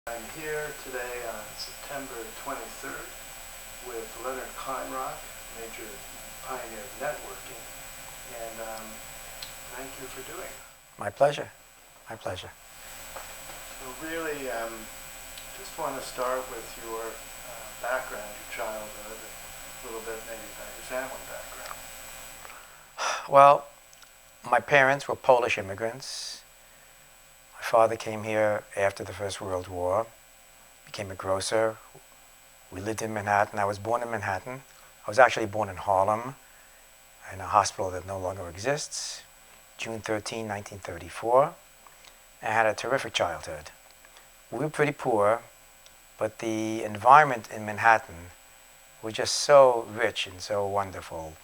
I'm here today on September 23rd with Leonard Kleinrock, major pioneer of networking, and thank you for doing it. My pleasure. My pleasure. So really, just want to start with your background, your childhood, a little bit maybe about your family background. Well, my parents were Polish immigrants. My father came here after the First World War, became a grocer. We lived in Manhattan. I was born in Manhattan. I was actually born in Harlem, in a hospital that no longer exists, June 13, 1934. I had a terrific childhood. We were pretty poor, but the environment in Manhattan was just so rich and so wonderful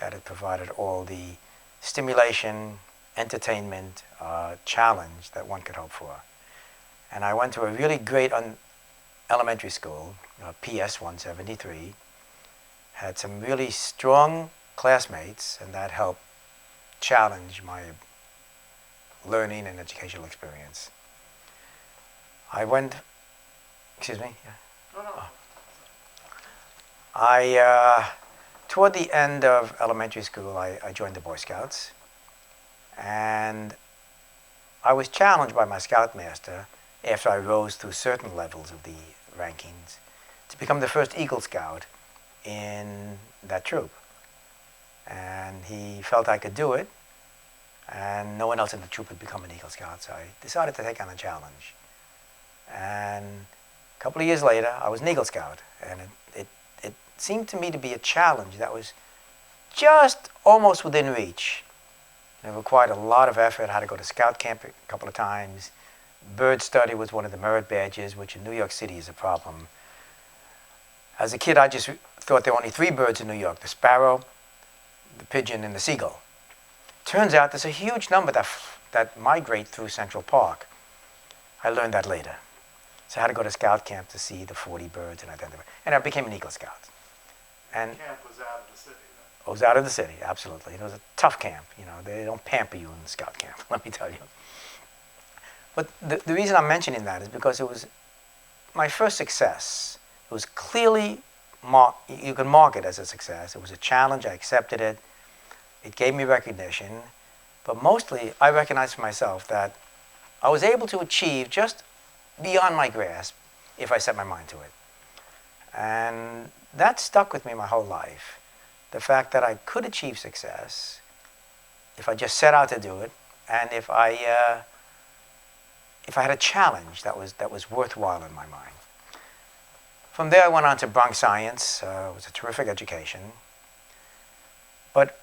that it provided all the stimulation, entertainment, challenge that one could hope for. And I went to a really great elementary school, PS 173, had some really strong classmates, and that helped challenge my learning and educational experience. I went, excuse me? Yeah. No. Toward the end of elementary school, I joined the Boy Scouts, and I was challenged by my scoutmaster after I rose through certain levels of the rankings to become the first Eagle Scout in that troop. And he felt I could do it, and no one else in the troop had become an Eagle Scout, so I decided to take on the challenge. And a couple of years later, I was an Eagle Scout, and it seemed to me to be a challenge that was just almost within reach. It required a lot of effort. I had to go to scout camp a couple of times. Bird study was one of the merit badges, which in New York City is a problem. As a kid, I just thought there were only 3 birds in New York: the sparrow, the pigeon, and the seagull. Turns out there's a huge number that migrate through Central Park. I learned that later. So I had to go to scout camp to see the 40 birds and identify. And I became an Eagle Scout. And camp was out of the city, then? I was out of the city, absolutely. It was a tough camp. You know, they don't pamper you in scout camp, let me tell you. But the reason I'm mentioning that is because it was my first success. It was clearly, you can mark it as a success. It was a challenge, I accepted it. It gave me recognition. But mostly, I recognized for myself that I was able to achieve just beyond my grasp if I set my mind to it. And that stuck with me my whole life. The fact that I could achieve success if I just set out to do it, and if I had a challenge that was worthwhile in my mind. From there, I went on to Bronx Science. It was a terrific education. But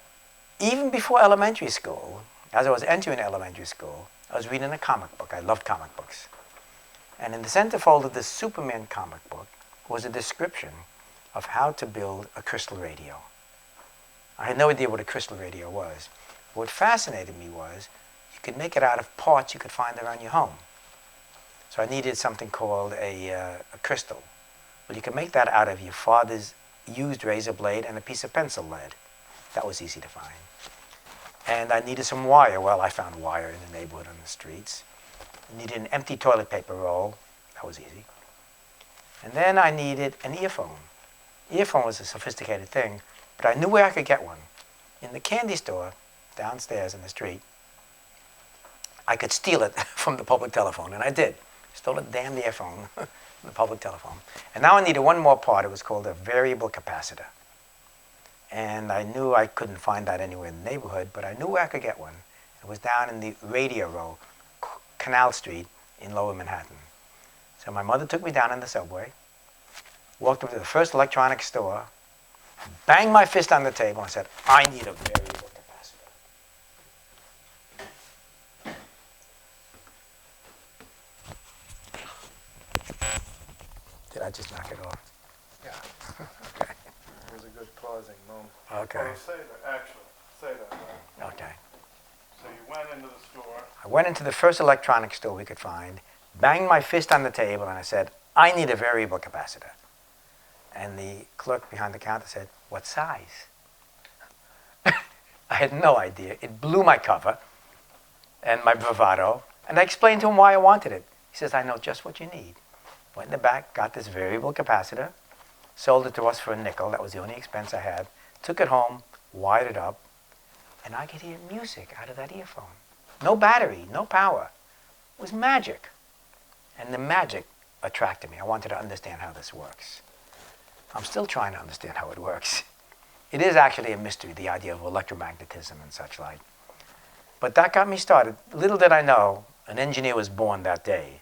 even before elementary school, as I was entering elementary school, I was reading a comic book. I loved comic books. And in the centerfold of this Superman comic book was a description of how to build a crystal radio. I had no idea what a crystal radio was. What fascinated me was you could make it out of parts you could find around your home. So I needed something called a crystal. Well, you could make that out of your father's used razor blade and a piece of pencil lead. That was easy to find. And I needed some wire. Well, I found wire in the neighborhood on the streets. I needed an empty toilet paper roll. That was easy. And then I needed an earphone. Earphone was a sophisticated thing, but I knew where I could get one. In the candy store downstairs in the street, I could steal it from the public telephone, and I did. Stole a damn earphone from the public telephone. And now I needed one more part. It was called a variable capacitor. And I knew I couldn't find that anywhere in the neighborhood, but I knew where I could get one. It was down in the Radio Row, Canal Street in Lower Manhattan. So my mother took me down in the subway, walked over to the first electronics store, banged my fist on the table and said, I need a variable capacitor. Did I just knock it off? Yeah. Okay. It was a good pausing moment. Okay. Well, say that. Right. Okay. So you went into the store. I went into the first electronics store we could find, banged my fist on the table, and I said, I need a variable capacitor. And the clerk behind the counter said, what size? I had no idea. It blew my cover and my bravado. And I explained to him why I wanted it. He says, I know just what you need. Went in the back, got this variable capacitor, sold it to us for a nickel. That was the only expense I had. Took it home, wired it up, and I could hear music out of that earphone. No battery, no power. It was magic. And the magic attracted me. I wanted to understand how this works. I'm still trying to understand how it works. It is actually a mystery, the idea of electromagnetism and such like. But that got me started. Little did I know, an engineer was born that day.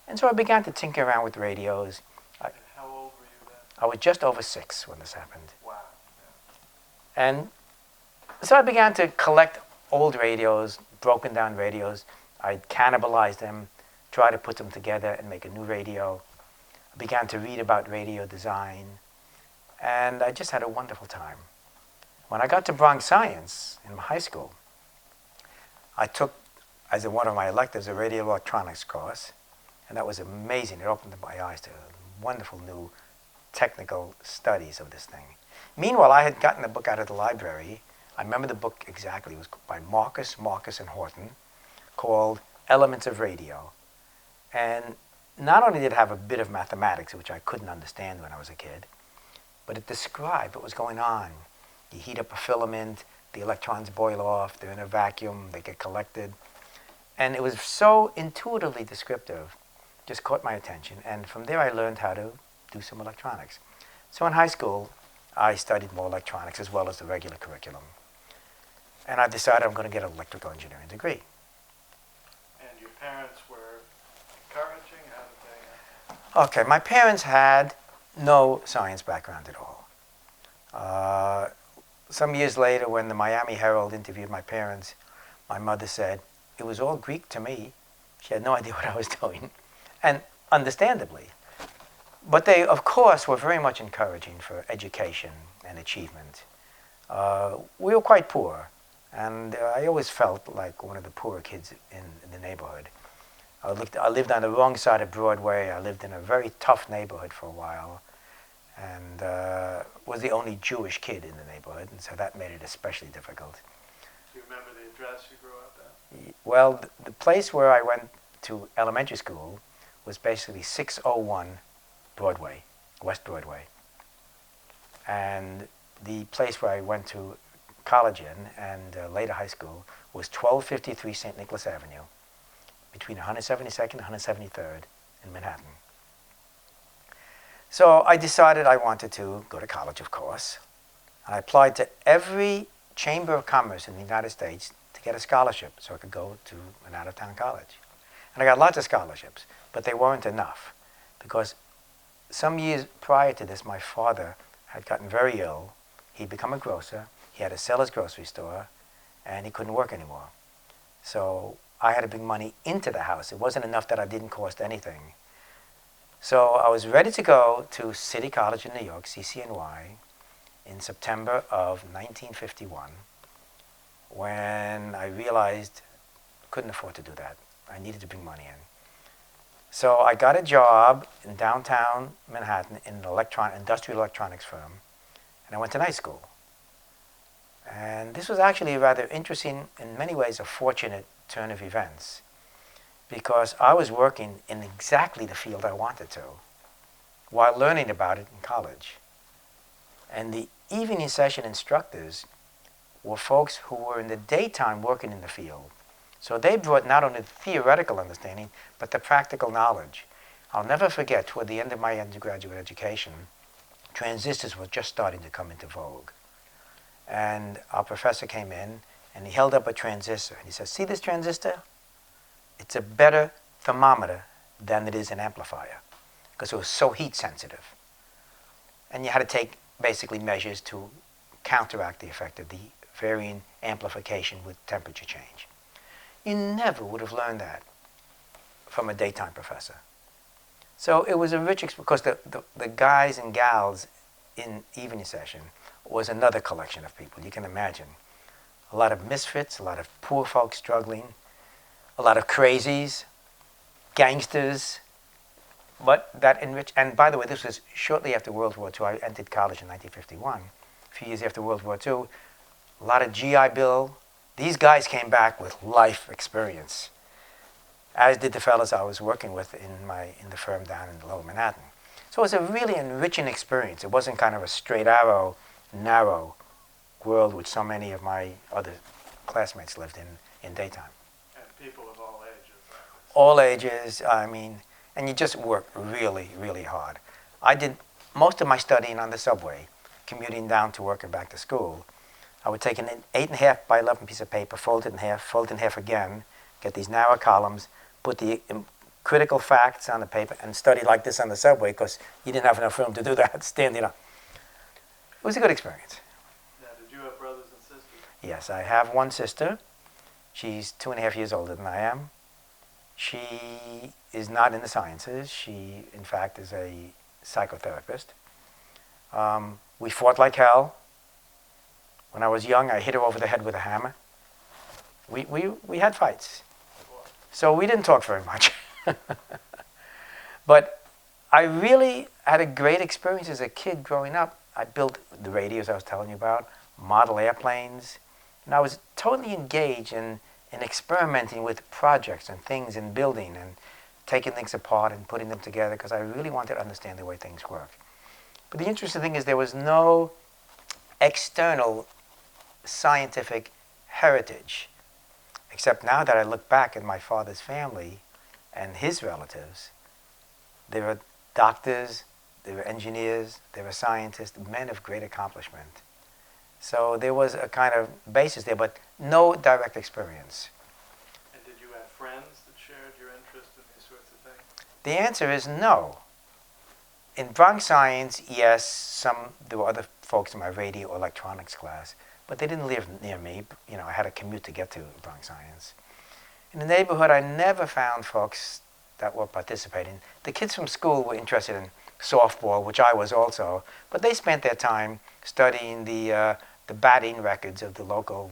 And so I began to tinker around with radios. And how old were you then? I was just over 6 when this happened. Wow. And so I began to collect old radios, broken down radios. I'd cannibalize them, try to put them together and make a new radio. I began to read about radio design, and I just had a wonderful time. When I got to Bronx Science in high school, I took, as one of my electives, a radio electronics course, and that was amazing. It opened my eyes to wonderful new technical studies of this thing. Meanwhile, I had gotten a book out of the library. I remember the book exactly. It was by Marcus, and Horton, called Elements of Radio. And not only did it have a bit of mathematics, which I couldn't understand when I was a kid, but it described what was going on. You heat up a filament, the electrons boil off, they're in a vacuum, they get collected. And it was so intuitively descriptive, just caught my attention. And from there I learned how to do some electronics. So in high school, I studied more electronics as well as the regular curriculum. And I decided I'm going to get an electrical engineering degree. And your parents were encouraging? How did they? Okay, my parents had no science background at all. Some years later, when the Miami Herald interviewed my parents, my mother said, it was all Greek to me. She had no idea what I was doing, and understandably. But they, of course, were very much encouraging for education and achievement. We were quite poor, and I always felt like one of the poorer kids in the neighborhood. I lived on the wrong side of Broadway. I lived in a very tough neighborhood for a while, and was the only Jewish kid in the neighborhood, and so that made it especially difficult. Do you remember the address you grew up at? Well, the place where I went to elementary school was basically 601 Broadway, West Broadway. And the place where I went to college in and later high school was 1253 St. Nicholas Avenue, between 172nd and 173rd in Manhattan. So I decided I wanted to go to college, of course. I applied to every chamber of commerce in the United States to get a scholarship so I could go to an out-of-town college. And I got lots of scholarships, but they weren't enough because some years prior to this, my father had gotten very ill. He'd become a grocer. He had to sell his grocery store, and he couldn't work anymore. So I had to bring money into the house. It wasn't enough that I didn't cost anything. So I was ready to go to City College in New York, CCNY, in September of 1951, when I realized I couldn't afford to do that. I needed to bring money in. So I got a job in downtown Manhattan in an industrial electronics firm, and I went to night school. And this was actually a rather interesting, in many ways, a fortunate turn of events, because I was working in exactly the field I wanted to, while learning about it in college. And the evening session instructors were folks who were in the daytime working in the field. So they brought not only the theoretical understanding, but the practical knowledge. I'll never forget, toward the end of my undergraduate education, transistors were just starting to come into vogue. And our professor came in, and he held up a transistor, and he said, see this transistor? It's a better thermometer than it is an amplifier, because it was so heat sensitive. And you had to take basically measures to counteract the effect of the varying amplification with temperature change. You never would have learned that from a daytime professor. So it was a rich experience, because the guys and gals in evening session was another collection of people. You can imagine. A lot of misfits, a lot of poor folks struggling, a lot of crazies, gangsters, but that enriched. And by the way, this was shortly after World War II. I entered college in 1951. A few years after World War II, a lot of GI Bill. These guys came back with life experience. as did the fellows I was working with in the firm down in Lower Manhattan. So it was a really enriching experience. It wasn't kind of a straight arrow, narrow world which so many of my other classmates lived in daytime. And people of all ages. All ages, I mean, and you just work really, really hard. I did most of my studying on the subway, commuting down to work and back to school. I would take an 8.5 by 11 piece of paper, fold it in half again, get these narrow columns, put the critical facts on the paper, and study like this on the subway because you didn't have enough room to do that standing up. It was a good experience. Now, did you have brothers and sisters? Yes, I have one sister. She's 2.5 years older than I am. She is not in the sciences. She, in fact, is a psychotherapist. We fought like hell. When I was young, I hit her over the head with a hammer. We had fights. So we didn't talk very much. But I really had a great experience as a kid growing up. I built the radios I was telling you about, model airplanes, and I was totally engaged in experimenting with projects and things and building and taking things apart and putting them together because I really wanted to understand the way things work. But the interesting thing is there was no external scientific heritage, except now that I look back at my father's family and his relatives. They were doctors, they were engineers, they were scientists, men of great accomplishment. So there was a kind of basis there, but no direct experience. And did you have friends that shared your interest in these sorts of things? The answer is no. In Bronx Science, yes, there were other folks in my radio electronics class, but they didn't live near me. You know, I had a commute to get to Bronx Science. In the neighborhood, I never found folks that were participating. The kids from school were interested in softball, which I was also, but they spent their time studying the batting records of the local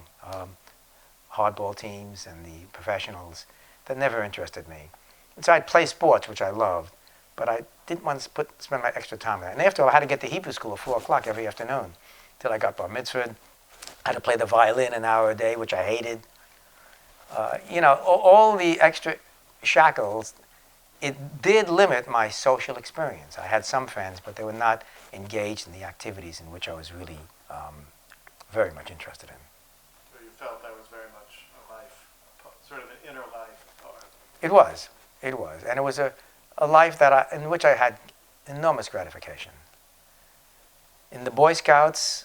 hardball teams and the professionals. That never interested me. And so I'd play sports, which I loved, but I didn't want to spend my extra time there. And after all, I had to get to Hebrew school at 4 o'clock every afternoon till I got bar mitzvahed. I had to play the violin an hour a day, which I hated. You know, all the extra shackles, it did limit my social experience. I had some friends, but they were not engaged in the activities in which I was really very much interested in. So you felt that was very much a life, sort of an inner life part. It was. And it was a life in which I had enormous gratification. In the Boy Scouts,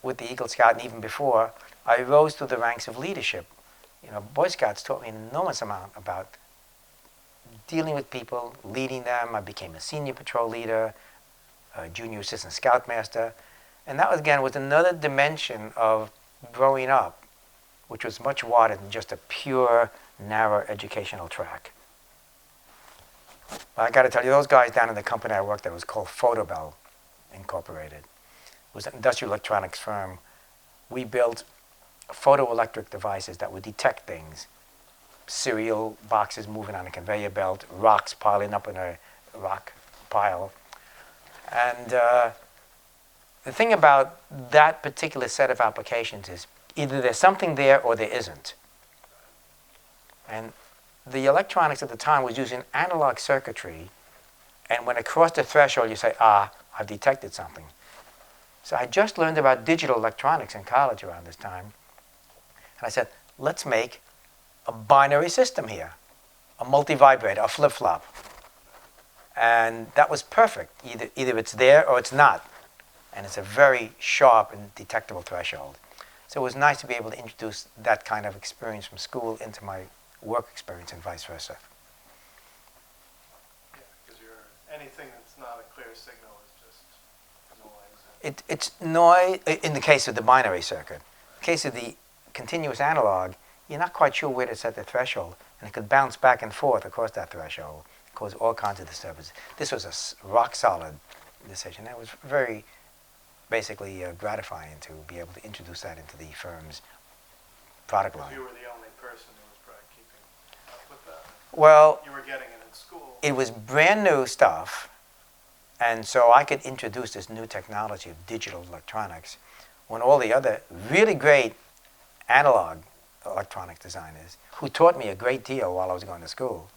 with the Eagle Scout, and even before, I rose through the ranks of leadership. You know, Boy Scouts taught me an enormous amount about dealing with people, leading them. I became a senior patrol leader, a junior assistant scoutmaster. And that, again, was another dimension of growing up, which was much wider than just a pure, narrow educational track. But I got to tell you, those guys down in the company I worked at was called Photobell Incorporated. It was an industrial electronics firm. We built photoelectric devices that would detect things. Cereal boxes moving on a conveyor belt, rocks piling up in a rock pile. And the thing about that particular set of applications is either there's something there or there isn't. And the electronics at the time was using analog circuitry, and when it crossed the threshold, you say, I've detected something. So I just learned about digital electronics in college around this time. And I said, let's make a binary system here, a multi-vibrator, a flip-flop. And that was perfect. Either it's there or it's not. And it's a very sharp and detectable threshold. So it was nice to be able to introduce that kind of experience from school into my work experience and vice versa. Yeah, because anything that's not a clear signal is just noise. It's noise in the case of the binary circuit. In the case of the continuous analog, you're not quite sure where to set the threshold, and it could bounce back and forth across that threshold, cause all kinds of disturbances. This was a rock-solid decision. It was very, basically gratifying to be able to introduce that into the firm's product line. You were the only person who was probably keeping up with that. Well, you were getting it in school. It was brand new stuff, and so I could introduce this new technology of digital electronics when all the other really great analog electronic designers, who taught me a great deal while I was going to school,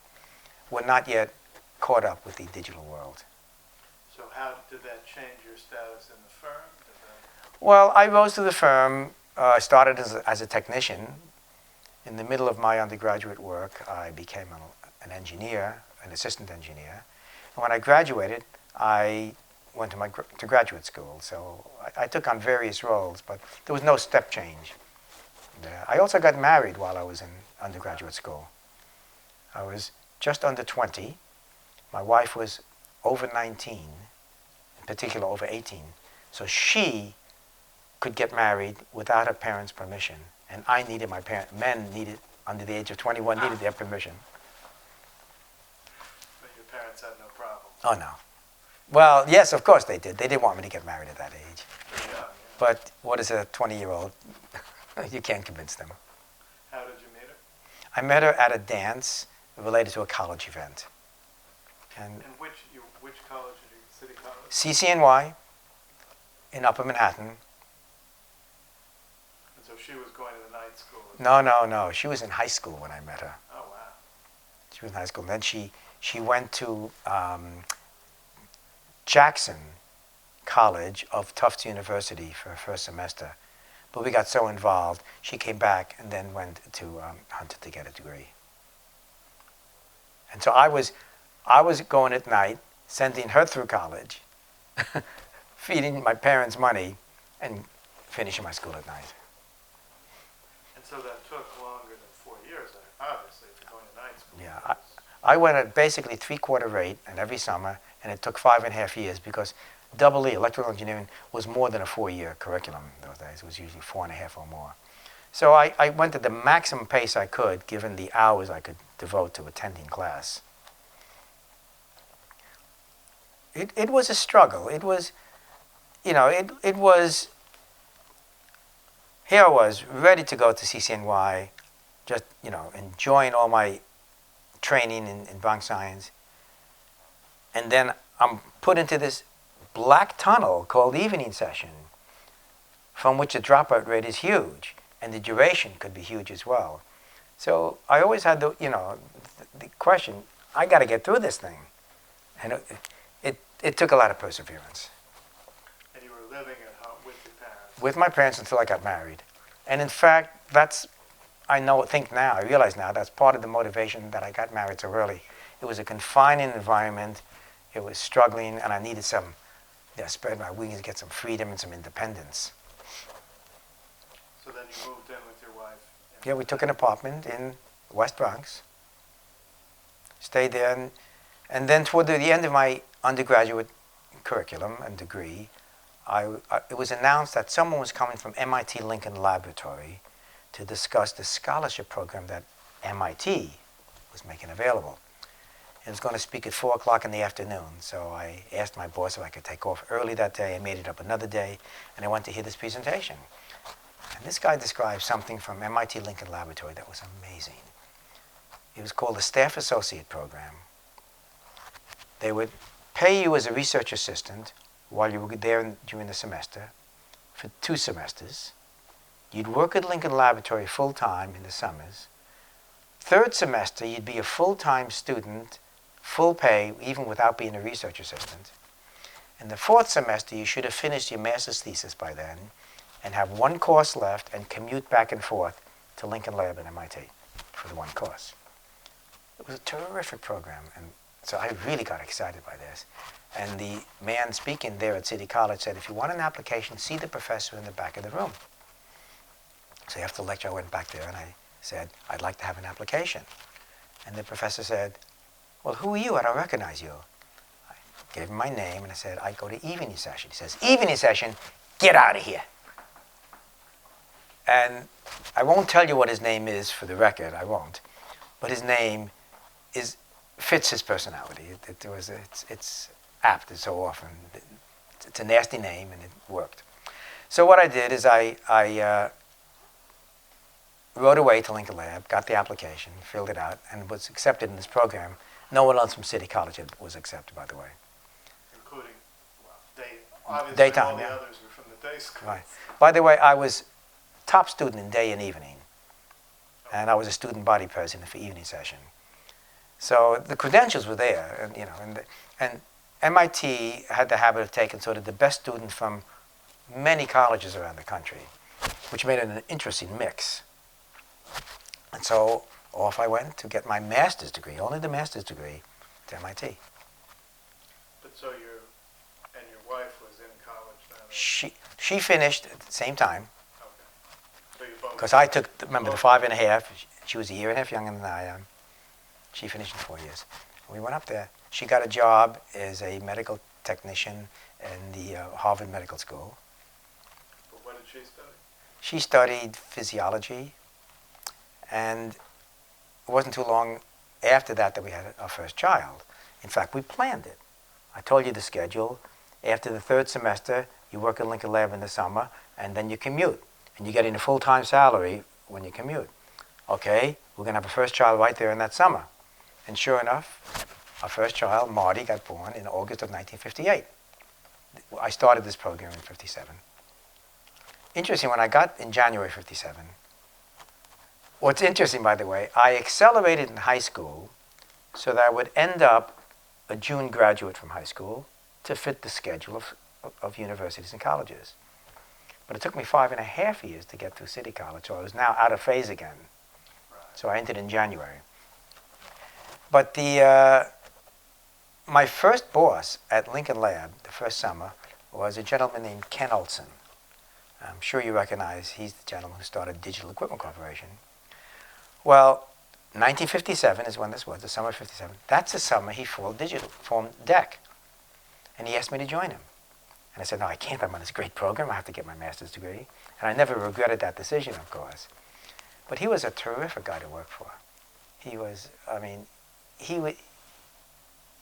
were not yet caught up with the digital world. So how did that change your status in the firm? Well, I rose to the firm, started as a technician. In the middle of my undergraduate work, I became an engineer, an assistant engineer. And when I graduated, I went to graduate school. So I took on various roles, but there was no step change there. I also got married while I was in undergraduate school. I was just under 20. My wife was over 19, in particular over 18. So she could get married without her parents' permission. And I needed men needed, under the age of 21, needed their permission. But your parents had no problem? Oh, no. Well, yes, of course they did. They didn't want me to get married at that age. Yeah. But what is a 20-year-old? You can't convince them. How did you meet her? I met her at a dance related to a college event. And which college did you, City College? CCNY in Upper Manhattan. And so she was going to the night school? No. She was in high school when I met her. Oh, wow. She was in high school. And then she went to Jackson College of Tufts University for her first semester. But we got so involved, she came back and then went to Hunter to get a degree. And so I was going at night, sending her through college, feeding my parents money, and finishing my school at night. And so that took longer than 4 years, obviously, if you're going to night school. Yeah, I went at basically 3/4 rate, and every summer, and it took 5.5 years because EE, electrical engineering, was more than a 4-year curriculum in those days. It was usually 4.5 or more. So I went at the maximum pace I could, given the hours I could devote to attending class. It was a struggle. It was, it was, here I was, ready to go to CCNY, just, enjoying all my training in Bronx science. And then I'm put into this black tunnel called evening session, from which the dropout rate is huge, and the duration could be huge as well. So I always had the question, I got to get through this thing. And it took a lot of perseverance. And you were living at home with your parents? With my parents until I got married. And in fact, I realize now, that's part of the motivation that I got married so early. It was a confining environment. It was struggling, and I needed spread my wings, get some freedom and some independence. So then you moved in with your wife? Yeah, we took an apartment in West Bronx, stayed there, and then toward the end of my undergraduate curriculum and degree, it was announced that someone was coming from MIT Lincoln Laboratory to discuss the scholarship program that MIT was making available. It was going to speak at 4 o'clock in the afternoon, so I asked my boss if I could take off early that day. I made it up another day, and I went to hear this presentation. And this guy described something from MIT Lincoln Laboratory that was amazing. It was called the Staff Associate Program. They would pay you as a research assistant while you were there during the semester for 2 semesters. You'd work at Lincoln Laboratory full-time in the summers. 3rd semester, you'd be a full-time student, full pay, even without being a research assistant. In the 4th semester, you should have finished your master's thesis by then and have 1 course left and commute back and forth to Lincoln Lab at MIT for the 1 course. It was a terrific program, and so I really got excited by this. And the man speaking there at City College said, if you want an application, see the professor in the back of the room. So after the lecture, I went back there and I said, I'd like to have an application. And the professor said, well, who are you? I don't recognize you. I gave him my name and I said, I go to evening session. He says, evening session? Get out of here. And I won't tell you what his name is for the record, I won't. But his name fits his personality. It's apt so often. It's a nasty name and it worked. So what I did is I wrote away to Lincoln Lab, got the application, filled it out, and was accepted in this program. No one else from City College was accepted, by the way. Including, obviously daytime, all the yeah. others were from the day school. Right. By the way, I was top student in day and evening. and I was a student body president for evening session. So the credentials were there, and, you know, and MIT had the habit of taking sort of the best students from many colleges around the country, which made it an interesting mix. And so off I went to get my master's degree, only the master's degree, to MIT. But so your wife was in college then? She finished at the same time. Okay. So you both... Because I took, remember, the 5.5. She was a year and a half younger than I am. She finished in 4 years. We went up there. She got a job as a medical technician in the Harvard Medical School. But what did she study? She studied physiology, and it wasn't too long after that we had our first child. In fact, we planned it. I told you the schedule. After the 3rd semester, you work at Lincoln Lab in the summer, and then you commute. And you get in a full-time salary when you commute. Okay, we're going to have a first child right there in that summer. And sure enough, our first child, Marty, got born in August of 1958. I started this program in 57. Interesting, when I got in January 57, what's interesting, by the way, I accelerated in high school so that I would end up a June graduate from high school to fit the schedule of universities and colleges. But it took me 5.5 years to get through City College, so I was now out of phase again. So I entered in January. But my first boss at Lincoln Lab, the first summer, was a gentleman named Ken Olson. I'm sure you recognize, he's the gentleman who started Digital Equipment Corporation. Well, 1957 is when this was, the summer of 57. That's the summer he formed DEC. And he asked me to join him. And I said, no, I can't. I'm on this great program. I have to get my master's degree. And I never regretted that decision, of course. But he was a terrific guy to work for. He was, I mean,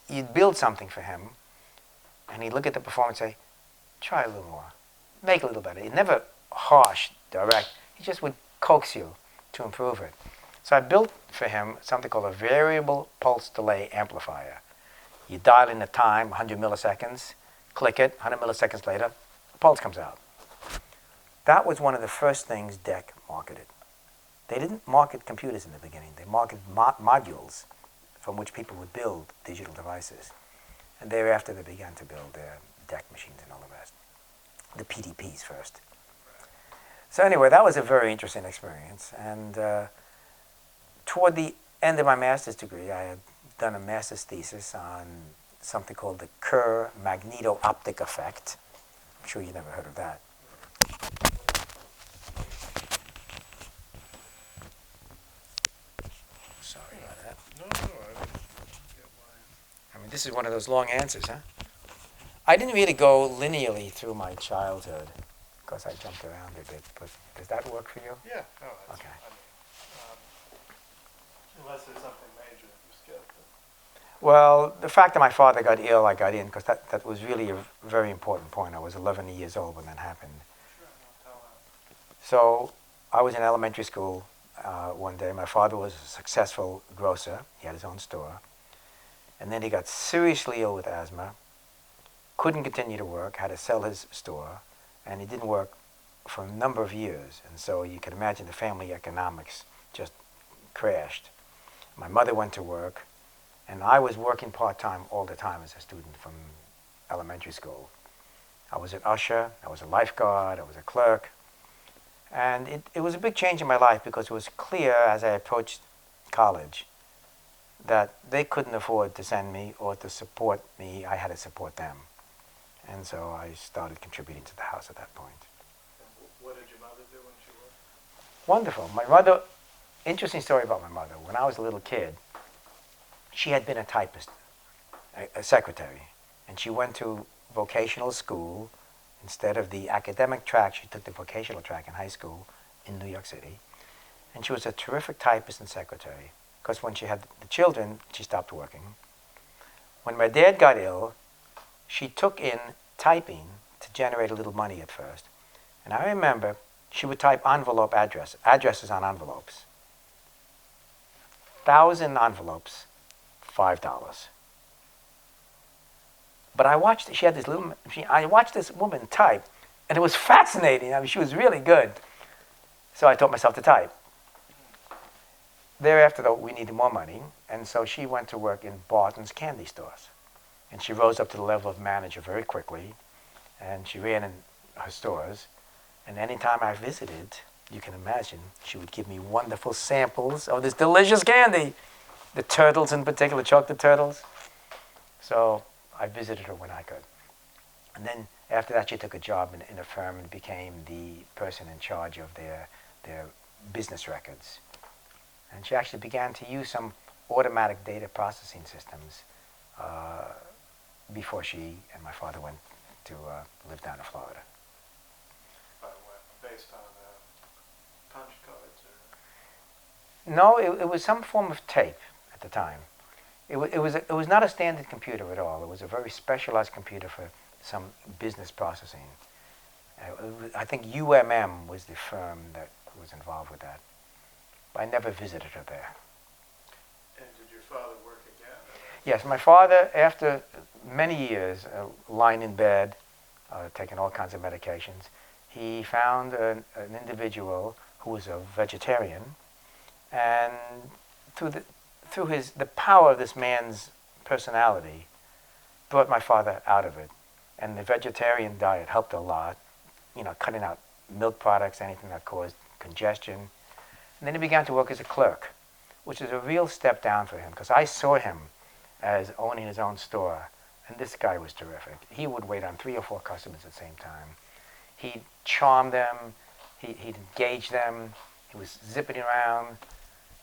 you'd build something for him, and he'd look at the performance and say, try a little more, make it a little better. He'd never harsh, direct. He just would coax you to improve it. So I built for him something called a variable pulse delay amplifier. You dial in the time, 100 milliseconds, click it, 100 milliseconds later, the pulse comes out. That was one of the first things DEC marketed. They didn't market computers in the beginning. They marketed modules from which people would build digital devices. And thereafter, they began to build their DEC machines and all the rest. The PDPs first. So anyway, that was a very interesting experience. And toward the end of my master's degree, I had done a master's thesis on something called the Kerr magneto-optic effect. I'm sure you never heard of that. Sorry about that. No, I didn't get why. I mean, this is one of those long answers, huh? I didn't really go linearly through my childhood because I jumped around a bit, but does that work for you? Yeah, no, that's Okay. Unless there's something major that you skipped. Well, the fact that my father got ill, I got in, because that was really a very important point. I was 11 years old when that happened. Sure, no, tell that. So I was in elementary school one day. My father was a successful grocer. He had his own store. And then he got seriously ill with asthma, couldn't continue to work, had to sell his store, and he didn't work for a number of years. And so you can imagine the family economics just crashed. My mother went to work, and I was working part-time all the time as a student from elementary school. I was an usher, I was a lifeguard, I was a clerk. And it was a big change in my life because it was clear as I approached college that they couldn't afford to send me or to support me. I had to support them. And so I started contributing to the house at that point. And what did your mother do when she worked? Wonderful. My mother, interesting story about my mother. When I was a little kid, she had been a typist, a secretary, and she went to vocational school. Instead of the academic track, she took the vocational track in high school in New York City. And she was a terrific typist and secretary, because when she had the children, she stopped working. When my dad got ill, she took in typing to generate a little money at first. And I remember she would type addresses on envelopes. 1,000 envelopes, $5. But I watched, she had this little machine, I watched this woman type, and it was fascinating. I mean, she was really good. So I taught myself to type. thereafter, though, we needed more money, and so she went to work in Barton's candy stores. And she rose up to the level of manager very quickly, and she ran in her stores. And anytime I visited, you can imagine, she would give me wonderful samples of this delicious candy, the turtles in particular, chocolate turtles. So I visited her when I could. And then after that, she took a job in a firm and became the person in charge of their business records. And she actually began to use some automatic data processing systems before she and my father went to live down in Florida. Based on punch cards? Or? No, it was some form of tape at the time. It was not a standard computer at all. It was a very specialized computer for some business processing. I think UMM was the firm that was involved with that. I never visited her there. And did your father work again? Yes, my father, after many years lying in bed, taking all kinds of medications, he found an individual who was a vegetarian, and through the power of this man's personality, brought my father out of it. And the vegetarian diet helped a lot, cutting out milk products, anything that caused congestion. And then he began to work as a clerk, which is a real step down for him, because I saw him as owning his own store, and this guy was terrific. He would wait on 3 or 4 customers at the same time. He'd charm them, he'd engage them, he was zipping around.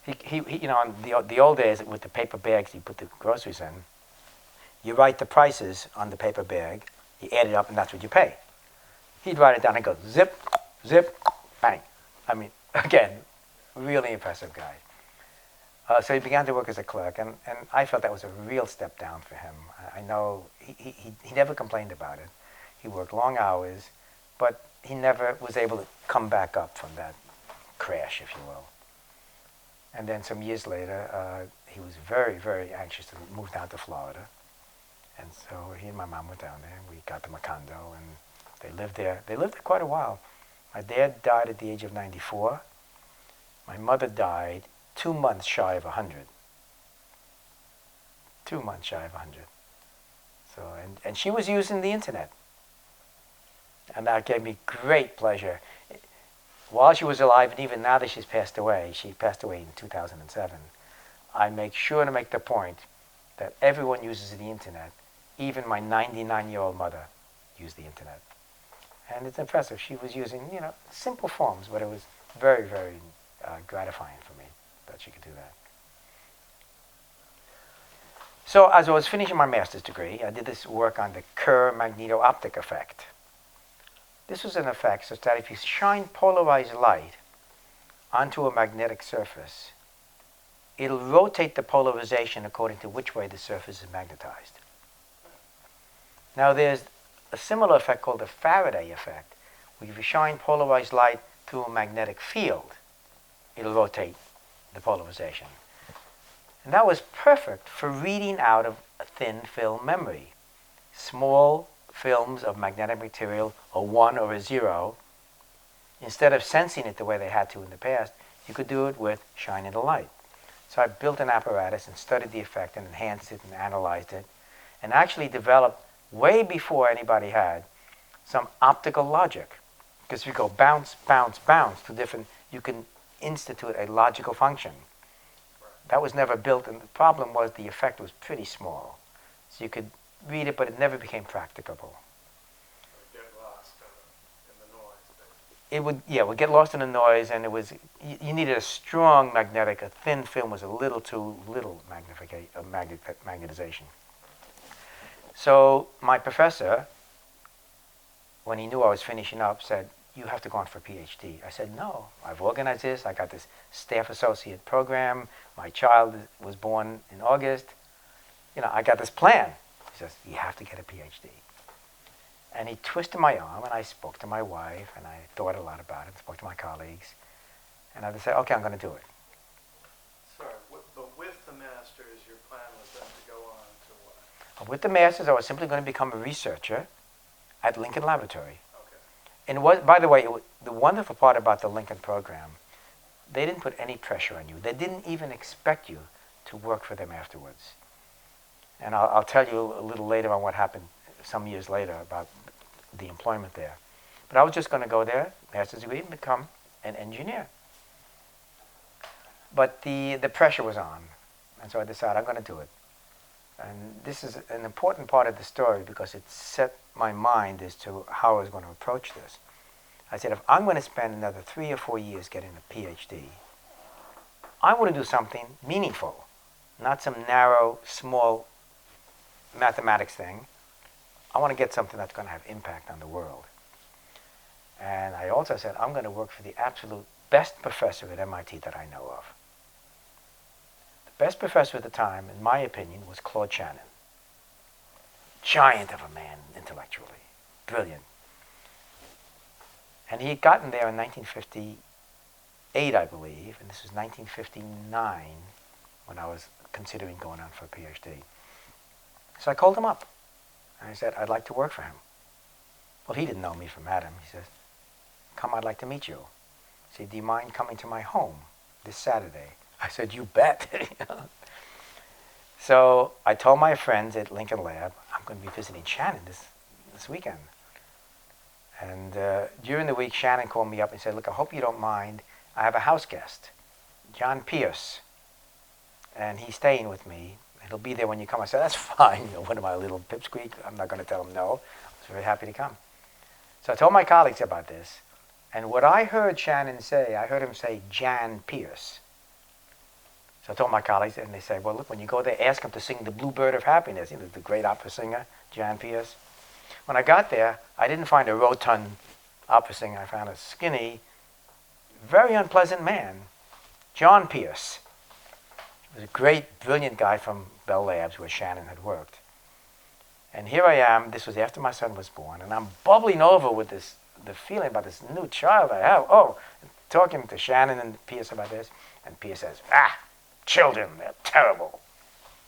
He in the old days with the paper bags he put the groceries in, you write the prices on the paper bag, you add it up, and that's what you pay. He'd write it down and go zip, zip, bang. I mean, again, really impressive guy. So he began to work as a clerk, and I felt that was a real step down for him. I know he never complained about it. He worked long hours, but he never was able to come back up from that crash, if you will. And then some years later, he was very, very anxious to move down to Florida. And so he and my mom went down there, and we got them a condo, and they lived there. They lived there quite a while. My dad died at the age of 94. My mother died 2 months shy of 100. 2 months shy of 100. So, and she was using the internet. And that gave me great pleasure. While she was alive, and even now that she passed away in 2007, I make sure to make the point that everyone uses the internet. Even my 99-year-old mother used the internet. And it's impressive. She was using, simple forms, but it was very, very gratifying for me that she could do that. So as I was finishing my master's degree, I did this work on the Kerr magneto-optic effect. This was an effect such that if you shine polarized light onto a magnetic surface, it'll rotate the polarization according to which way the surface is magnetized. Now there's a similar effect called the Faraday effect, where if you shine polarized light through a magnetic field, it'll rotate the polarization. And that was perfect for reading out of a thin film memory. Small films of magnetic material, a 1 or a 0, instead of sensing it the way they had to in the past, you could do it with shining the light. So I built an apparatus and studied the effect and enhanced it and analyzed it, and actually developed, way before anybody had, some optical logic. Because if you go bounce, bounce, bounce to different, you can institute a logical function. That was never built, and the problem was the effect was pretty small. So you could read it, but it never became practicable. It would get lost in the noise. It would get lost in the noise, and it was, you needed a strong magnetic. A thin film was a little too little magnetization. So my professor, when he knew I was finishing up, said, "You have to go on for a PhD." I said, "No, I've organized this. I got this staff associate program. My child was born in August. I got this plan." He says, "You have to get a PhD." And he twisted my arm, and I spoke to my wife, and I thought a lot about it, spoke to my colleagues. And I decided, okay, I'm going to do it. Sorry, but with the master's, your plan was then to go on to what? With the master's, I was simply going to become a researcher at Lincoln Laboratory. Okay. And by the way, the wonderful part about the Lincoln program, they didn't put any pressure on you. They didn't even expect you to work for them afterwards. And I'll tell you a little later on what happened some years later about the employment there. But I was just going to go there, master's degree, and become an engineer. But the pressure was on, and so I decided I'm going to do it. And this is an important part of the story because it set my mind as to how I was going to approach this. I said, if I'm going to spend another 3 or 4 years getting a PhD, I want to do something meaningful, not some narrow, small mathematics thing. I want to get something that's going to have impact on the world. And I also said, I'm going to work for the absolute best professor at MIT that I know of. The best professor at the time, in my opinion, was Claude Shannon. Giant of a man intellectually, brilliant. And he had gotten there in 1958, I believe, and this was 1959 when I was considering going on for a PhD. So I called him up, and I said, I'd like to work for him. Well, he didn't know me from Adam. He says, come, I'd like to meet you. I said, do you mind coming to my home this Saturday? I said, you bet. So I told my friends at Lincoln Lab, I'm going to be visiting Shannon this weekend. And during the week, Shannon called me up and said, look, I hope you don't mind. I have a house guest, John Pierce, and he's staying with me. He'll be there when you come. I said, that's fine. You know, what am I, a little pipsqueak? I'm not going to tell him no. I was very happy to come. So I told my colleagues about this. And what I heard Shannon say, I heard him say Jan Pierce. So I told my colleagues, and they said, well, look, when you go there, ask him to sing the Bluebird of Happiness. You know, the great opera singer, Jan Pierce. When I got there, I didn't find a rotund opera singer. I found a skinny, very unpleasant man, John Pierce. He was a great, brilliant guy from Bell Labs where Shannon had worked. And here I am, this was after my son was born, and I'm bubbling over with the feeling about this new child I have. Oh, talking to Shannon and Pierce about this, and Pierce says, children, they're terrible.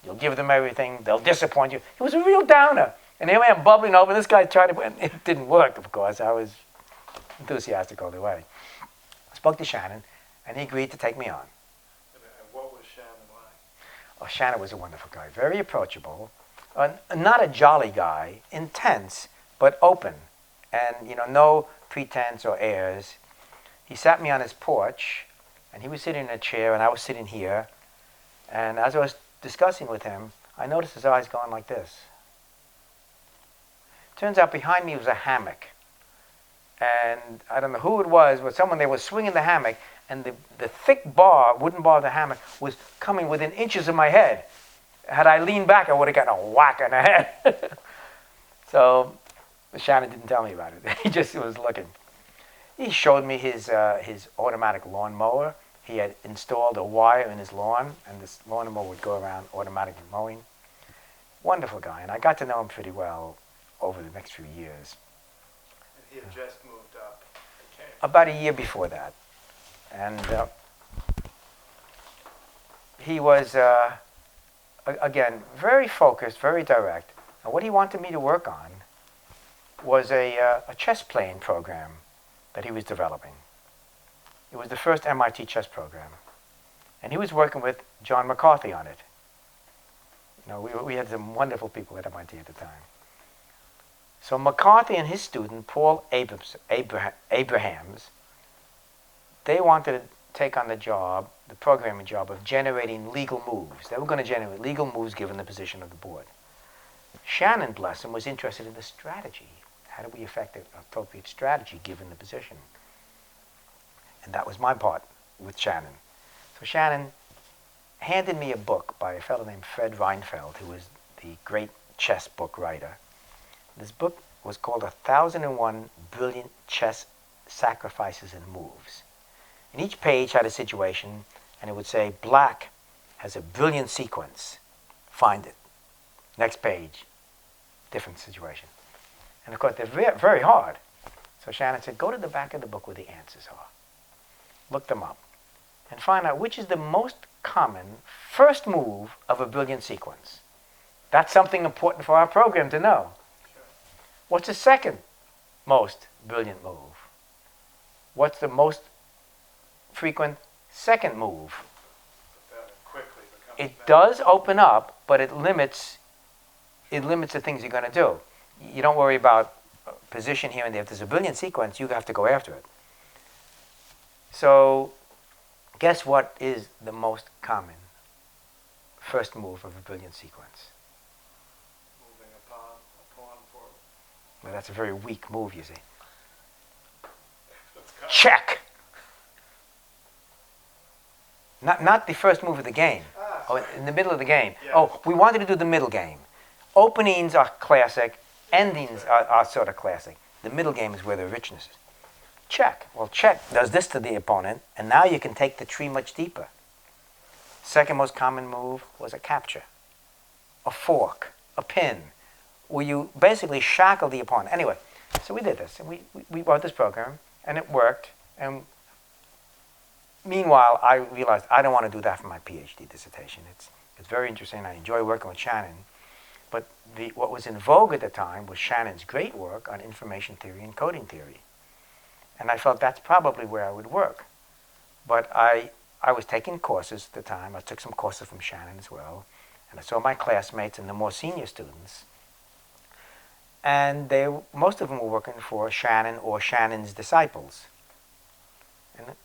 You'll give them everything, they'll disappoint you. He was a real downer. And here I am bubbling over, this guy tried to, and it didn't work, of course. I was enthusiastic all the way. I spoke to Shannon, and he agreed to take me on. And what was Shannon like? Oh, Shannon was a wonderful guy, very approachable, not a jolly guy, intense, but open, and no pretense or airs. He sat me on his porch, and he was sitting in a chair, and I was sitting here, and as I was discussing with him, I noticed his eyes going like this. Turns out behind me was a hammock, and I don't know who it was, but someone there was swinging the hammock, and the thick wooden bar of the hammock was coming within inches of my head. Had I leaned back, I would have gotten a whack on the head. So Shannon didn't tell me about it. He just was looking. He showed me his automatic lawnmower. He had installed a wire in his lawn, and this lawnmower would go around automatically mowing. Wonderful guy, and I got to know him pretty well over the next few years. And he had just moved up. Okay. About a year before that. And he was, again, very focused, very direct. And what he wanted me to work on was a chess playing program that he was developing. It was the first MIT chess program. And he was working with John McCarthy on it. We had some wonderful people at MIT at the time. So McCarthy and his student, Paul Abrahams, they wanted to take on the programming job of generating legal moves. They were going to generate legal moves given the position of the board. Shannon, bless him, was interested in the strategy. How do we effect an appropriate strategy given the position? And that was my part with Shannon. So Shannon handed me a book by a fellow named Fred Reinfeld, who was the great chess book writer. This book was called 1001 Brilliant Chess Sacrifices and Moves. And each page had a situation, and it would say, black has a brilliant sequence. Find it. Next page, different situation. And of course, they're very, very hard. So Shannon said, go to the back of the book where the answers are. Look them up. And find out which is the most common first move of a brilliant sequence. That's something important for our program to know. What's the second most brilliant move? What's the most frequent Second move, But that quickly becomes it better. does open up, but it limits the things you're going to do. You don't worry about position here and there. If there's a brilliant sequence, you have to go after it. So guess what is the most common first move of a brilliant sequence? Moving a pawn forward. Well, that's a very weak move, you see. That's kind of- Check! Not the first move of the game. Oh, in the middle of the game. Yeah. Oh, we wanted to do the middle game. Openings are classic. Endings are sort of classic. The middle game is where the richness is. Check. Well, check does this to the opponent, and now you can take the tree much deeper. Second most common move was a capture, a fork, a pin, where you basically shackle the opponent. Anyway, so we did this, and we wrote this program, and it worked. And meanwhile, I realized I don't want to do that for my PhD dissertation. It's very interesting. I enjoy working with Shannon. But what was in vogue at the time was Shannon's great work on information theory and coding theory. And I felt that's probably where I would work. But I was taking courses at the time. I took some courses from Shannon as well. And I saw my classmates and the more senior students. And most of them were working for Shannon or Shannon's disciples. And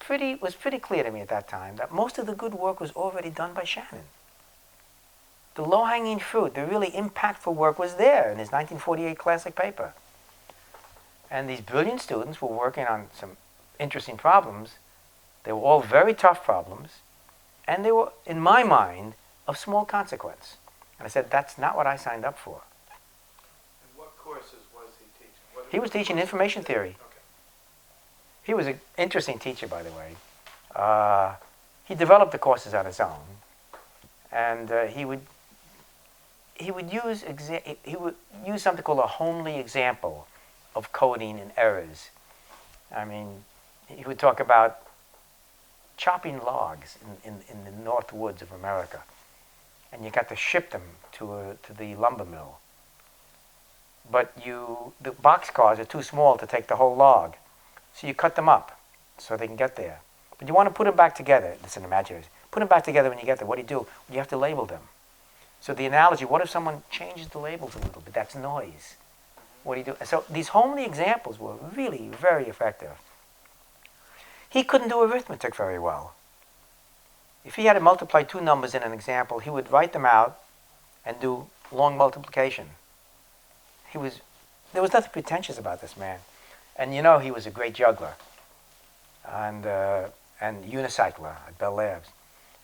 it was pretty clear to me at that time that most of the good work was already done by Shannon. The low-hanging fruit, the really impactful work was there in his 1948 classic paper. And these brilliant students were working on some interesting problems. They were all very tough problems, and they were, in my mind, of small consequence. And I said, that's not what I signed up for. And what courses was he teaching? He was teaching information theory. Okay. He was an interesting teacher, by the way. He developed the courses on his own, and he would use something called a homely example of coding and errors. I mean, he would talk about chopping logs in the north woods of America, and you got to ship them to the lumber mill. But the boxcars are too small to take the whole log, so you cut them up so they can get there. But you want to put them back together. It's an imaginary. Put them back together when you get there. What do? You have to label them. So the analogy, what if someone changes the labels a little bit? That's noise. What do you do? So these homely examples were really very effective. He couldn't do arithmetic very well. If he had to multiply two numbers in an example, he would write them out and do long multiplication. There was nothing pretentious about this man. And you know, he was a great juggler and unicycler at Bell Labs.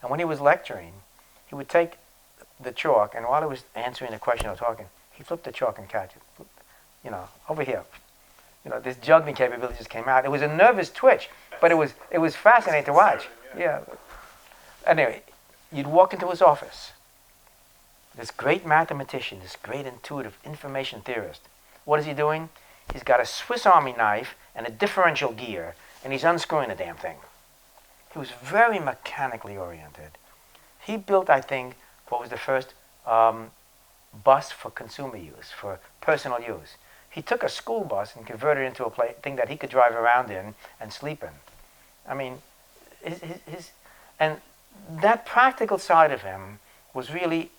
And when he was lecturing, he would take the chalk, and while he was answering a question or talking, he flipped the chalk and catch it. You know, over here. You know, this juggling capability just came out. It was a nervous twitch, but it was fascinating to watch. Yeah. Anyway, you'd walk into his office. This great mathematician, this great intuitive information theorist. What is he doing? He's got a Swiss Army knife and a differential gear, and he's unscrewing the damn thing. He was very mechanically oriented. He built, I think, what was the first bus for consumer use, for personal use. He took a school bus and converted it into a thing that he could drive around in and sleep in. I mean, and that practical side of him was really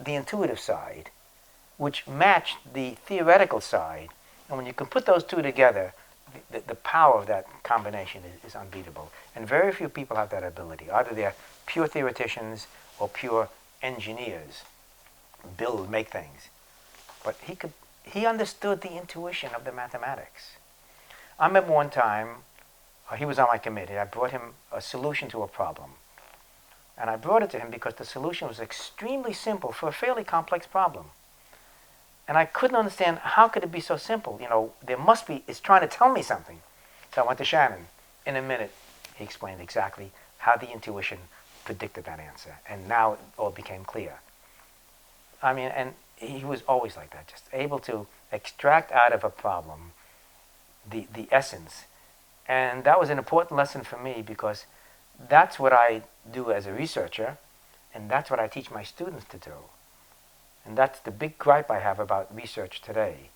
the intuitive side, which matched the theoretical side. And when you can put those two together, the power of that combination is unbeatable. And very few people have that ability. Either they're pure theoreticians or pure engineers, make things. But he understood the intuition of the mathematics. I remember one time, he was on my committee. I brought him a solution to a problem. And I brought it to him because the solution was extremely simple for a fairly complex problem. And I couldn't understand, how could it be so simple? You know, it's trying to tell me something. So I went to Shannon. In a minute, he explained exactly how the intuition predicted that answer. And now it all became clear. I mean, and he was always like that, just able to extract out of a problem the essence. And that was an important lesson for me, because that's what I do as a researcher, and that's what I teach my students to do. And that's the big gripe I have about research today.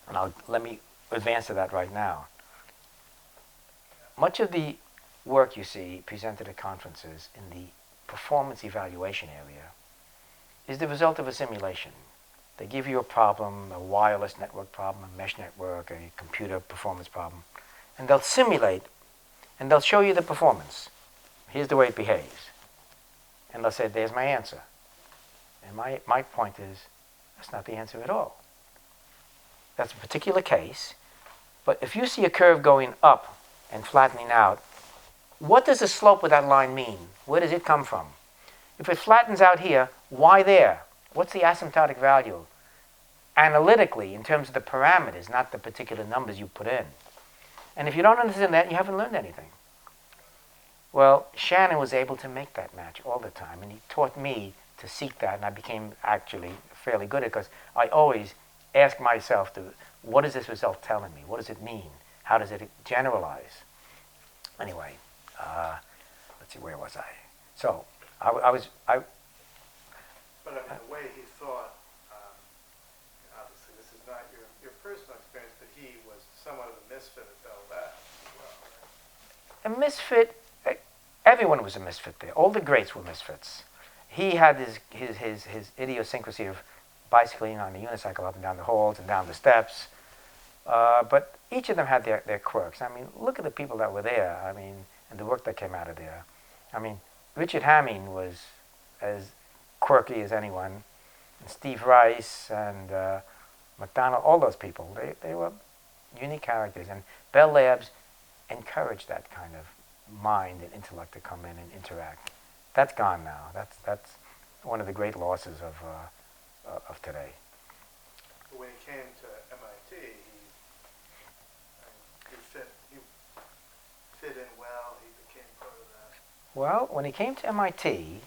And let me advance to that right now. Much of the work you see presented at conferences in the performance evaluation area is the result of a simulation. They give you a problem, a wireless network problem, a mesh network, a computer performance problem, and they'll simulate and they'll show you the performance. Here's the way it behaves. And they'll say, there's my answer. And my point is, that's not the answer at all. That's a particular case. But if you see a curve going up and flattening out, what does the slope of that line mean? Where does it come from? If it flattens out here, why there? What's the asymptotic value? Analytically, in terms of the parameters, not the particular numbers you put in. And if you don't understand that, you haven't learned anything. Well, Shannon was able to make that match all the time, and he taught me to seek that, and I became actually fairly good at it because I always ask myself, what is this result telling me? What does it mean? How does it generalize? Anyway, let's see, where was I? So, I But I mean, the way he thought, obviously this is not your personal experience, but he was somewhat of a misfit at Bell Labs as well, right? A misfit, everyone was a misfit there. All the greats were misfits. He had his idiosyncrasy of bicycling on the unicycle up and down the halls and down the steps. But each of them had their quirks. I mean, look at the people that were there, I mean, and the work that came out of there. I mean, Richard Hamming was as quirky as anyone, and Steve Rice and McDonald, all those people, they were unique characters. And Bell Labs encouraged that kind of mind and intellect to come in and interact. That's gone now. That's one of the great losses of today. When he came to MIT, he fit in well. He became part of that. Well, when he came to MIT,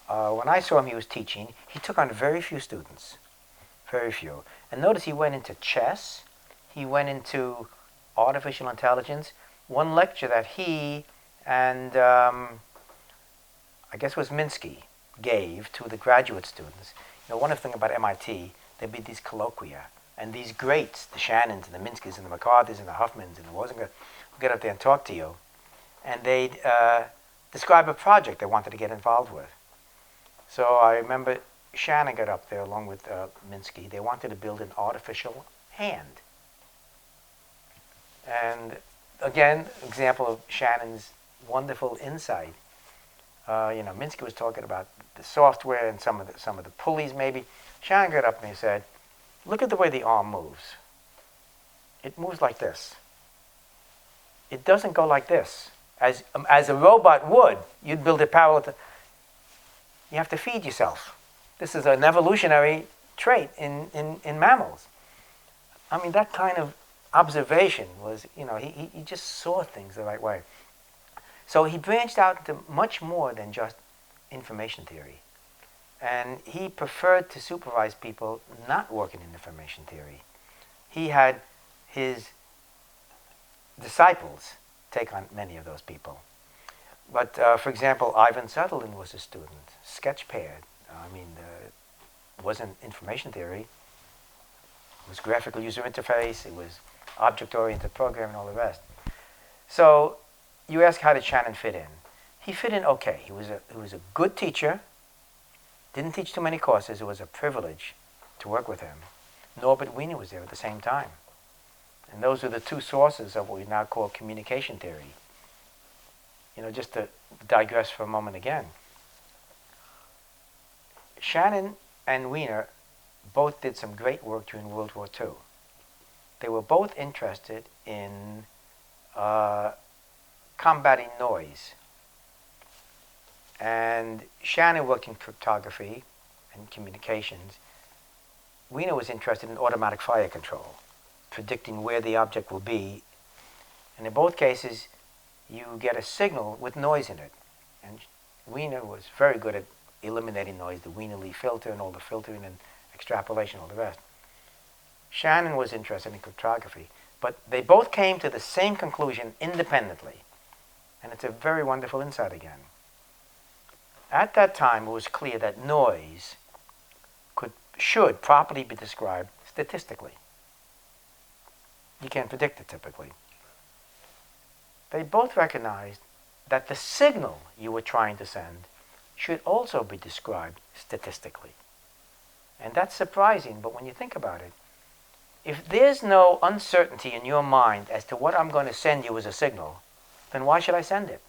when I saw him, he was teaching. He took on very few students, very few. And notice he went into chess. He went into artificial intelligence. One lecture that he and I guess it was Minsky gave to the graduate students. You know, one thing about MIT, there'd be these colloquia, and these greats, the Shannons and the Minskys and the McCarthys and the Huffmans and the Wozinga, would get up there and talk to you, and they'd describe a project they wanted to get involved with. So I remember Shannon got up there along with Minsky. They wanted to build an artificial hand. And again, example of Shannon's wonderful insight. You know, Minsky was talking about the software and some of the pulleys maybe. Shannon got up and he said, look at the way the arm moves. It moves like this. It doesn't go like this. As a robot would, you'd build it parallel to... You have to feed yourself. This is an evolutionary trait in mammals. I mean, that kind of observation was, you know, he just saw things the right way. So he branched out into much more than just information theory. And he preferred to supervise people not working in information theory. He had his disciples take on many of those people. But for example, Ivan Sutherland was a student, sketchpad. I mean, it wasn't information theory. It was graphical user interface. It was object-oriented programming and all the rest. So you ask, how did Shannon fit in? He fit in okay. He was a good teacher. Didn't teach too many courses. It was a privilege to work with him. Norbert Wiener was there at the same time. And those are the two sources of what we now call communication theory. You know, just to digress for a moment again. Shannon and Wiener both did some great work during World War II. They were both interested in combating noise. And Shannon worked in cryptography and communications. Wiener was interested in automatic fire control, predicting where the object will be. And in both cases, you get a signal with noise in it. And Wiener was very good at eliminating noise, the Wiener-Lee filter and all the filtering and extrapolation, all the rest. Shannon was interested in cryptography, but they both came to the same conclusion independently. And it's a very wonderful insight again. At that time, it was clear that noise should properly be described statistically. You can't predict it typically. they both recognized that the signal you were trying to send should also be described statistically. And that's surprising, but when you think about it, if there's no uncertainty in your mind as to what I'm going to send you as a signal, then why should I send it?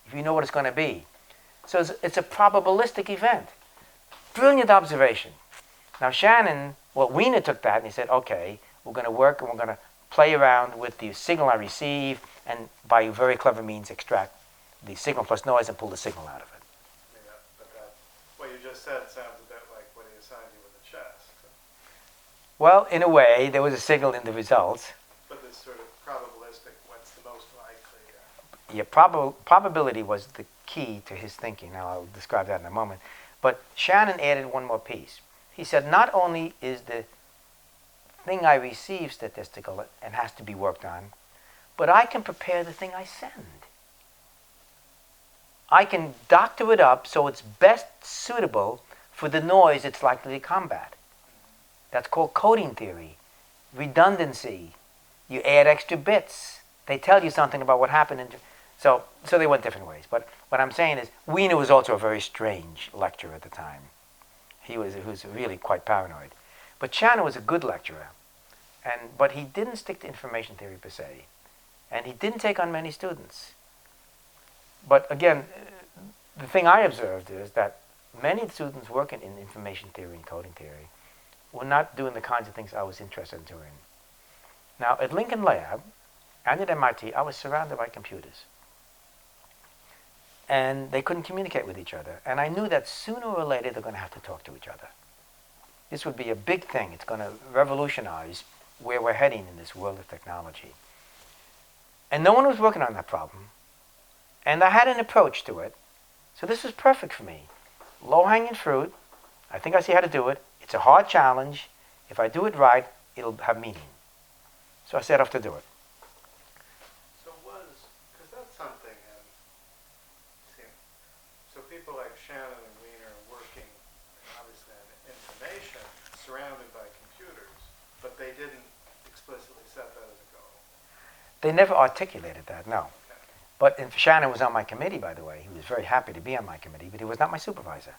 If you know what it's going to be. So it's a probabilistic event. Brilliant observation. Now Shannon, well, Wiener took that and he said, okay, we're going to work and we're going to play around with the signal I receive and by very clever means extract the signal plus noise and pull the signal out of it. Yeah, but what you just said sounds a bit like what he assigned you with a chess. Well, in a way, there was a signal in the results. But this sort of probabilistic, what's the most likely? Yeah, probability was the key to his thinking. Now I'll describe that in a moment. But Shannon added one more piece. He said not only is the thing I receive statistical and has to be worked on, but I can prepare the thing I send. I can doctor it up so it's best suitable for the noise it's likely to combat. That's called coding theory. Redundancy. You add extra bits. They tell you something about what happened. So they went different ways. But what I'm saying is, Wiener was also a very strange lecturer at the time. He was really quite paranoid. But Shannon was a good lecturer. But he didn't stick to information theory per se. And he didn't take on many students. But again, the thing I observed is that many students working in information theory and coding theory were not doing the kinds of things I was interested in doing. Now, at Lincoln Lab and at MIT, I was surrounded by computers. And they couldn't communicate with each other. And I knew that sooner or later they're going to have to talk to each other. This would be a big thing. It's going to revolutionize where we're heading in this world of technology. And no one was working on that problem. And I had an approach to it. So this was perfect for me. Low-hanging fruit. I think I see how to do it. It's a hard challenge. If I do it right, it'll have meaning. So I set off to do it. So because that's something, so people like Shannon and Wiener are working, obviously, on information surrounded by computers, but they didn't explicitly set that as a goal. They never articulated that, no. Okay. But Shannon was on my committee, by the way. He was very happy to be on my committee, but he was not my supervisor.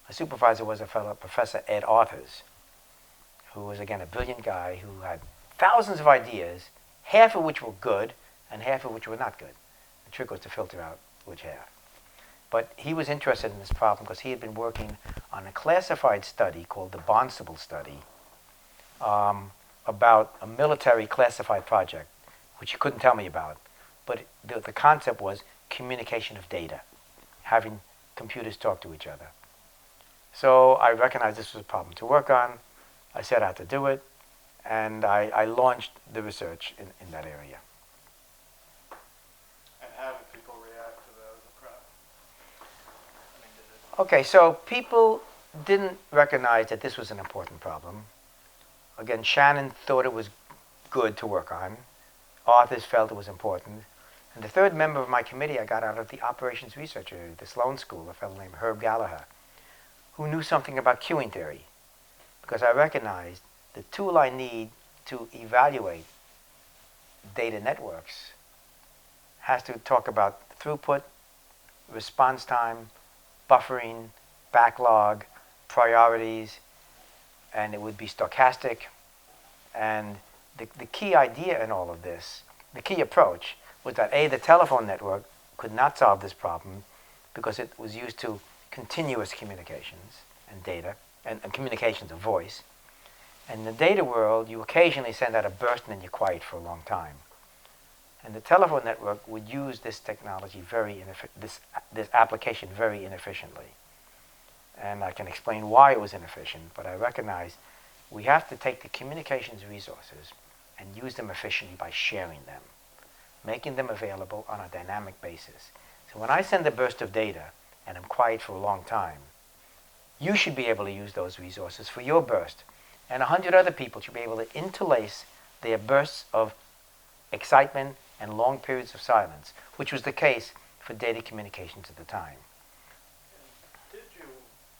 My supervisor was a fellow, Professor Ed Arthurs, who was, again, a brilliant guy who had thousands of ideas, half of which were good and half of which were not good. The trick was to filter out which half. But he was interested in this problem because he had been working on a classified study called the Barnstable Study about a military classified project, which he couldn't tell me about. But the concept was communication of data, having computers talk to each other. So I recognized this was a problem to work on. I set out to do it, and I launched the research in that area. And how did people react to that as a problem? Okay, so people didn't recognize that this was an important problem. Again, Shannon thought it was good to work on. Arthurs felt it was important. And the third member of my committee I got out of the operations research area, the Sloan School, a fellow named Herb Gallagher, who knew something about queuing theory, because I recognized the tool I need to evaluate data networks has to talk about throughput, response time, buffering, backlog, priorities, and it would be stochastic. And the key idea in all of this, the key approach, was that A, the telephone network could not solve this problem because it was used to continuous communications and data, and communications of voice. And in the data world, you occasionally send out a burst and then you're quiet for a long time. And the telephone network would use this technology this application very inefficiently. And I can explain why it was inefficient, but I recognize we have to take the communications resources and use them efficiently by sharing them, making them available on a dynamic basis. So when I send a burst of data and I'm quiet for a long time, you should be able to use those resources for your burst. And 100 other people should be able to interlace their bursts of excitement and long periods of silence, which was the case for data communications at the time.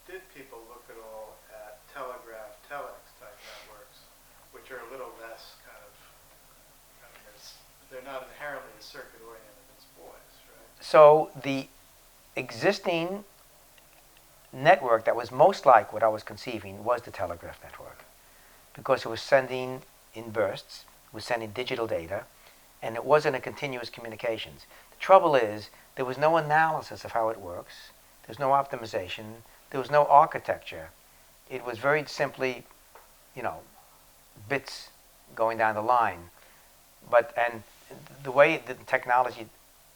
Did people look at all at telegraph, telex type networks, which are a little less they're not inherently as circuit-oriented as boys, right? So the existing network that was most like what I was conceiving was the telegraph network, because it was sending in bursts, it was sending digital data, and it wasn't a continuous communications. The trouble is, there was no analysis of how it works, there's no optimization, there was no architecture. It was very simply, bits going down the line. And the way the technology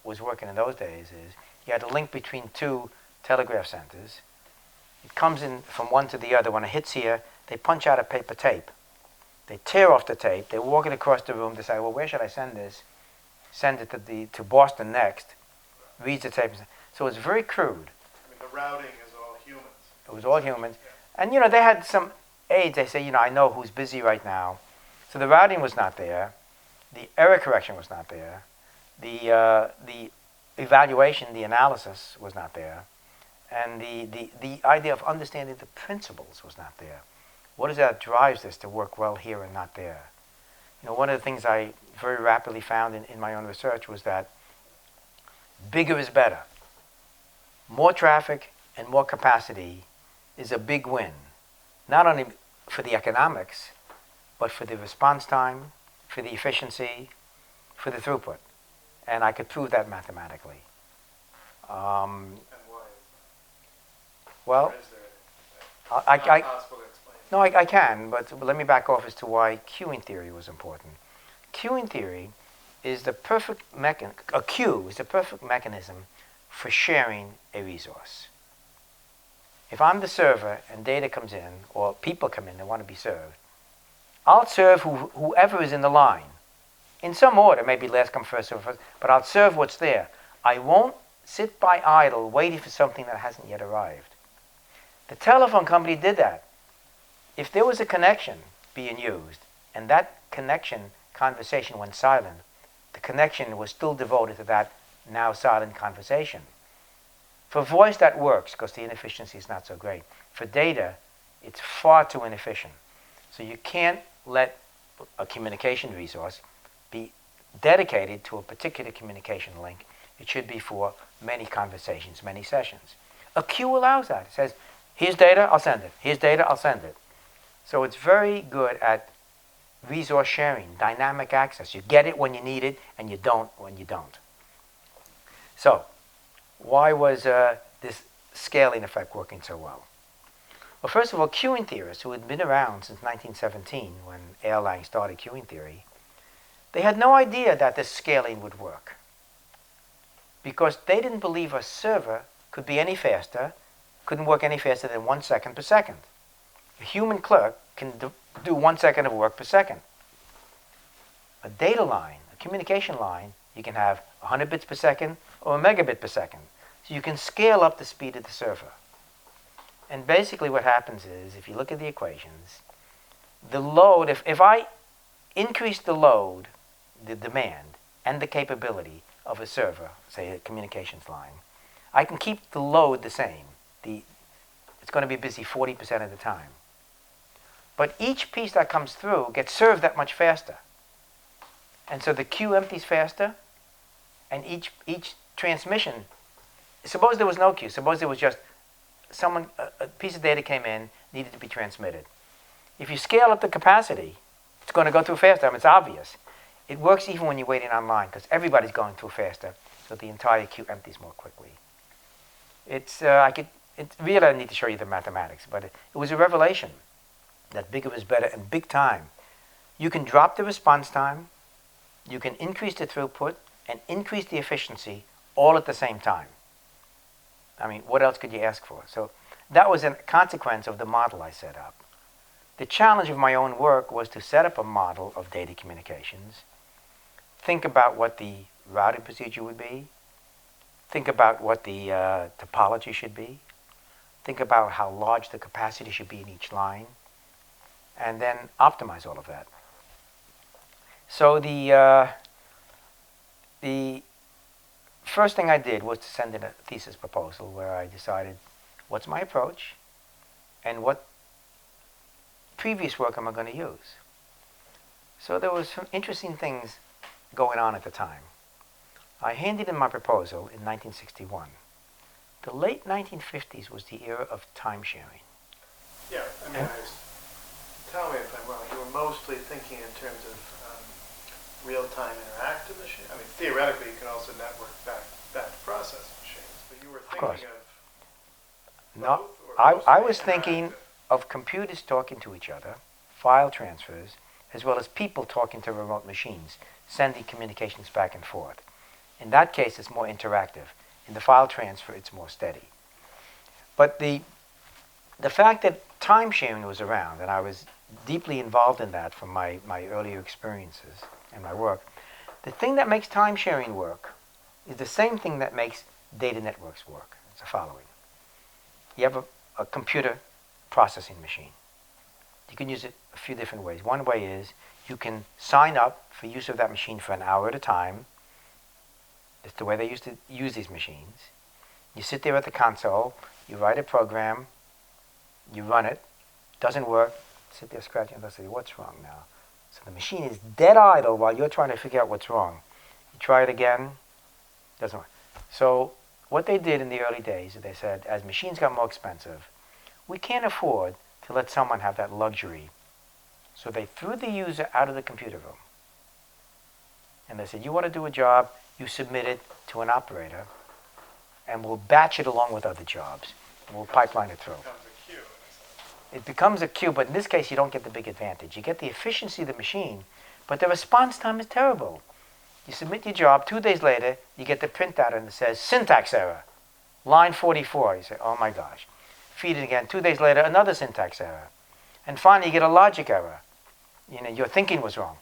was working in those days is you had a link between two telegraph centers. It comes in from one to the other. When it hits here, they punch out a paper tape. They tear off the tape. They walk it across the room. They say, well, where should I send this? Send it to Boston next. Reads the tape. So it's very crude. I mean, the routing is all humans. It was all humans. And, they had some aides. They say, I know who's busy right now. So the routing was not there. The error correction was not there. The evaluation, the analysis was not there. And the idea of understanding the principles was not there. What is that drives this to work well here and not there? One of the things I very rapidly found in my own research was that bigger is better. More traffic and more capacity is a big win, not only for the economics, but for the response time, for the efficiency, for the throughput. And I could prove that mathematically. And why is that? Well, Or is there not possible to explain? No, I can, but let me back off as to why queuing theory was important. Queuing theory is the perfect a queue is the perfect mechanism for sharing a resource. If I'm the server and data comes in, or people come in that want to be served, I'll serve whoever is in the line. In some order, maybe last come first serve first, but I'll serve what's there. I won't sit by idle waiting for something that hasn't yet arrived. The telephone company did that. If there was a connection being used, and that conversation went silent, the connection was still devoted to that now silent conversation. For voice, that works because the inefficiency is not so great. For data, it's far too inefficient. So you can't let a communication resource be dedicated to a particular communication link. It should be for many conversations, many sessions. A queue allows that. It says, here's data, I'll send it. Here's data, I'll send it. So it's very good at resource sharing, dynamic access. You get it when you need it, and you don't when you don't. So, why was this scaling effect working so well? Well, first of all, queuing theorists who had been around since 1917, when Erlang started queuing theory, they had no idea that this scaling would work, because they didn't believe a server could be any faster, couldn't work any faster than 1 second per second. A human clerk can do 1 second of work per second. A data line, a communication line, you can have 100 bits per second or a megabit per second. So you can scale up the speed of the server. And basically what happens is, if you look at the equations, the load, if I increase the load, the demand, and the capability of a server, say a communications line, I can keep the load the same. It's going to be busy 40% of the time. But each piece that comes through gets served that much faster. And so the queue empties faster, and each transmission, suppose there was no queue, suppose there was just a piece of data came in, needed to be transmitted. If you scale up the capacity, it's going to go through faster. I mean, it's obvious. It works even when you're waiting online, because everybody's going through faster, so the entire queue empties more quickly. Really I need to show you the mathematics, but it was a revelation that bigger is better, and big time. You can drop the response time, you can increase the throughput, and increase the efficiency all at the same time. I mean, what else could you ask for? So that was a consequence of the model I set up. The challenge of my own work was to set up a model of data communications, think about what the routing procedure would be, think about what the topology should be, think about how large the capacity should be in each line, and then optimize all of that. So the first thing I did was to send in a thesis proposal where I decided what's my approach and what previous work am I going to use. So there was some interesting things going on at the time. I handed in my proposal in 1961. The late 1950s was the era of time sharing. Yeah, I mean, tell me if I'm wrong, you were mostly thinking in terms of real-time interactive machines? I mean, theoretically, you can also network batch process machines, but you were thinking of No, both, or I mostly was thinking interactive? of computers talking to each other, file transfers, as well as people talking to remote machines, sending communications back and forth. In that case, it's more interactive. In the file transfer, it's more steady. But the fact that time sharing was around, and I was deeply involved in that from my earlier experiences and my work, the thing that makes time sharing work is the same thing that makes data networks work. It's the following. You have a computer processing machine. You can use it a few different ways. One way is you can sign up for use of that machine for an hour at a time. That's the way they used to use these machines. You sit there at the console, you write a program, you run it, doesn't work, sit there scratching and say, what's wrong now? So the machine is dead idle while you're trying to figure out what's wrong. You try it again, doesn't work. So what they did in the early days is they said, as machines got more expensive, we can't afford to let someone have that luxury. So they threw the user out of the computer room. And they said, you want to do a job, you submit it to an operator, and we'll batch it along with other jobs. And we'll pipeline it through. It becomes a queue, but in this case, you don't get the big advantage. You get the efficiency of the machine, but the response time is terrible. You submit your job, 2 days later, you get the printout and it says, syntax error, line 44. You say, oh my gosh. Feed it again, 2 days later, another syntax error. And finally, you get a logic error. You know, your thinking was wrong.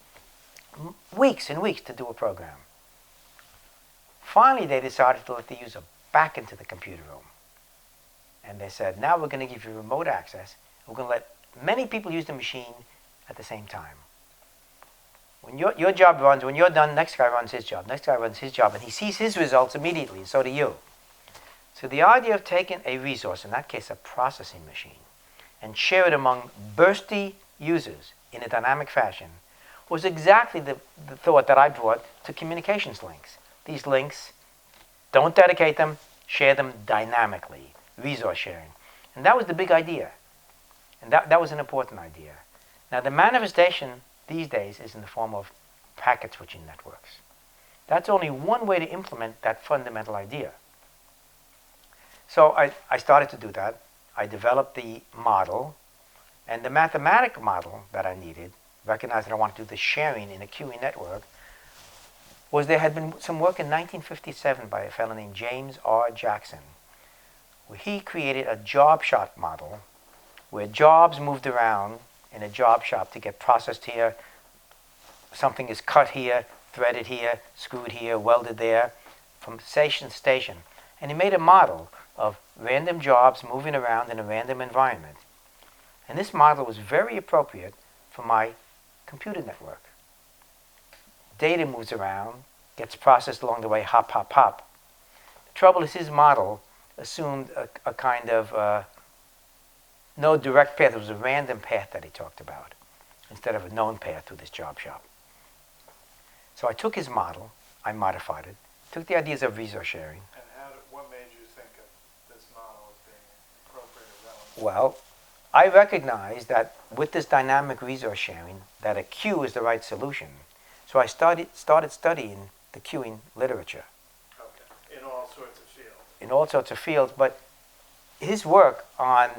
Weeks and weeks to do a program. Finally, they decided to let the user back into the computer room. And they said, now we're going to give you remote access. We're going to let many people use the machine at the same time. When your job runs, when you're done, next guy runs his job, next guy runs his job, and he sees his results immediately, and so do you. So the idea of taking a resource, in that case a processing machine, and share it among bursty users in a dynamic fashion was exactly the thought that I brought to communications links. These links, don't dedicate them, share them dynamically, resource sharing. And that was the big idea. And that was an important idea. Now the manifestation these days is in the form of packet switching networks. That's only one way to implement that fundamental idea. So I started to do that. I developed the model, and the mathematical model that I needed, recognized that I wanted to do the sharing in a queuing network, was there had been some work in 1957 by a fellow named James R. Jackson, where he created a job shop model where jobs moved around in a job shop to get processed here. Something is cut here, threaded here, screwed here, welded there, from station to station. And he made a model of random jobs moving around in a random environment. And this model was very appropriate for my computer network. Data moves around, gets processed along the way, hop, hop, hop. The trouble is his model assumed a kind of no direct path. It was a random path that he talked about instead of a known path through this job shop. So I took his model, I modified it, took the ideas of resource sharing. And what made you think of this model as being appropriate or relevant? Well, I recognized that with this dynamic resource sharing, that a queue is the right solution. So I started studying the queuing literature. Okay, in all sorts of fields. In all sorts of fields, but his work on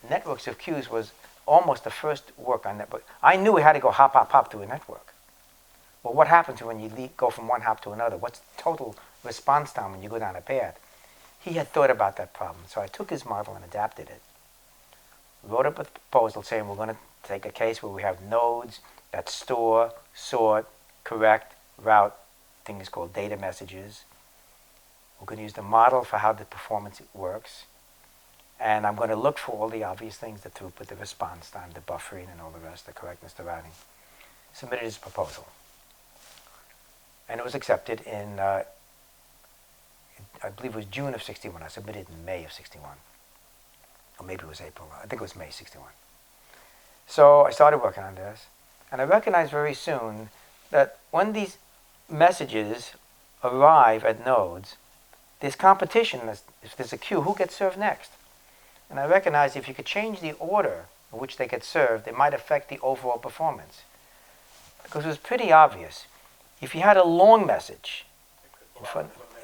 networks of queues was almost the first work on network. I knew we had to go hop, hop, hop through a network. Well, what happens when you go from one hop to another? What's the total response time when you go down a path? He had thought about that problem, so I took his model and adapted it. Wrote up a proposal saying we're going to take a case where we have nodes that store, sort, correct, route things called data messages. We're going to use the model for how the performance works. And I'm going to look for all the obvious things, the throughput, the response time, the buffering, and all the rest, the correctness, the routing. Submitted his proposal. And it was accepted in, I believe it was June of 61. I submitted in May of 61. Or maybe it was April. I think it was May 61. So I started working on this. And I recognized very soon that when these messages arrive at nodes, there's competition. If there's a queue, who gets served next? And I recognized if you could change the order in which they get served, it might affect the overall performance. Because it was pretty obvious. If you had a long message,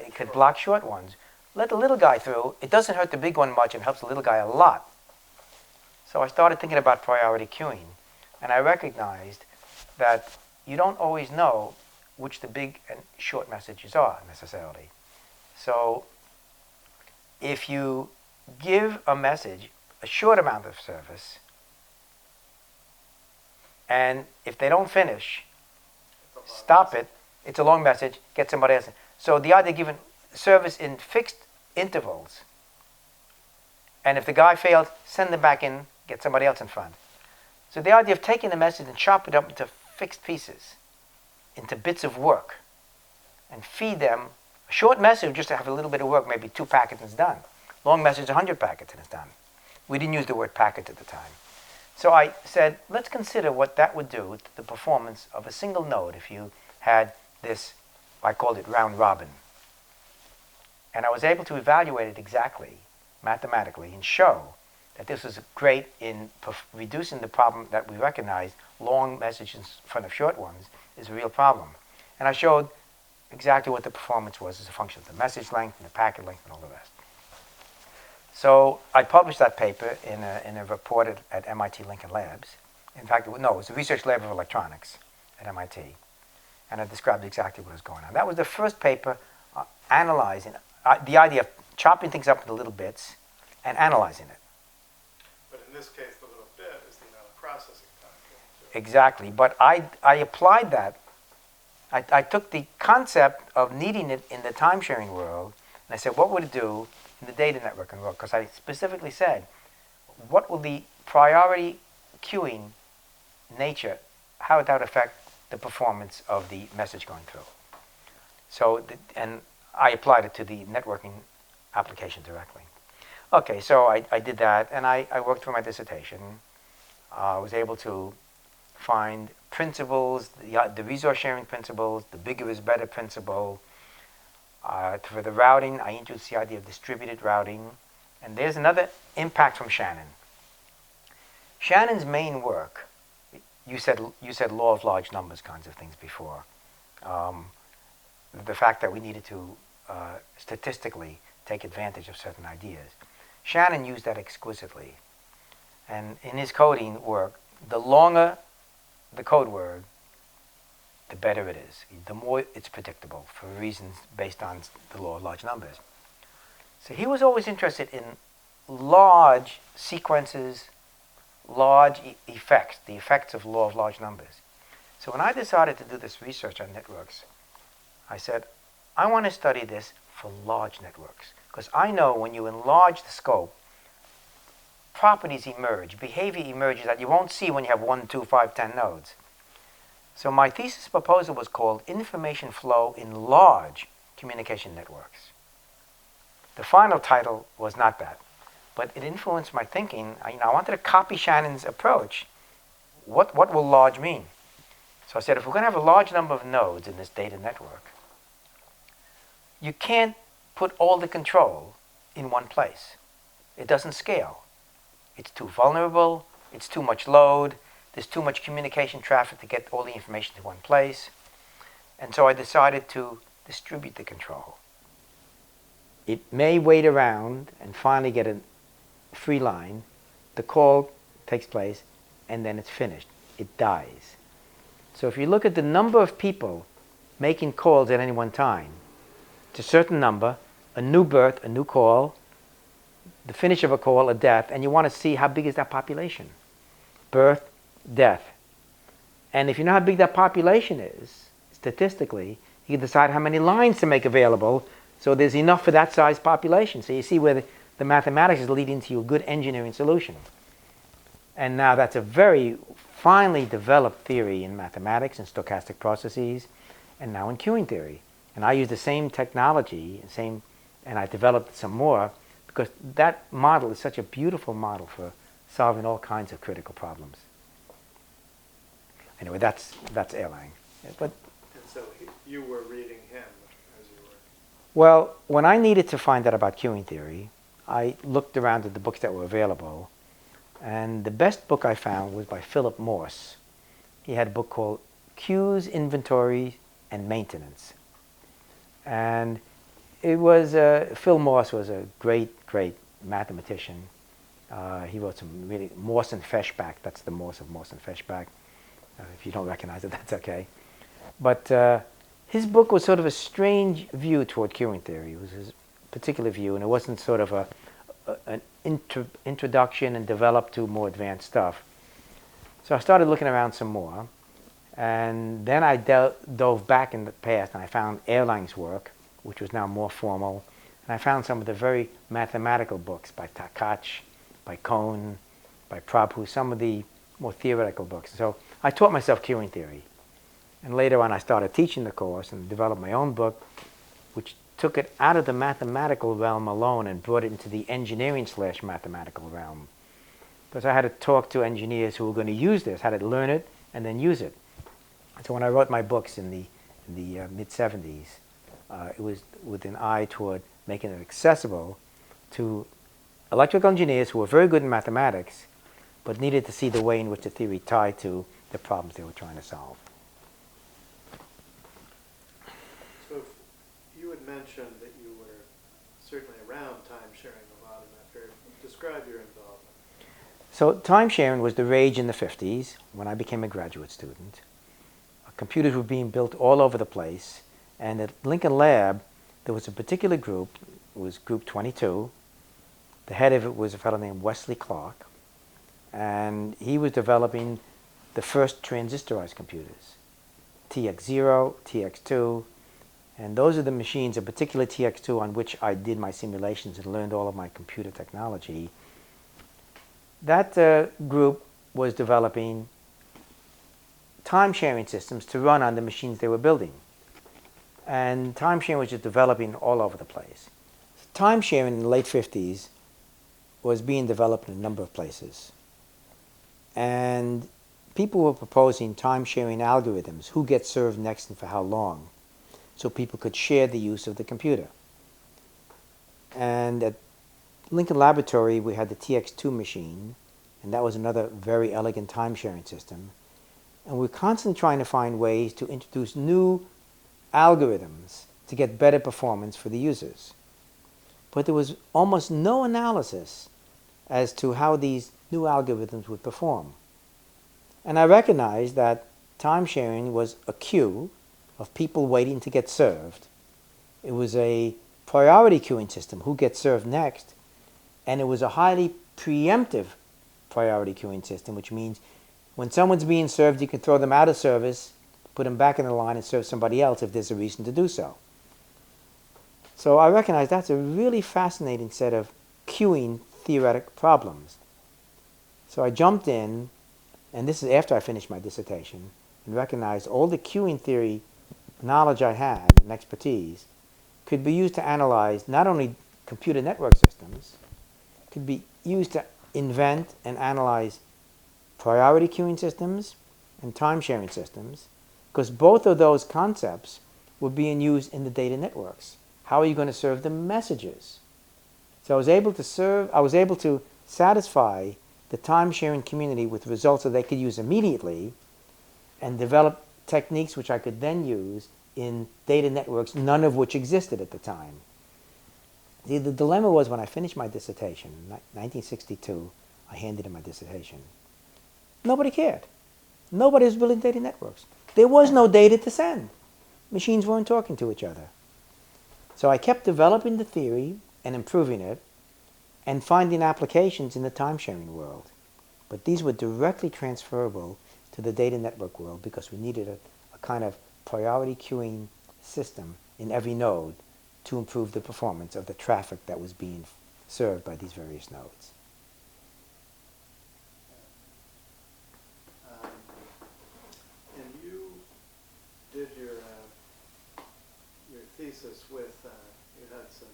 it could block short ones. Let the little guy through. It doesn't hurt the big one much and helps the little guy a lot. So I started thinking about priority queuing. And I recognized that you don't always know which the big and short messages are necessarily. So if you give a message a short amount of service, and if they don't finish, stop it. It's a long message, get somebody else. So the idea of giving service in fixed intervals, and if the guy fails, send them back in, get somebody else in front. So the idea of taking the message and chop it up into fixed pieces, into bits of work, and feed them a short message just to have a little bit of work, maybe 2 packets and it's done. Long message, 100 packets and it's done. We didn't use the word packet at the time. So I said, let's consider what that would do to the performance of a single node if you had this, I called it round robin. And I was able to evaluate it exactly, mathematically, and show that this was great in reducing the problem that we recognized. Long messages in front of short ones is a real problem. And I showed exactly what the performance was as a function of the message length and the packet length and all the rest. So I published that paper in a report at MIT Lincoln Labs. In fact, it was the Research Lab of Electronics at MIT. And I described exactly what was going on. That was the first paper analyzing the idea of chopping things up into little bits and analyzing it. But in this case, the little bit is the amount of processing time. Exactly. But I applied that. I took the concept of needing it in the time-sharing world, and I said, what would it do in the data networking world? Because I specifically said, what will the priority queuing nature, how would that affect the performance of the message going through? So, and I applied it to the networking application directly. Okay, so I did that, and I worked through my dissertation. I was able to find principles, the resource sharing principles, the bigger is better principle. For the routing, I introduced the idea of distributed routing. And there's another impact from Shannon. Shannon's main work, you said law of large numbers kinds of things before. The fact that we needed to statistically take advantage of certain ideas. Shannon used that exquisitely. And in his coding work, the longer the code word, the better it is. The more it's predictable for reasons based on the law of large numbers. So he was always interested in large sequences, large effects, the effects of law of large numbers. So when I decided to do this research on networks, I said, I want to study this for large networks. Because I know when you enlarge the scope, properties emerge, behavior emerges that you won't see when you have 1, 2, 5, 10 nodes. So my thesis proposal was called Information Flow in Large Communication Networks. The final title was not that, but it influenced my thinking. I wanted to copy Shannon's approach. What will large mean? So I said, if we're going to have a large number of nodes in this data network, you can't put all the control in one place. It doesn't scale. It's too vulnerable, it's too much load, there's too much communication traffic to get all the information to one place. And so I decided to distribute the control. It may wait around and finally get a free line. The call takes place and then it's finished. It dies. So if you look at the number of people making calls at any one time, it's a certain number, a new birth, a new call, the finish of a call, a death, and you want to see how big is that population. Birth, death. And if you know how big that population is, statistically, you can decide how many lines to make available so there's enough for that size population. So you see where the mathematics is leading to a good engineering solution. And now that's a very finely developed theory in mathematics and stochastic processes, and now in queuing theory. And I use the same technology, and I developed some more, because that model is such a beautiful model for solving all kinds of critical problems. Anyway, that's Erlang. But And so you were reading him as you were? Well, when I needed to find out about queuing theory, I looked around at the books that were available, and the best book I found was by Philip Morse. He had a book called Queues, Inventory, and Maintenance. And it was, Phil Morse was a great, great mathematician. He wrote some really, Morse and Feshbach, that's the Morse of Morse and Feshbach. If you don't recognize it, that's okay. But his book was sort of a strange view toward queuing theory. It was his particular view, and it wasn't sort of an introduction and developed to more advanced stuff. So I started looking around some more, and then I dove back in the past, and I found Erlang's work, which was now more formal, and I found some of the very mathematical books by Tkach, by Kohn, by Prabhu, some of the more theoretical books. So I taught myself queuing theory. And later on I started teaching the course and developed my own book, which took it out of the mathematical realm alone and brought it into the engineering/mathematical realm. Because I had to talk to engineers who were going to use this, had to learn it and then use it. So when I wrote my books in the mid-70s, it was with an eye toward making it accessible to electrical engineers who were very good in mathematics, but needed to see the way in which the theory tied to the problems they were trying to solve. So you had mentioned that you were certainly around time sharing a lot in that period. Describe your involvement. So time sharing was the rage in the 50s when I became a graduate student. Computers were being built all over the place, and at Lincoln Lab there was a particular group, it was Group 22. The head of it was a fellow named Wesley Clark, and he was developing the first transistorized computers, TX0, TX2, and those are the machines, in particular TX2, on which I did my simulations and learned all of my computer technology. That group was developing time-sharing systems to run on the machines they were building. And time-sharing was just developing all over the place. Time-sharing in the late 50s was being developed in a number of places. And people were proposing time-sharing algorithms, who gets served next and for how long, so people could share the use of the computer. And at Lincoln Laboratory, we had the TX2 machine, and that was another very elegant time-sharing system. And we're constantly trying to find ways to introduce new algorithms to get better performance for the users. But there was almost no analysis as to how these new algorithms would perform. And I recognized that time sharing was a queue of people waiting to get served. It was a priority queuing system, who gets served next, and it was a highly preemptive priority queuing system, which means when someone's being served, you can throw them out of service, put them back in the line and serve somebody else if there's a reason to do so. So I recognize that's a really fascinating set of queuing theoretic problems. So I jumped in, and this is after I finished my dissertation, and recognized all the queuing theory knowledge I had and expertise could be used to analyze not only computer network systems, could be used to invent and analyze priority queuing systems and time-sharing systems, because both of those concepts were being used in the data networks. How are you going to serve the messages? So I was able to satisfy the time-sharing community with results that they could use immediately and develop techniques which I could then use in data networks, none of which existed at the time. The dilemma was when I finished my dissertation, in 1962, I handed in my dissertation. Nobody cared. Nobody was building data networks. There was no data to send. Machines weren't talking to each other. So I kept developing the theory and improving it and finding applications in the time-sharing world. But these were directly transferable to the data network world because we needed a kind of priority queuing system in every node to improve the performance of the traffic that was being served by these various nodes. And you did your thesis with, you had some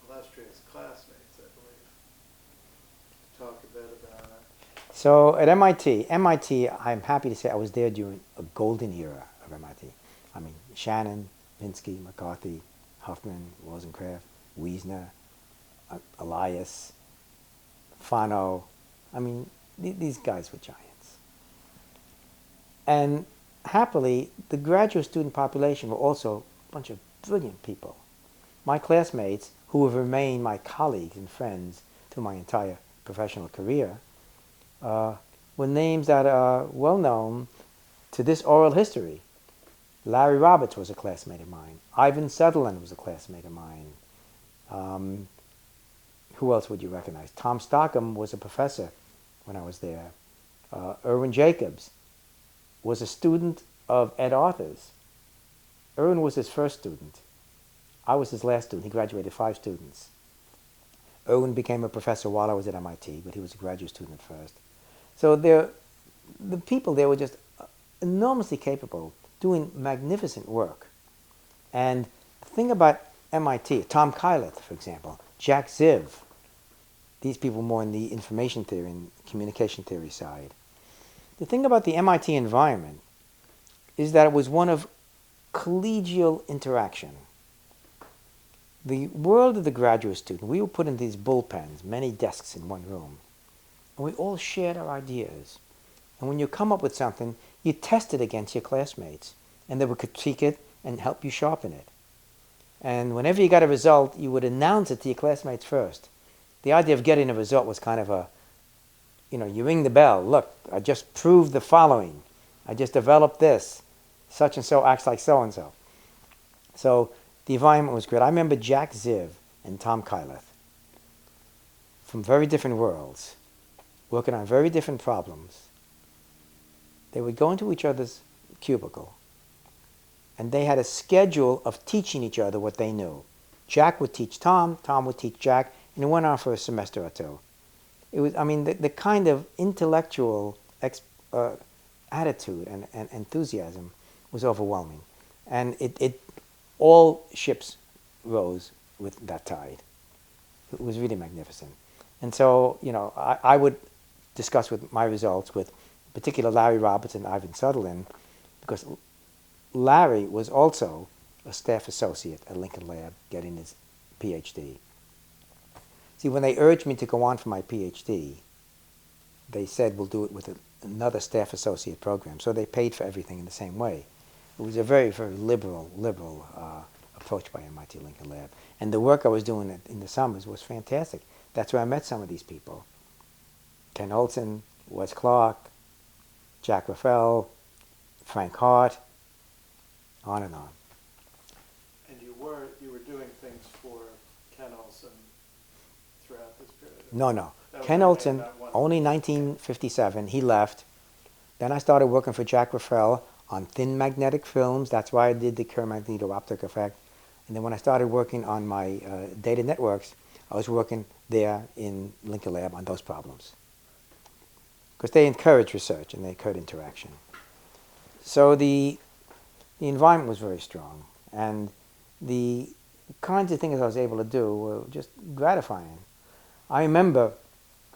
illustrious classmates, I believe. Talk a bit about it. So at MIT, I'm happy to say I was there during a golden era of MIT. I mean, Shannon, Minsky, McCarthy, Huffman, Rosencraft, Wiesner, Elias, Fano. I mean, these guys were giants. And happily, the graduate student population were also a bunch of brilliant people. My classmates, who have remained my colleagues and friends through my entire professional career, were names that are well known to this oral history. Larry Roberts was a classmate of mine. Ivan Sutherland was a classmate of mine. Who else would you recognize? Tom Stockham was a professor when I was there. Irwin Jacobs was a student of Ed Arthur's. Irwin was his first student. I was his last student. He graduated 5 students. Irwin became a professor while I was at MIT, but he was a graduate student at first. So the people there were just enormously capable, doing magnificent work. And the thing about MIT, Tom Kyleth, for example, Jack Ziv, these people more in the information theory and communication theory side. The thing about the MIT environment is that it was one of collegial interaction. The world of the graduate student, we were put in these bullpens, many desks in one room, and we all shared our ideas. And when you come up with something, you test it against your classmates, and they would critique it and help you sharpen it. And whenever you got a result, you would announce it to your classmates first. The idea of getting a result was kind of a, you ring the bell. Look, I just proved the following. I just developed this. Such and so acts like so and so. So the environment was great. I remember Jack Ziv and Tom Kyleth from very different worlds, working on very different problems. They would go into each other's cubicle, and they had a schedule of teaching each other what they knew. Jack would teach Tom, Tom would teach Jack, and it went on for a semester or two. It was, the kind of intellectual attitude and enthusiasm was overwhelming. And all ships rose with that tide. It was really magnificent. And so, I would discuss with my results with particular Larry Roberts and Ivan Sutherland, because Larry was also a staff associate at Lincoln Lab getting his PhD. See, when they urged me to go on for my PhD, they said, we'll do it with another staff associate program. So they paid for everything in the same way. It was a very, very liberal approach by MIT Lincoln Lab. And the work I was doing in the summers was fantastic. That's where I met some of these people. Ken Olson, Wes Clark, Jack Raffel, Frank Hart, on and on. And you were doing things for Ken Olson throughout this period? No. Ken Olson, only 1957, he left. Then I started working for Jack Raffel on thin magnetic films. That's why I did the Kerr magneto-optic effect. And then when I started working on my data networks, I was working there in Lincoln Lab on those problems. Because they encourage research and they encourage interaction. So the environment was very strong. And the kinds of things I was able to do were just gratifying. I remember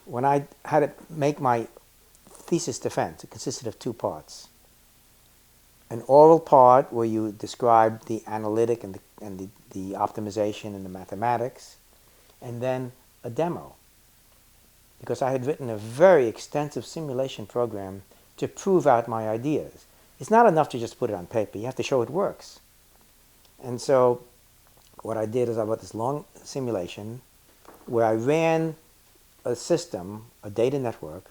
when I had to make my thesis defense, it consisted of 2 parts. An oral part where you describe the analytic and the optimization and the mathematics, and then a demo. Because I had written a very extensive simulation program to prove out my ideas. It's not enough to just put it on paper. You have to show it works. And so what I did is I wrote this long simulation where I ran a system, a data network,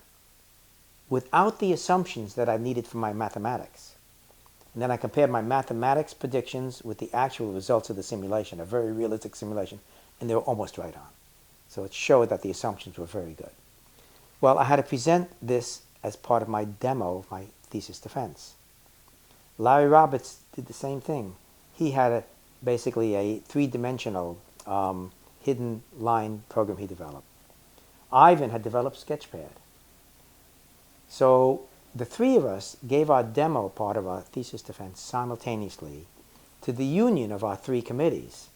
without the assumptions that I needed for my mathematics. And then I compared my mathematics predictions with the actual results of the simulation, a very realistic simulation, and they were almost right on. So it showed that the assumptions were very good. Well, I had to present this as part of my demo of my thesis defense. Larry Roberts did the same thing. He had basically a 3-dimensional hidden line program he developed. Ivan had developed Sketchpad. So the 3 of us gave our demo part of our thesis defense simultaneously to the union of our 3 committees.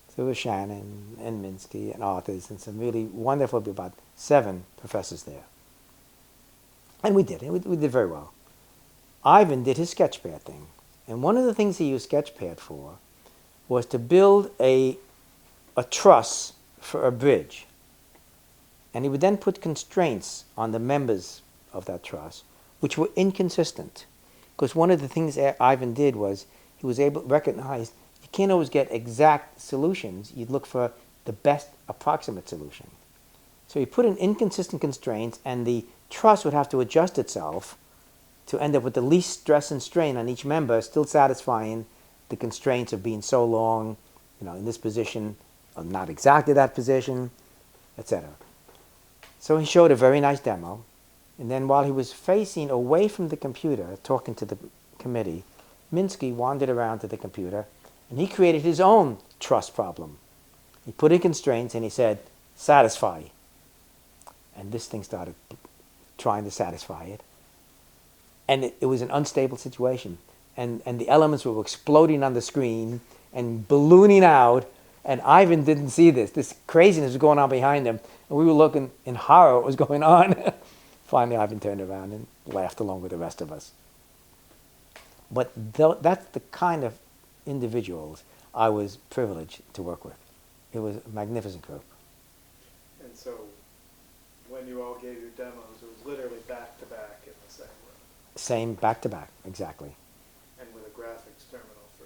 So there was Shannon and Minsky and Arthurs and some really wonderful, about 7 professors there. And we did it. We did very well. Ivan did his Sketchpad thing. And one of the things he used Sketchpad for was to build a truss for a bridge. And he would then put constraints on the members of that truss, which were inconsistent. Because one of the things that Ivan did was he was able to recognize you can't always get exact solutions. You'd look for the best approximate solution. So he put in inconsistent constraints, and the truss would have to adjust itself to end up with the least stress and strain on each member, still satisfying the constraints of being so long, in this position, or not exactly that position, etc. So he showed a very nice demo, and then while he was facing away from the computer, talking to the committee, Minsky wandered around to the computer, and he created his own truss problem. He put in constraints, and he said, satisfy. And this thing started trying to satisfy it. And it was an unstable situation. And the elements were exploding on the screen and ballooning out, and Ivan didn't see this. This craziness was going on behind him, and we were looking in horror at what was going on. Finally, Ivan turned around and laughed along with the rest of us. But that's the kind of individuals I was privileged to work with. It was a magnificent group. And so when you all gave your demos, it was literally back-to-back in the same room. Same back-to-back, exactly. And with a graphics terminal for...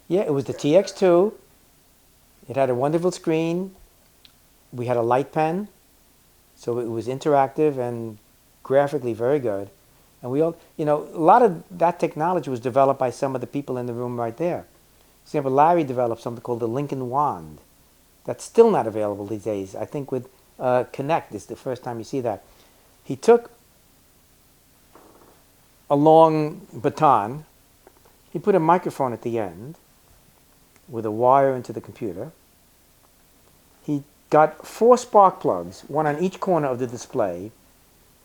Yeah, it was the TX2. It had a wonderful screen. We had a light pen, so it was interactive and graphically very good. And we all, a lot of that technology was developed by some of the people in the room right there. For example, Larry developed something called the Lincoln Wand. That's still not available these days. I think with Connect, this is the first time you see that. He took a long baton, he put a microphone at the end with a wire into the computer. He got 4 spark plugs, one on each corner of the display,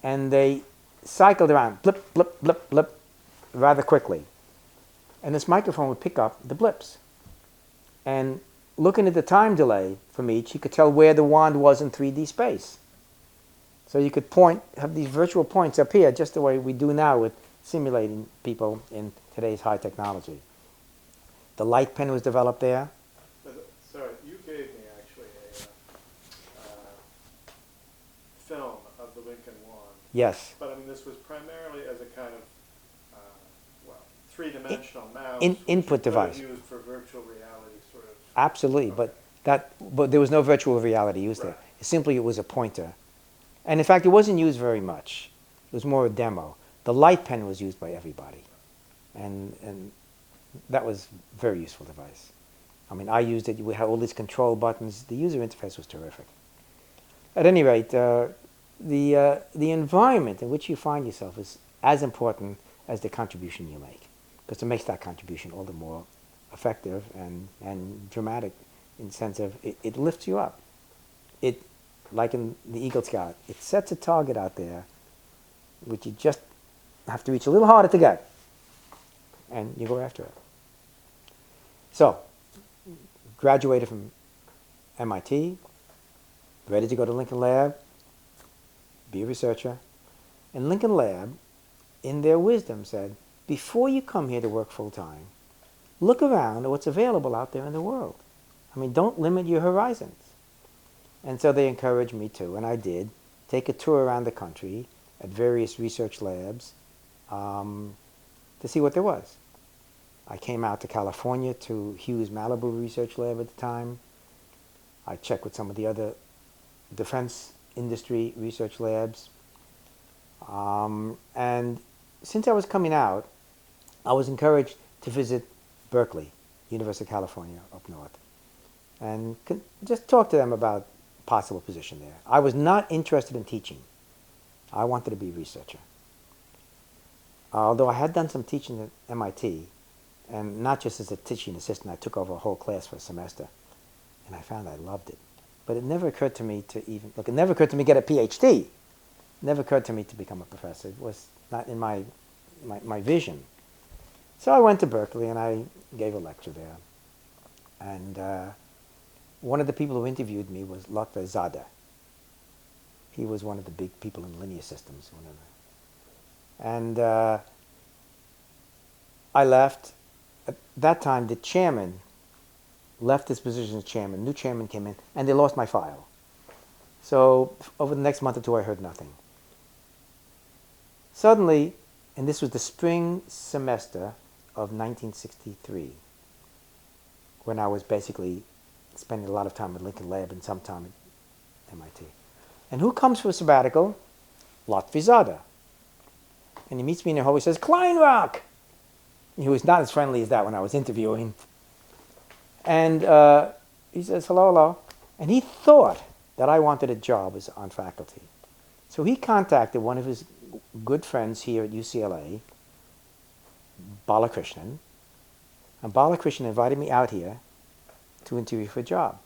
and they cycled around, blip, blip, blip, blip, rather quickly. And this microphone would pick up the blips. And looking at the time delay from each, you could tell where the wand was in 3D space. So you could have these virtual points up here, just the way we do now with simulating people in today's high technology. The light pen was developed there. Sorry, you gave me actually a film of the Lincoln Wand. Yes. But I mean, this was primarily as a kind of, three-dimensional mouse. Input device. Used for virtual reality, sort of. Absolutely, Okay. but there was no virtual reality used Right. there. Simply, it was a pointer. And in fact, it wasn't used very much. It was more a demo. The light pen was used by everybody. And that was a very useful device. I mean, I used it. We had all these control buttons. The user interface was terrific. At any rate, the environment in which you find yourself is as important as the contribution you make, because it makes that contribution all the more effective and dramatic in the sense of it lifts you up. It, like in the Eagle Scout, it sets a target out there which you just have to reach a little harder to get, and you go after it. So, graduated from MIT, ready to go to Lincoln Lab, be a researcher. And Lincoln Lab, in their wisdom, said, before you come here to work full-time, look around at what's available out there in the world. I mean, don't limit your horizons. And so they encouraged me to, and I did, take a tour around the country at various research labs to see what there was. I came out to California to Hughes Malibu Research Lab at the time. I checked with some of the other defense industry research labs. And since I was coming out, I was encouraged to visit Berkeley, University of California up north, and just talk to them about possible position there. I was not interested in teaching. I wanted to be a researcher. Although I had done some teaching at MIT, and not just as a teaching assistant, I took over a whole class for a semester, and I found I loved it. But it never occurred to me to it never occurred to me to get a PhD. It never occurred to me to become a professor. It was not in my vision. So I went to Berkeley and I gave a lecture there. And one of the people who interviewed me was Lotfi Zadeh. He was one of the big people in linear systems. And I left, at that time, the chairman left his position as chairman. New chairman came in, and they lost my file. So over the next month or two, I heard nothing. Suddenly, and this was the spring semester of 1963, when I was basically spending a lot of time at Lincoln Lab and some time at MIT. And who comes for a sabbatical? Latvizada. And he meets me in the hall. He says, "Kleinrock!" He was not as friendly as that when I was interviewing. And he says, "Hello, hello." And he thought that I wanted a job as on faculty. So he contacted one of his good friends here at UCLA, Balakrishnan. And Balakrishnan invited me out here to interview for a job.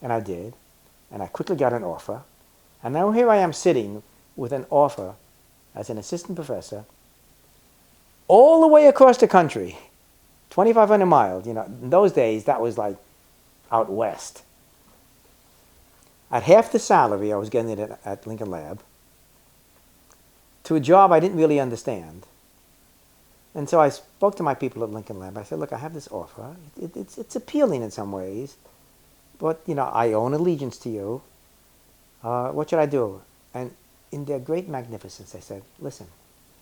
And I did. And I quickly got an offer. And now here I am sitting with an offer as an assistant professor all the way across the country, 2,500 miles. You know, in those days, that was like out west. At half the salary I was getting at Lincoln Lab, to a job I didn't really understand. And so I spoke to my people at Lincoln Lab. I said, "Look, I have this offer. It's appealing in some ways, but you know, I own allegiance to you. What should I do?" And in their great magnificence, they said, "Listen,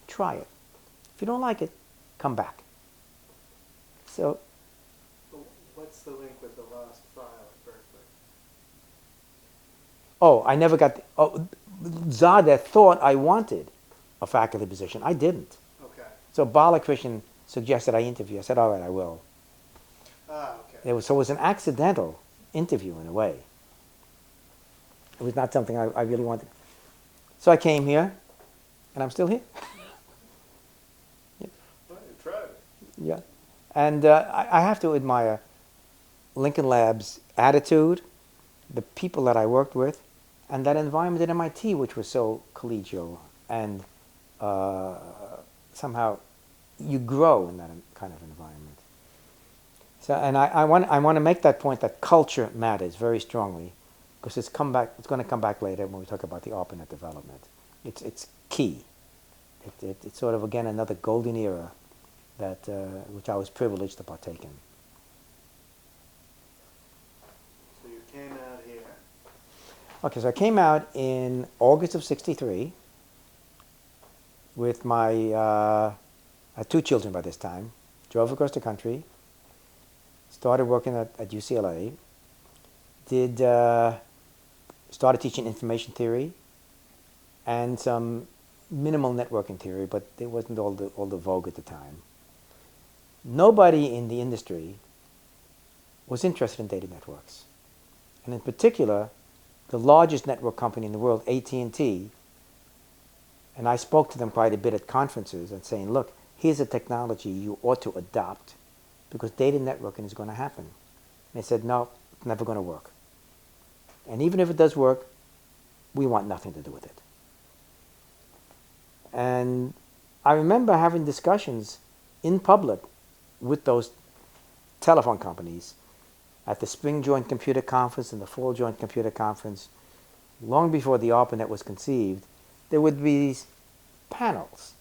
try it. If you don't like it, come back." So, What's the link with the lost file at Berkeley? oh, I never got. Zada thought I wanted a faculty position. I didn't. Okay. So Balakrishnan suggested I interview. I said, "All right, I will." Ah, okay. So it was an accidental interview in a way. It was not something I really wanted. So I came here, and I'm still here. Well, you tried it. Yeah. And I have to admire Lincoln Lab's attitude, the people that I worked with, and that environment at MIT, which was so collegial, and somehow you grow in that kind of environment. So, and I want to make that point that culture matters very strongly, because it's going to come back later when we talk about the ARPANET development. It's key. It's sort of again another golden era that which I was privileged to partake in. So you came out here. Okay, so I came out in August of '63 with my I had 2 children by this time. Drove across the country. Started working at UCLA. Started teaching information theory and some minimal networking theory, but it wasn't all the vogue at the time. Nobody in the industry was interested in data networks. And in particular, the largest network company in the world, AT&T, and I spoke to them quite a bit at conferences and saying, "Look, here's a technology you ought to adopt because data networking is going to happen." And they said, "No, it's never going to work. And even if it does work, we want nothing to do with it." And I remember having discussions in public with those telephone companies at the Spring Joint Computer Conference and the Fall Joint Computer Conference. Long before the ARPANET was conceived, there would be these panels.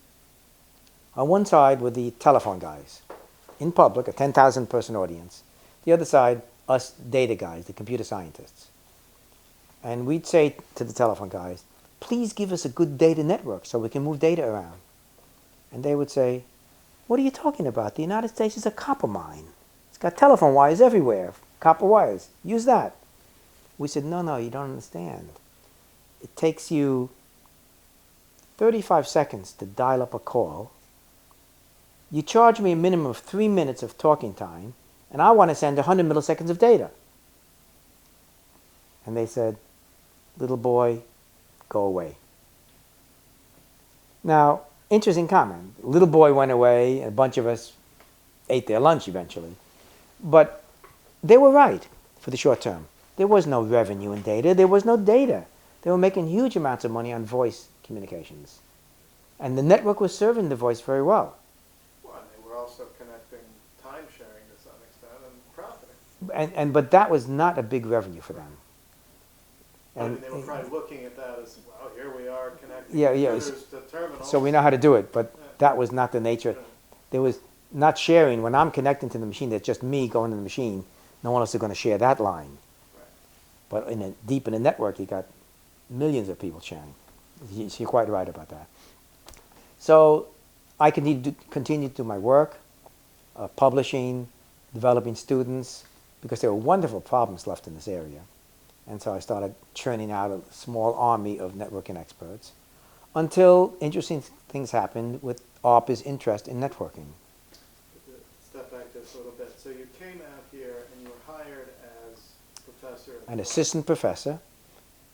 On one side were the telephone guys, in public, a 10,000 person audience. The other side, us data guys, the computer scientists. And we'd say to the telephone guys, "Please give us a good data network so we can move data around." And they would say, "What are you talking about? The United States is a copper mine. It's got telephone wires everywhere, copper wires. Use that." We said, no, you don't understand. It takes you 35 seconds to dial up a call. You charge me a minimum of 3 minutes of talking time, and I want to send 100 milliseconds of data. And they said, "Little boy, go away." Now, interesting comment. Little boy went away, and a bunch of us ate their lunch eventually. But they were right for the short term. There was no revenue in data. There was no data. They were making huge amounts of money on voice communications. And the network was serving the voice very well. Well, and they were also connecting time sharing to some extent and profiting. But that was not a big revenue for them. I mean, they were probably looking at that as, well, here we are connecting Yeah. computers to terminals. So we know how to do it, but that was not the nature. There was not sharing. When I'm connecting to the machine, that's just me going to the machine. No one else is going to share that line. Right. But deep in the network, you got millions of people sharing. You're quite right about that. So I continue to do my work, publishing, developing students, because there were wonderful problems left in this area. And so I started churning out a small army of networking experts until interesting things happened with ARPA's interest in networking. Step back just a little bit. So you came out here and you were hired as professor. An assistant professor,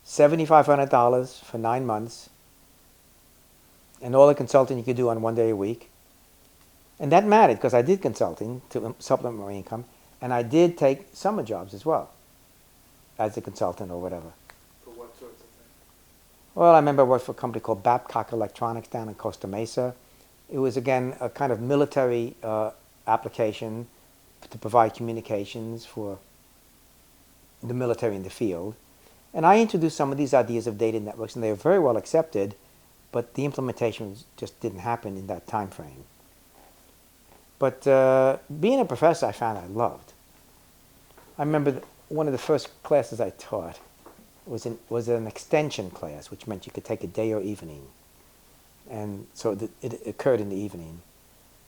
$7,500 for 9 months, and all the consulting you could do on 1 day a week. And that mattered because I did consulting to supplement my income, and I did take summer jobs as well as a consultant or whatever. For what sorts of things? Well, I remember I worked for a company called Babcock Electronics down in Costa Mesa. It was, again, a kind of military application to provide communications for the military in the field. And I introduced some of these ideas of data networks, and they were very well accepted, but the implementation just didn't happen in that time frame. But being a professor, I found I loved. I remember one of the first classes I taught was an extension class, which meant you could take a day or evening. And so it occurred in the evening.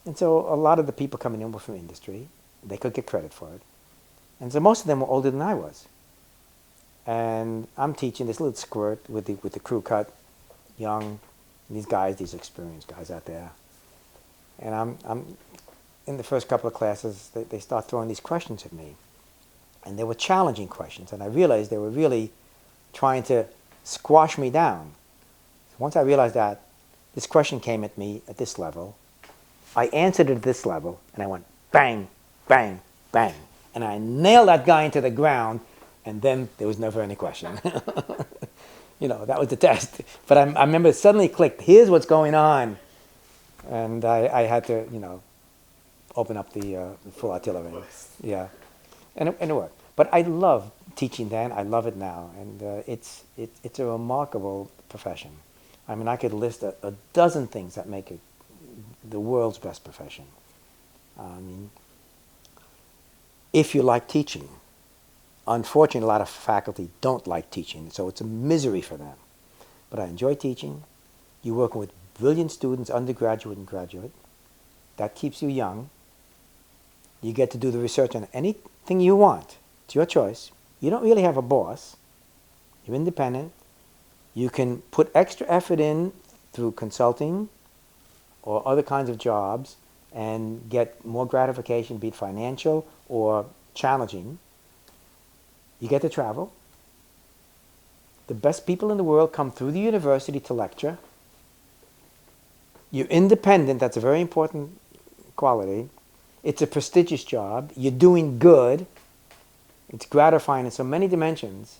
And so a lot of the people coming in were from industry. They could get credit for it. And so most of them were older than I was. And I'm teaching this little squirt with the crew cut, young, these guys, these experienced guys out there. And I'm in the first couple of classes, they start throwing these questions at me. And they were challenging questions. And I realized they were really trying to squash me down. So once I realized that, this question came at me at this level. I answered it at this level, and I went bang, bang, bang. And I nailed that guy into the ground, and then there was never any question. You know, that was the test. But I remember it suddenly clicked, here's what's going on. And I had to, you know, open up the full artillery. Yeah. And it worked. But I love teaching then. I love it now. And it's a remarkable profession. I mean, I could list a dozen things that make it the world's best profession. I mean, if you like teaching. Unfortunately, a lot of faculty don't like teaching, so it's a misery for them. But I enjoy teaching. You're working with brilliant students, undergraduate and graduate. That keeps you young. You get to do the research on anything you want. It's your choice. You don't really have a boss. You're independent. You can put extra effort in through consulting or other kinds of jobs and get more gratification, be it financial or challenging. You get to travel. The best people in the world come through the university to lecture. You're independent. That's a very important quality. It's a prestigious job. You're doing good. It's gratifying in so many dimensions.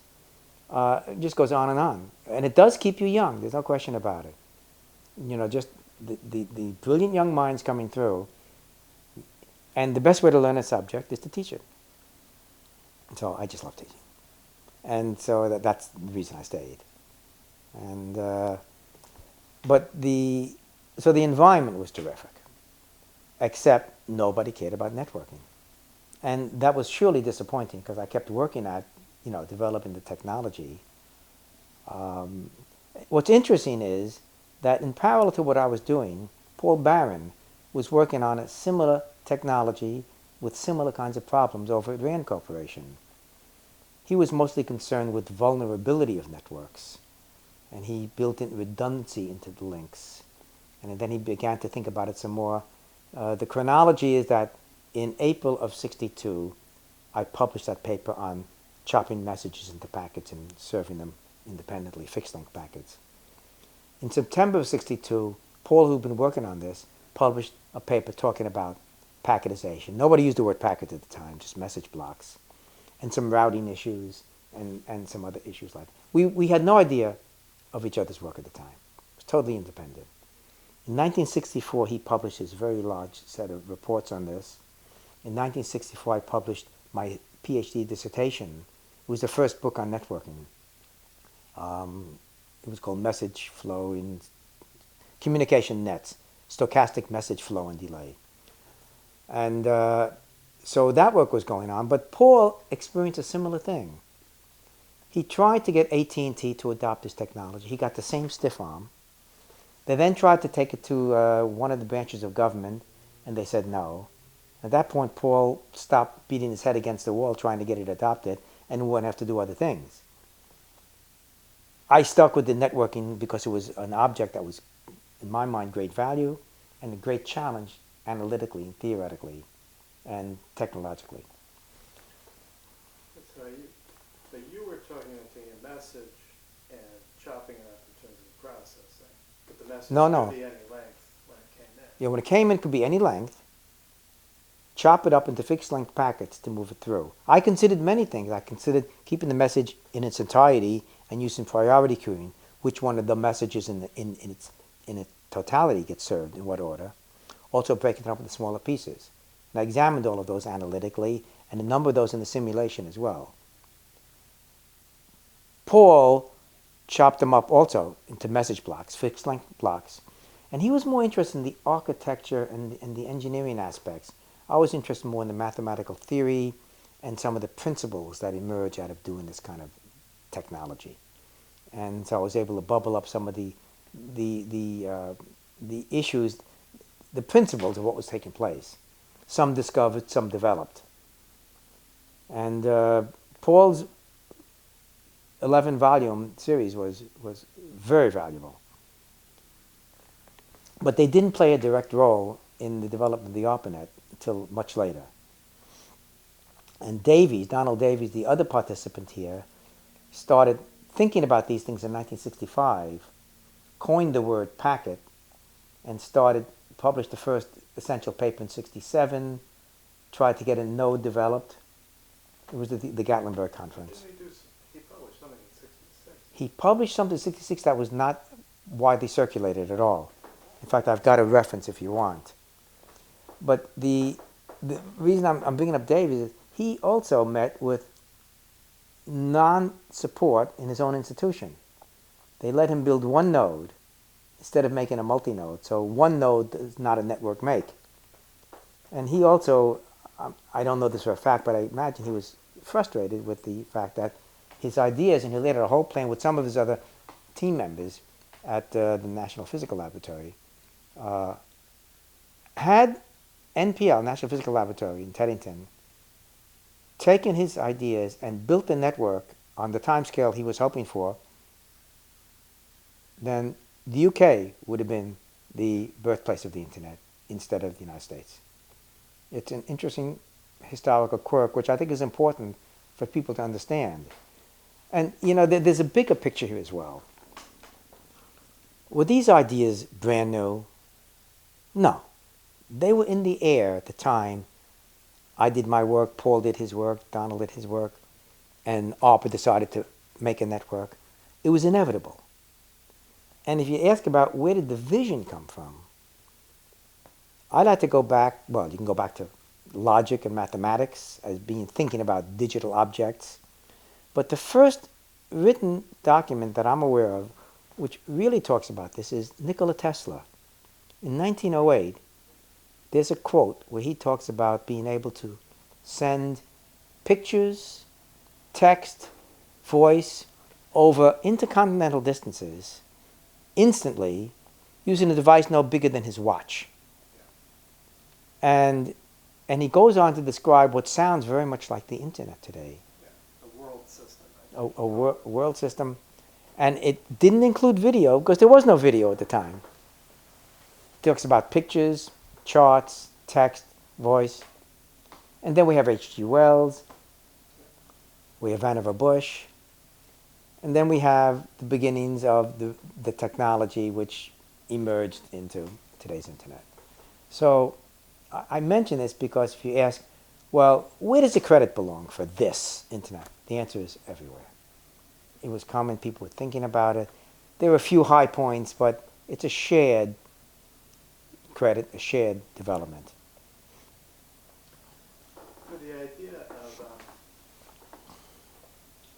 It just goes on. And it does keep you young. There's no question about it. You know, just the brilliant young minds coming through. And the best way to learn a subject is to teach it. So I just love teaching. And so that's the reason I stayed. And so the environment was terrific, except nobody cared about networking. And that was surely disappointing because I kept working at, you know, developing the technology. What's interesting is that in parallel to what I was doing, Paul Barron was working on a similar technology with similar kinds of problems over at Rand Corporation. He was mostly concerned with vulnerability of networks, and he built in redundancy into the links. And then he began to think about it some more. The chronology is that in April of '62, I published that paper on chopping messages into packets and serving them independently, fixed link packets. In September of '62, Paul, who'd been working on this, published a paper talking about packetization. Nobody used the word packet at the time, just message blocks, and some routing issues and some other issues like that. We had no idea of each other's work at the time. It was totally independent. In 1964, he published his very large set of reports on this. In 1964, I published my PhD dissertation. It was the first book on networking. It was called Message Flow in Communication Nets, Stochastic Message Flow and Delay. And so that work was going on. But Paul experienced a similar thing. He tried to get AT&T to adopt this technology. He got the same stiff arm. They then tried to take it to one of the branches of government, and they said no. At that point, Paul stopped beating his head against the wall trying to get it adopted and wouldn't have to do other things. I stuck with the networking because it was an object that was, in my mind, great value and a great challenge analytically, theoretically, and technologically. So you were talking about taking a message and chopping it up in terms of processing, but the message could be any length when it came in. Yeah, when it came in, it could be any length. Chop it up into fixed length packets to move it through. I considered many things. I considered keeping the message in its entirety and using priority queuing, which one of the messages in its totality gets served, in what order. Also breaking it up into smaller pieces. And I examined all of those analytically, and a number of those in the simulation as well. Paul chopped them up also into message blocks, fixed length blocks. And he was more interested in the architecture and the engineering aspects. I was interested more in the mathematical theory and some of the principles that emerge out of doing this kind of technology. And so I was able to bubble up some of the issues, the principles of what was taking place. Some discovered, some developed. And Paul's 11-volume series was very valuable. But they didn't play a direct role in the development of the ARPANET until much later. And Davies, Donald Davies, the other participant here, started thinking about these things in 1965, coined the word packet, and published the first essential paper in 1967, tried to get a node developed. It was the Gatlinburg conference. He published something in 1966. He published something in 1966 that was not widely circulated at all. In fact, I've got a reference if you want. But the reason I'm bringing up Davies is he also met with non-support in his own institution. They let him build one node instead of making a multi-node. So one node does not a network make. And he also, I don't know this for a fact, but I imagine he was frustrated with the fact that his ideas, and he laid out a whole plan with some of his other team members at the National Physical Laboratory, had NPL, National Physical Laboratory in Teddington, taken his ideas and built a network on the timescale he was hoping for, then the UK would have been the birthplace of the Internet instead of the United States. It's an interesting historical quirk, which I think is important for people to understand. And, you know, there's a bigger picture here as well. Were these ideas brand new? No. They were in the air at the time. I did my work, Paul did his work, Donald did his work, and ARPA decided to make a network. It was inevitable. And if you ask about where did the vision come from, I like to go back, well, you can go back to logic and mathematics as being thinking about digital objects. But the first written document that I'm aware of which really talks about this is Nikola Tesla. In 1908, there's a quote where he talks about being able to send pictures, text, voice over intercontinental distances instantly using a device no bigger than his watch. And he goes on to describe what sounds very much like the internet today. Yeah, a world system. A world system. And it didn't include video because there was no video at the time. It talks about pictures, charts, text, voice. And then we have H.G. Wells. We have Vannevar Bush. And then we have the beginnings of the technology which emerged into today's internet. So I mention this because if you ask, well, where does the credit belong for this internet? The answer is everywhere. It was common, people were thinking about it. There were a few high points, but it's a shared credit, a shared development. So the idea of,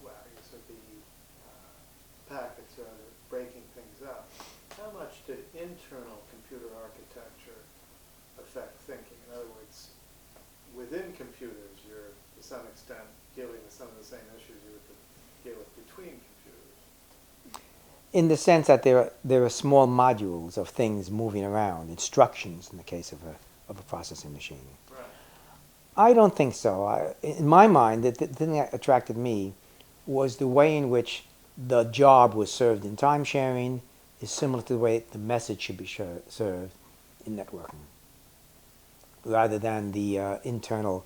well, I guess of the packets or breaking things up, how much did internal computer architecture affect thinking? In other words, same issues you would deal with between computers. In the sense that there are small modules of things moving around, instructions in the case of a processing machine. Right. I don't think so. In my mind, the thing that attracted me was the way in which the job was served in time sharing is similar to the way the message should be served in networking, rather than the internal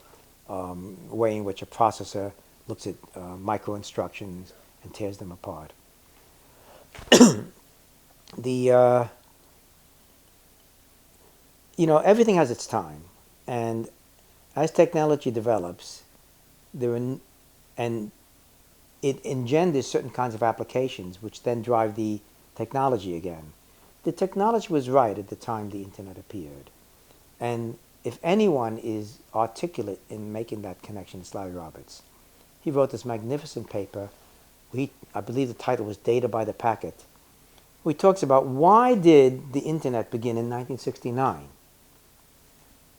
way in which a processor looks at micro instructions and tears them apart. Everything has its time, and as technology develops, and it engenders certain kinds of applications which then drive the technology again. The technology was right at the time the internet appeared. And if anyone is articulate in making that connection, it's Larry Roberts. He wrote this magnificent paper. I believe the title was Data by the Packet. He talks about why did the internet begin in 1969.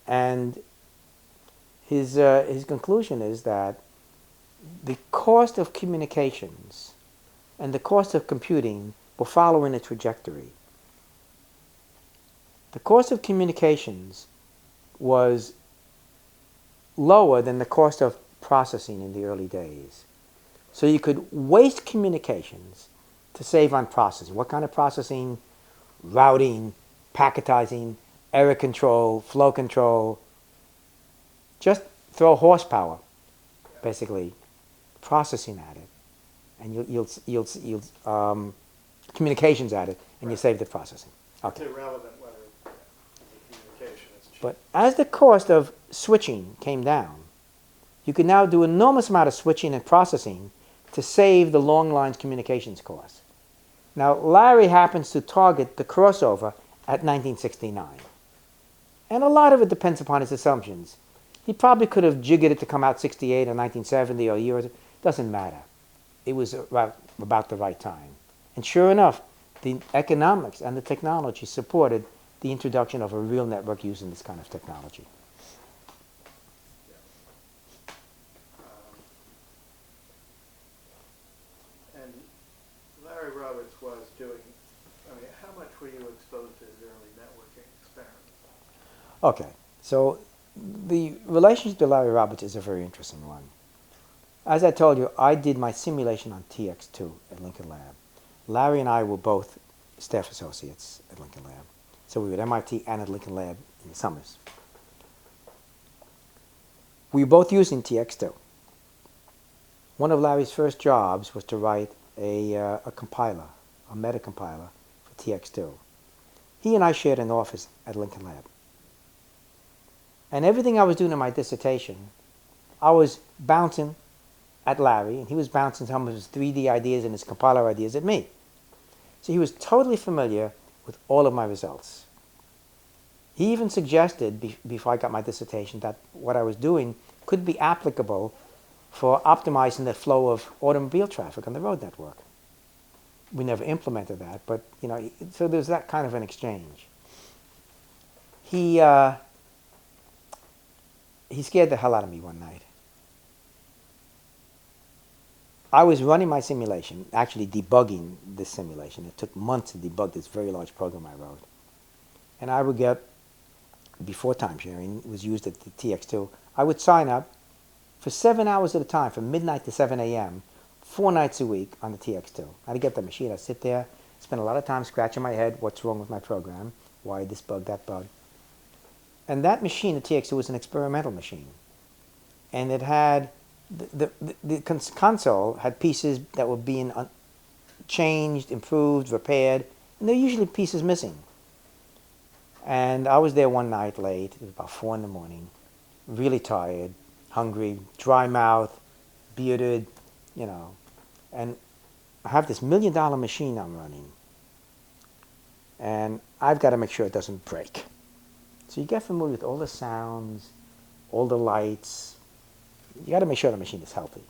And his conclusion is that the cost of communications and the cost of computing were following a trajectory. The cost of communications was lower than the cost of processing in the early days. So you could waste communications to save on processing. What kind of processing? Routing, packetizing, error control, flow control. Just throw horsepower, basically, processing at it, and you'll communications at it, and you save the processing. Okay. It's irrelevant whether it's a communication is cheap. But as the cost of switching came down, you could now do an enormous amount of switching and processing to save the long lines communications cost. Now, Larry happens to target the crossover at 1969. And a lot of it depends upon his assumptions. He probably could have jiggered it to come out 68 or 1970 or a year. Doesn't matter. It was about the right time. And sure enough, the economics and the technology supported the introduction of a real network using this kind of technology. And Larry Roberts was doing, how much were you exposed to his early networking experiments? Okay, so the relationship to Larry Roberts is a very interesting one. As I told you, I did my simulation on TX2 at Lincoln Lab. Larry and I were both staff associates at Lincoln Lab. So we were at MIT and at Lincoln Lab in the summers. We were both using TX2. One of Larry's first jobs was to write a compiler, a meta compiler for TX2. He and I shared an office at Lincoln Lab. And everything I was doing in my dissertation, I was bouncing at Larry, and he was bouncing some of his 3D ideas and his compiler ideas at me. So he was totally familiar with all of my results. He even suggested, before I got my dissertation, that what I was doing could be applicable for optimizing the flow of automobile traffic on the road network. We never implemented that, but so there's that kind of an exchange. He scared the hell out of me one night. I was running my simulation, actually debugging this simulation. It took months to debug this very large program I wrote. And I would get, before time sharing was used at the TX2, I would sign up for 7 hours at a time, from midnight to 7 a.m., 4 nights a week on the TX2. I'd get the machine, I'd sit there, spend a lot of time scratching my head, what's wrong with my program, why this bug, that bug. And that machine, the TX2, was an experimental machine. And it had, the console had pieces that were being changed, improved, repaired, and there were usually pieces missing. And I was there one night late, it was about 4 in the morning, really tired, hungry, dry mouth, bearded, and I have this $1 million machine I'm running, and I've got to make sure it doesn't break. So you get familiar with all the sounds, all the lights. You got to make sure the machine is healthy.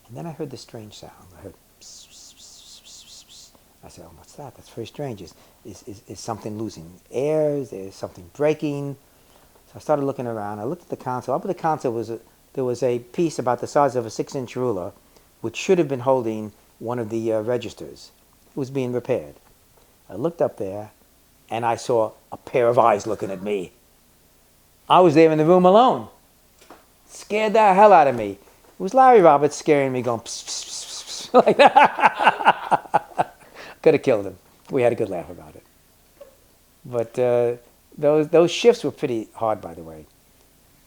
And then I heard this strange sound. I heard pss, pss, pss, pss, pss. I said, oh, what's that? That's very strange. Is something losing air? Is there something breaking? So I started looking around. I looked at the console. Up at the console was there was a piece about the size of a 6-inch ruler, which should have been holding one of the registers. It was being repaired. I looked up there, and I saw a pair of eyes looking at me. I was there in the room alone. Scared the hell out of me. It was Larry Roberts scaring me, going pss, pss, pss, pss, like that. Could have killed him. We had a good laugh about it. But those shifts were pretty hard, by the way.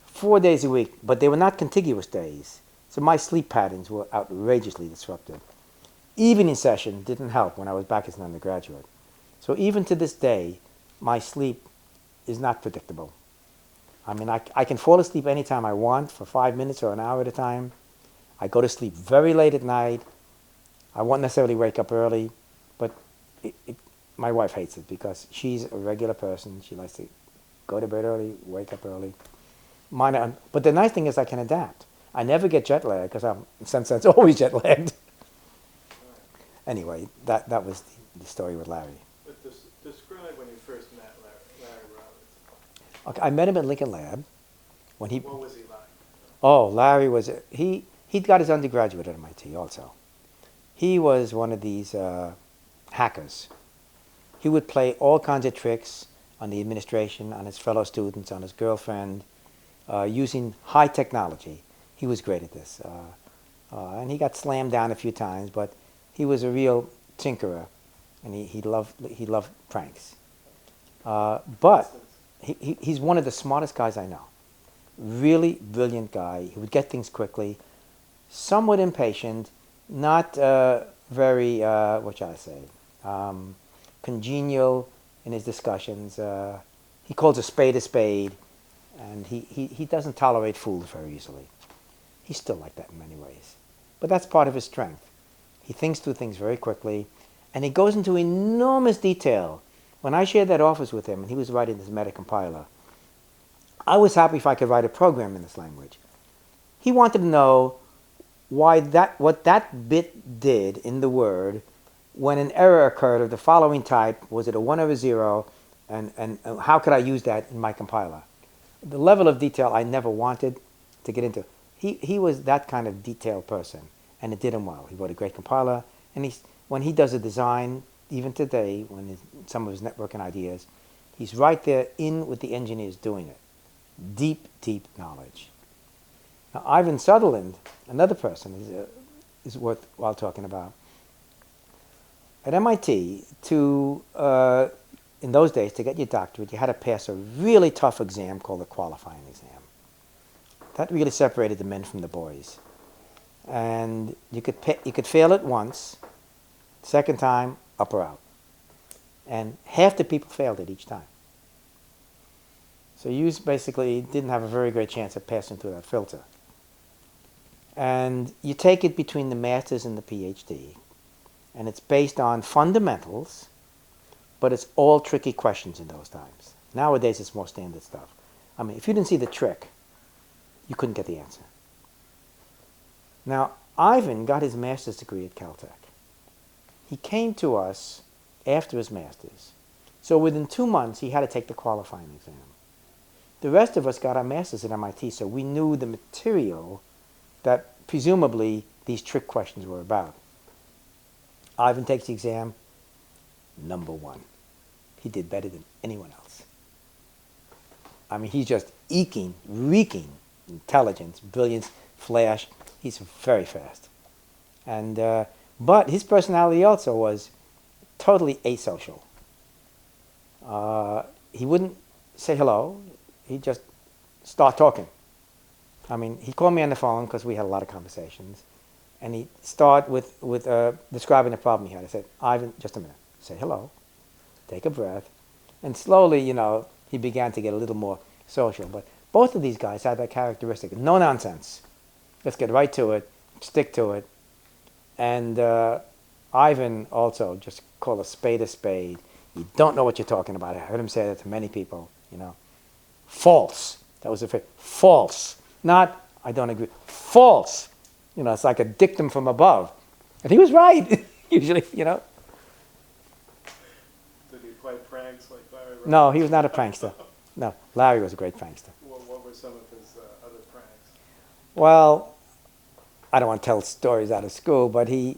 4 days a week, but they were not contiguous days. So my sleep patterns were outrageously disrupted. Evening session didn't help when I was back as an undergraduate. So even to this day, my sleep is not predictable. I mean, I can fall asleep anytime I want for 5 minutes or an hour at a time. I go to sleep very late at night. I won't necessarily wake up early, but my wife hates it because she's a regular person. She likes to go to bed early, wake up early. But the nice thing is I can adapt. I never get jet lagged because I'm, in some sense, always jet lagged. Anyway, that was the story with Larry. But describe when you first met Larry Roberts. Okay, I met him at Lincoln Lab. What was he like? Oh, Larry was, he got his undergraduate at MIT also. He was one of these hackers. He would play all kinds of tricks on the administration, on his fellow students, on his girlfriend, using high technology. He was great at this. And he got slammed down a few times, but he was a real tinkerer, and he loved pranks. But he's one of the smartest guys I know. Really brilliant guy. He would get things quickly, somewhat impatient, not very, what shall I say, congenial in his discussions. He calls a spade, and he doesn't tolerate fools very easily. He's still like that in many ways. But that's part of his strength. He thinks through things very quickly, and he goes into enormous detail. When I shared that office with him, and he was writing this meta-compiler, I was happy if I could write a program in this language. He wanted to know what that bit did in the word when an error occurred of the following type. Was it a 1 or a 0? And how could I use that in my compiler? The level of detail I never wanted to get into. He was that kind of detailed person, and it did him well. He wrote a great compiler, and when he does a design, even today, some of his networking ideas, he's right there in with the engineers doing it. Deep, deep knowledge. Now, Ivan Sutherland, another person, is worthwhile talking about. At MIT, in those days, to get your doctorate, you had to pass a really tough exam called the qualifying exam. That really separated the men from the boys. And you could fail it once, second time, up or out. And half the people failed it each time. So you basically didn't have a very great chance of passing through that filter. And you take it between the master's and the PhD, and it's based on fundamentals, but it's all tricky questions in those times. Nowadays, it's more standard stuff. I mean, if you didn't see the trick, you couldn't get the answer. Now, Ivan got his master's degree at Caltech. He came to us after his master's. So within 2 months, he had to take the qualifying exam. The rest of us got our master's at MIT, so we knew the material that presumably these trick questions were about. Ivan takes the exam, number 1. He did better than anyone else. I mean, he's just reeking intelligence, brilliance, flash. He's very fast. And but his personality also was totally asocial. He wouldn't say hello. He'd just start talking. I mean, he called me on the phone because we had a lot of conversations. And he'd start with describing the problem he had. I said, Ivan, just a minute. Say hello. Take a breath. And slowly, he began to get a little more social. But both of these guys had that characteristic. No nonsense. Let's get right to it. Stick to it. And Ivan also just called a spade a spade. You don't know what you're talking about. I heard him say that to many people, False. That was the phrase. False. Not, I don't agree. False. It's like a dictum from above. And he was right, usually, Did he play pranks like Larry Roberts? No, he was not a prankster. No, Larry was a great prankster. What were some of his other pranks? Well, I don't want to tell stories out of school, but he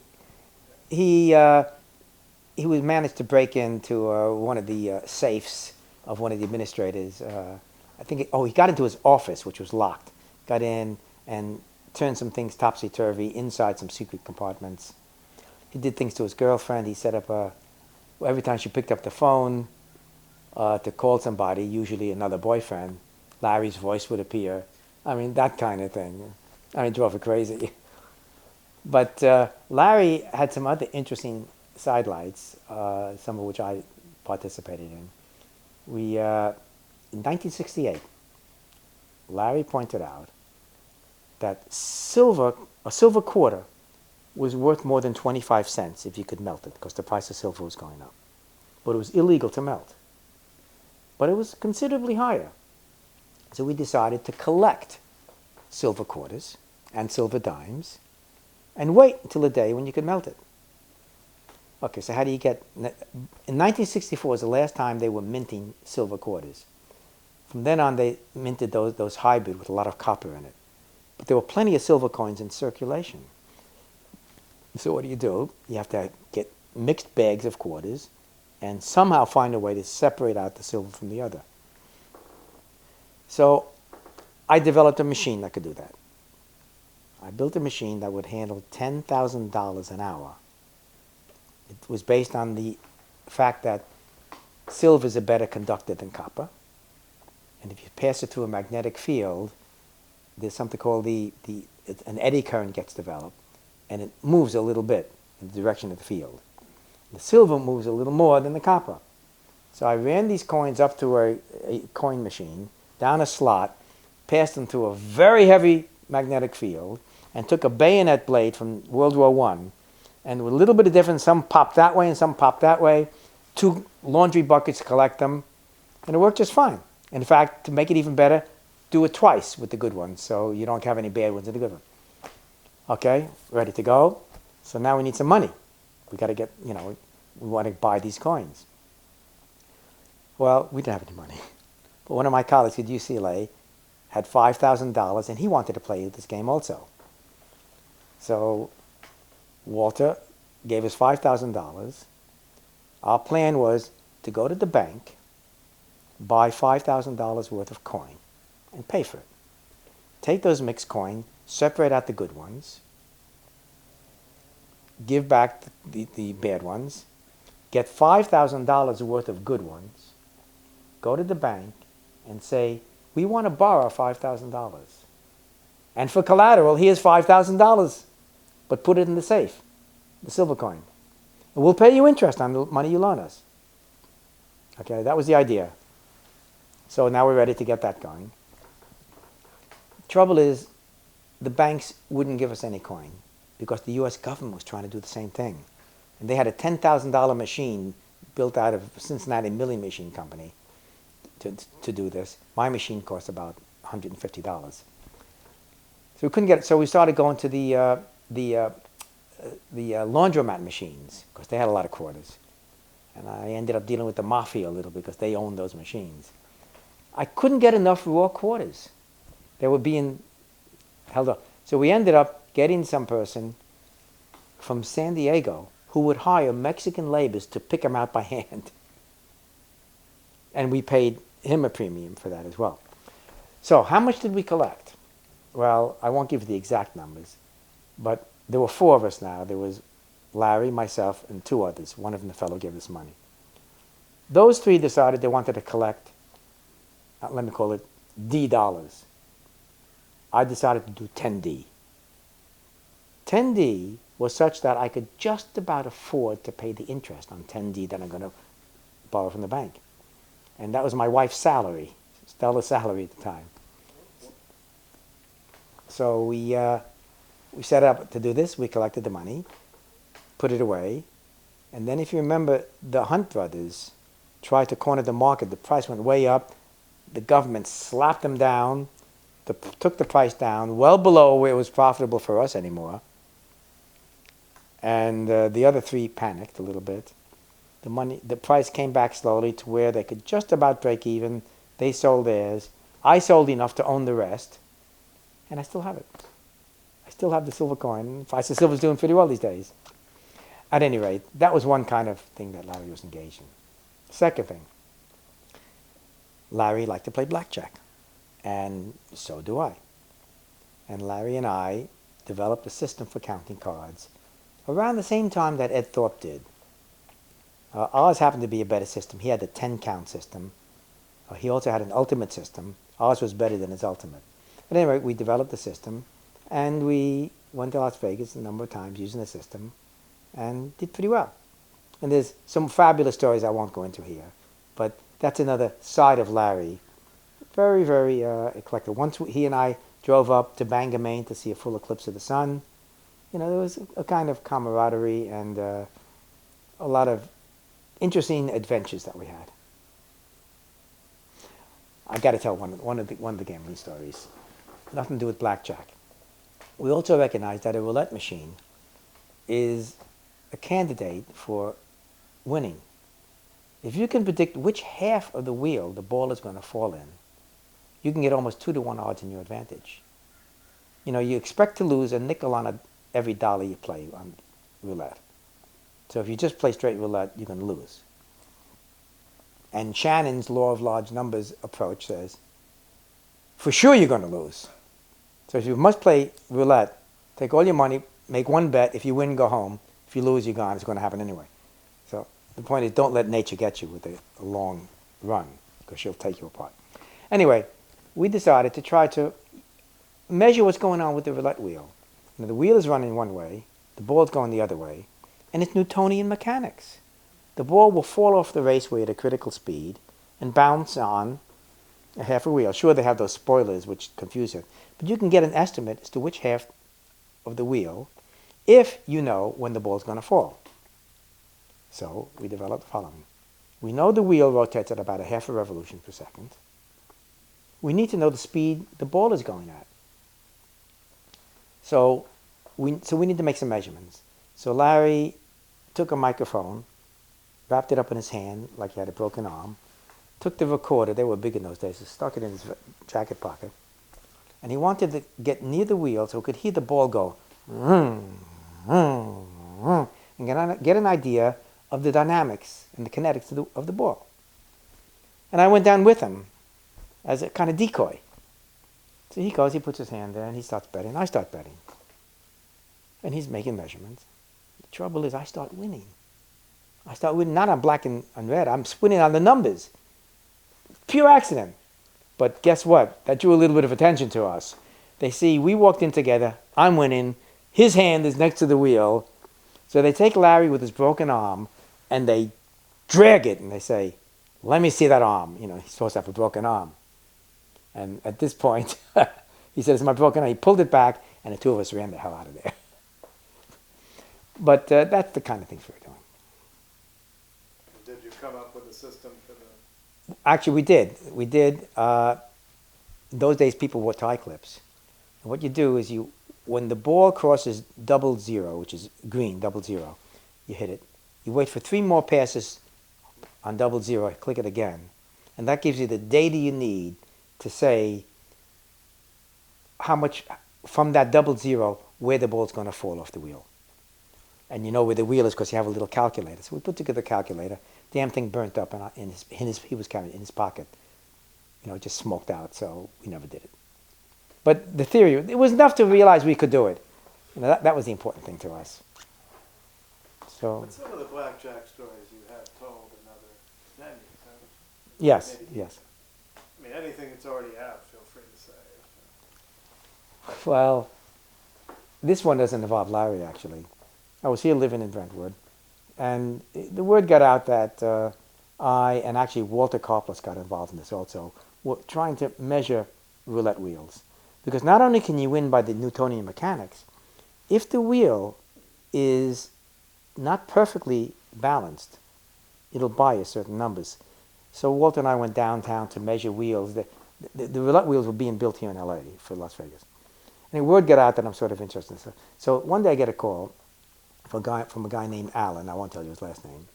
was managed to break into one of the safes of one of the administrators. I think, he got into his office, which was locked. Got in and turned some things topsy-turvy inside some secret compartments. He did things to his girlfriend. He set up every time she picked up the phone to call somebody, usually another boyfriend, Larry's voice would appear. I mean, that kind of thing. I mean, drove her crazy. But Larry had some other interesting sidelights, some of which I participated in. In 1968, Larry pointed out that a silver quarter was worth more than 25 cents if you could melt it, because the price of silver was going up. But it was illegal to melt. But it was considerably higher. So we decided to collect silver quarters and silver dimes and wait until the day when you could melt it. Okay, so how do you get... In 1964 was the last time they were minting silver quarters. From then on, they minted those hybrid with a lot of copper in it. But there were plenty of silver coins in circulation. So what do? You have to get mixed bags of quarters and somehow find a way to separate out the silver from the other. So I developed a machine that could do that. I built a machine that would handle $10,000 an hour. It was based on the fact that silver is a better conductor than copper. And if you pass it through a magnetic field, there's something called an eddy current gets developed, and it moves a little bit in the direction of the field. The silver moves a little more than the copper. So I ran these coins up to a coin machine, down a slot, passed them through a very heavy magnetic field, and took a bayonet blade from World War I, and with a little bit of difference, some popped that way and some popped that way, 2 laundry buckets to collect them, and it worked just fine. In fact, to make it even better, do it twice with the good ones, so you don't have any bad ones in the good one. Okay, ready to go. So now we need some money. We got to get, we want to buy these coins. Well, we didn't have any money. But one of my colleagues at UCLA had $5,000, and he wanted to play this game also. So Walter gave us $5,000. Our plan was to go to the bank, buy $5,000 worth of coin, and pay for it. Take those mixed coin, separate out the good ones, give back the bad ones, get $5,000 worth of good ones, go to the bank and say, we want to borrow $5,000. And for collateral, here's $5,000, but put it in the safe, the silver coin. And we'll pay you interest on the money you loan us. Okay, that was the idea. So now we're ready to get that going. Trouble is, the banks wouldn't give us any coin because the U.S. government was trying to do the same thing. And they had a $10,000 machine built out of Cincinnati Milling Machine Company to do this. My machine cost about $150. So we couldn't get it. So we started going to the laundromat machines because they had a lot of quarters. And I ended up dealing with the mafia a little because they owned those machines. I couldn't get enough raw quarters. They were being held up. So we ended up getting some person from San Diego who would hire Mexican laborers to pick them out by hand. And we paid him a premium for that as well. So how much did we collect? Well, I won't give you the exact numbers, but there were 4 of us now. There was Larry, myself, and 2 others. One of them, the fellow, gave us money. Those 3 decided they wanted to collect, let me call it D dollars. I decided to do 10D. 10D was such that I could just about afford to pay the interest on 10D that I'm going to borrow from the bank. And that was my wife's salary, Stella's salary at the time. So we set up to do this. We collected the money, put it away, and then if you remember, the Hunt brothers tried to corner the market. The price went way up. The government slapped them down, took the price down well below where it was profitable for us anymore. And the other 3 panicked a little bit. The price came back slowly to where they could just about break even. They sold theirs. I sold enough to own the rest, and I still have it. I still have the silver coin. Price of silver's doing pretty well these days. At any rate, that was one kind of thing that Larry was engaged in. Second thing, Larry liked to play blackjack, and so do I. And Larry and I developed a system for counting cards around the same time that Ed Thorpe did. Ours happened to be a better system. He had the 10-count system. He also had an ultimate system. Ours was better than his ultimate. But anyway, we developed the system, and we went to Las Vegas a number of times using the system, and did pretty well. And there's some fabulous stories I won't go into here, but that's another side of Larry. Very, very eclectic. Once he and I drove up to Bangor, Maine to see a full eclipse of the sun. There was a kind of camaraderie and a lot of interesting adventures that we had. I got to tell one of the gambling stories. Nothing to do with blackjack. We also recognize that a roulette machine is a candidate for winning. If you can predict which half of the wheel the ball is going to fall in, you can get almost 2-to-1 odds in your advantage. You expect to lose a nickel on every dollar you play on roulette. So if you just play straight roulette, you're going to lose. And Shannon's law of large numbers approach says, for sure you're going to lose. So if you must play roulette, take all your money, make one bet. If you win, go home. If you lose, you're gone. It's going to happen anyway. So the point is, don't let nature get you with a long run, because she'll take you apart. Anyway, we decided to try to measure what's going on with the roulette wheel. The wheel is running one way, the ball's going the other way, and it's Newtonian mechanics. The ball will fall off the raceway at a critical speed and bounce on a half a wheel. Sure, they have those spoilers which confuse it, but you can get an estimate as to which half of the wheel if you know when the ball's going to fall. So we developed the following. We know the wheel rotates at about a half a revolution per second. We need to know the speed the ball is going at. So we need to make some measurements. So Larry took a microphone, wrapped it up in his hand like he had a broken arm, took the recorder, they were big in those days, so stuck it in his jacket pocket, and he wanted to get near the wheel so he could hear the ball go, and get an idea of the dynamics and the kinetics of the ball. And I went down with him as a kind of decoy. So he goes, he puts his hand there, and he starts betting. I start betting. And he's making measurements. The trouble is I start winning. I start winning not on black and red. I'm winning on the numbers. Pure accident. But guess what? That drew a little bit of attention to us. They see we walked in together. I'm winning. His hand is next to the wheel. So they take Larry with his broken arm, and they drag it, and they say, let me see that arm. He's supposed to have a broken arm. And at this point, he said, it's my broken arm. He pulled it back, and the two of us ran the hell out of there. But that's the kind of things we were doing. Did you come up with a system for the... Actually, we did. In those days, people wore tie clips. And what you do is when the ball crosses 00, which is green, 00, you hit it. You wait for 3 more passes on 00, click it again. And that gives you the data you need to say how much from that 00 where the ball's going to fall off the wheel. And you know where the wheel is because you have a little calculator. So we put together a calculator. Damn thing burnt up he was carrying it in his pocket. It just smoked out, so we never did it. But the theory, it was enough to realize we could do it. That was the important thing to us. So. But some of the blackjack stories you have told in other venues, haven't you? Yes, maybe, yes. I mean, anything that's already out, feel free to say. Well, this one doesn't involve Larry, actually. I was here living in Brentwood, and the word got out that I and actually Walter Karplus got involved in this also, were trying to measure roulette wheels. Because not only can you win by the Newtonian mechanics, if the wheel is not perfectly balanced, it'll bias certain numbers. So Walter and I went downtown to measure wheels. The roulette wheels were being built here in LA for Las Vegas. And the word got out that I'm sort of interested in this. So one day I get a call from a guy named Alan. I won't tell you his last name.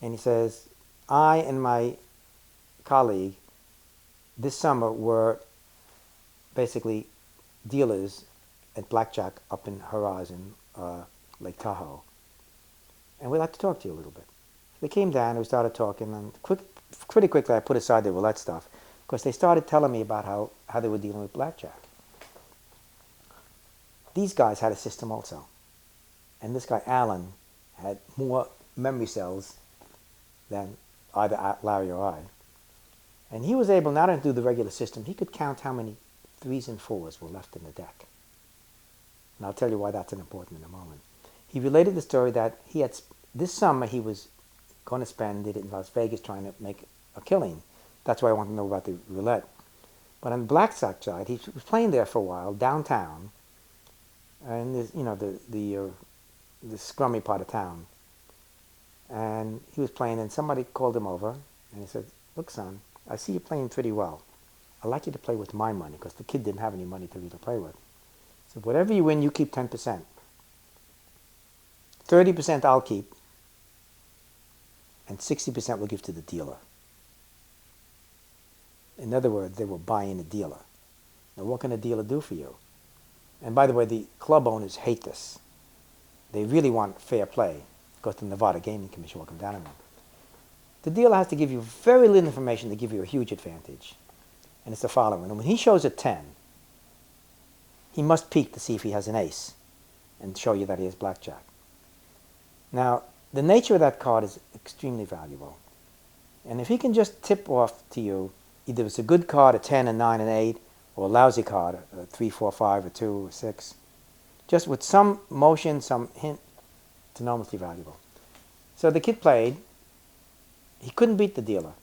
And he says, I and my colleague this summer were basically dealers at Blackjack up in Horizon, Lake Tahoe. And we'd like to talk to you a little bit. They came down and we started talking, and pretty quickly I put aside the roulette stuff because they started telling me about how they were dealing with Blackjack. These guys had a system also. And this guy, Alan, had more memory cells than either Larry or I. And he was able not only to do the regular system, he could count how many 3s and 4s were left in the deck. And I'll tell you why that's important in a moment. He related the story that he had, this summer he was going to spend it in Las Vegas trying to make a killing. That's why I want to know about the roulette. But on the Blackjack side, he was playing there for a while, downtown, and the scrummy part of town. And he was playing, and somebody called him over, and he said, "Look, son, I see you playing pretty well. I'd like you to play with my money," because the kid didn't have any money to really play with. So whatever you win, you keep 10%. 30% I'll keep, and 60% we'll give to the dealer. In other words, they were buying a dealer. Now, what can a dealer do for you? And by the way, the club owners hate this. They really want fair play, because the Nevada Gaming Commission will come down on them. The dealer has to give you very little information to give you a huge advantage. And it's the following. And when he shows a 10, he must peek to see if he has an ace and show you that he has Blackjack. Now, the nature of that card is extremely valuable. And if he can just tip off to you, either it's a good card, a 10, a 9, an 8, or a lousy card, a 3, 4, 5, a 2, a 6, just with some motion, some hint, it's enormously valuable. So the kid played. He couldn't beat the dealer.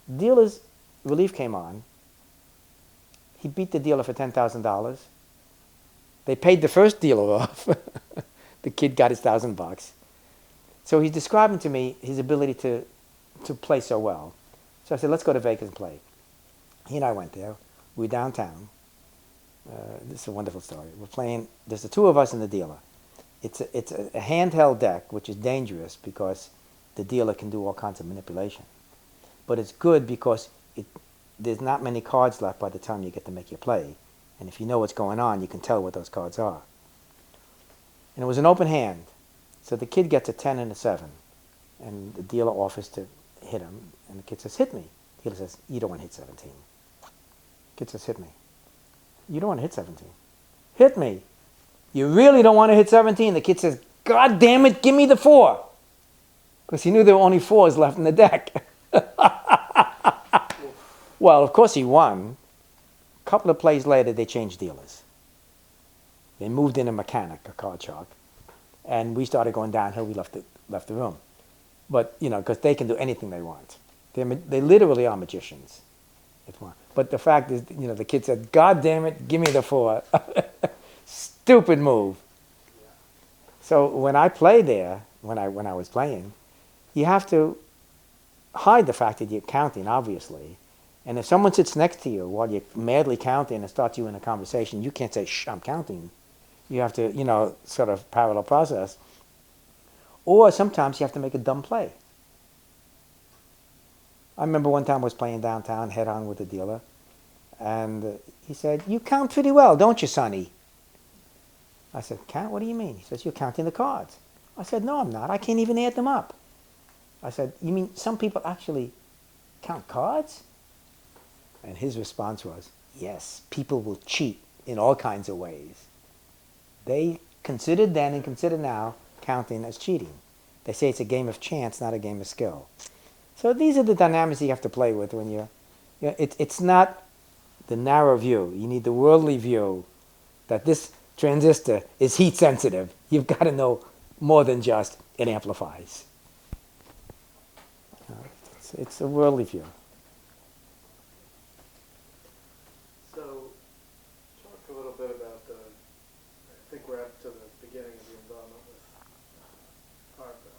The dealer's relief came on. He beat the dealer for $10,000. They paid the first dealer off. The kid got his $1,000. So he's describing to me his ability to play so well. So I said, let's go to Vegas and play. He and I went there. We were downtown. This is a wonderful story. We're playing. There's the two of us and the dealer. It's a handheld deck, which is dangerous because the dealer can do all kinds of manipulation. But it's good because there's not many cards left by the time you get to make your play. And if you know what's going on, you can tell what those cards are. And it was an open hand. So the kid gets a 10 and a 7. And the dealer offers to hit him. And the kid says, "Hit me." The dealer says, "You don't want to hit 17. The kid says, "Hit me." "You don't want to hit 17. "Hit me." "You really don't want to hit 17. The kid says, "God damn it, give me the 4. Because he knew there were only 4s left in the deck. Well, of course he won. A couple of plays later, they changed dealers. They moved in a mechanic, a card shark. And we started going downhill. We left the room. But, because they can do anything they want. They literally are magicians. But the fact is, the kid said, "God damn it, give me the 4. Stupid move. So when I played there, when I was playing, you have to hide the fact that you're counting, obviously. And if someone sits next to you while you're madly counting and starts you in a conversation, you can't say, "Shh, I'm counting." You have to, sort of parallel process. Or sometimes you have to make a dumb play. I remember one time I was playing downtown head-on with a dealer, and he said, "You count pretty well, don't you, Sonny?" I said, "Count? What do you mean?" He says, "You're counting the cards." I said, "No, I'm not. I can't even add them up." I said, "You mean some people actually count cards?" And his response was, "Yes, people will cheat in all kinds of ways." They considered then and consider now counting as cheating. They say it's a game of chance, not a game of skill. So these are the dynamics you have to play with when it's not the narrow view. You need the worldly view that this transistor is heat sensitive. You've got to know more than just it amplifies. It's a worldly view. So, talk a little bit about I think we're up to the beginning of the involvement with ARPA.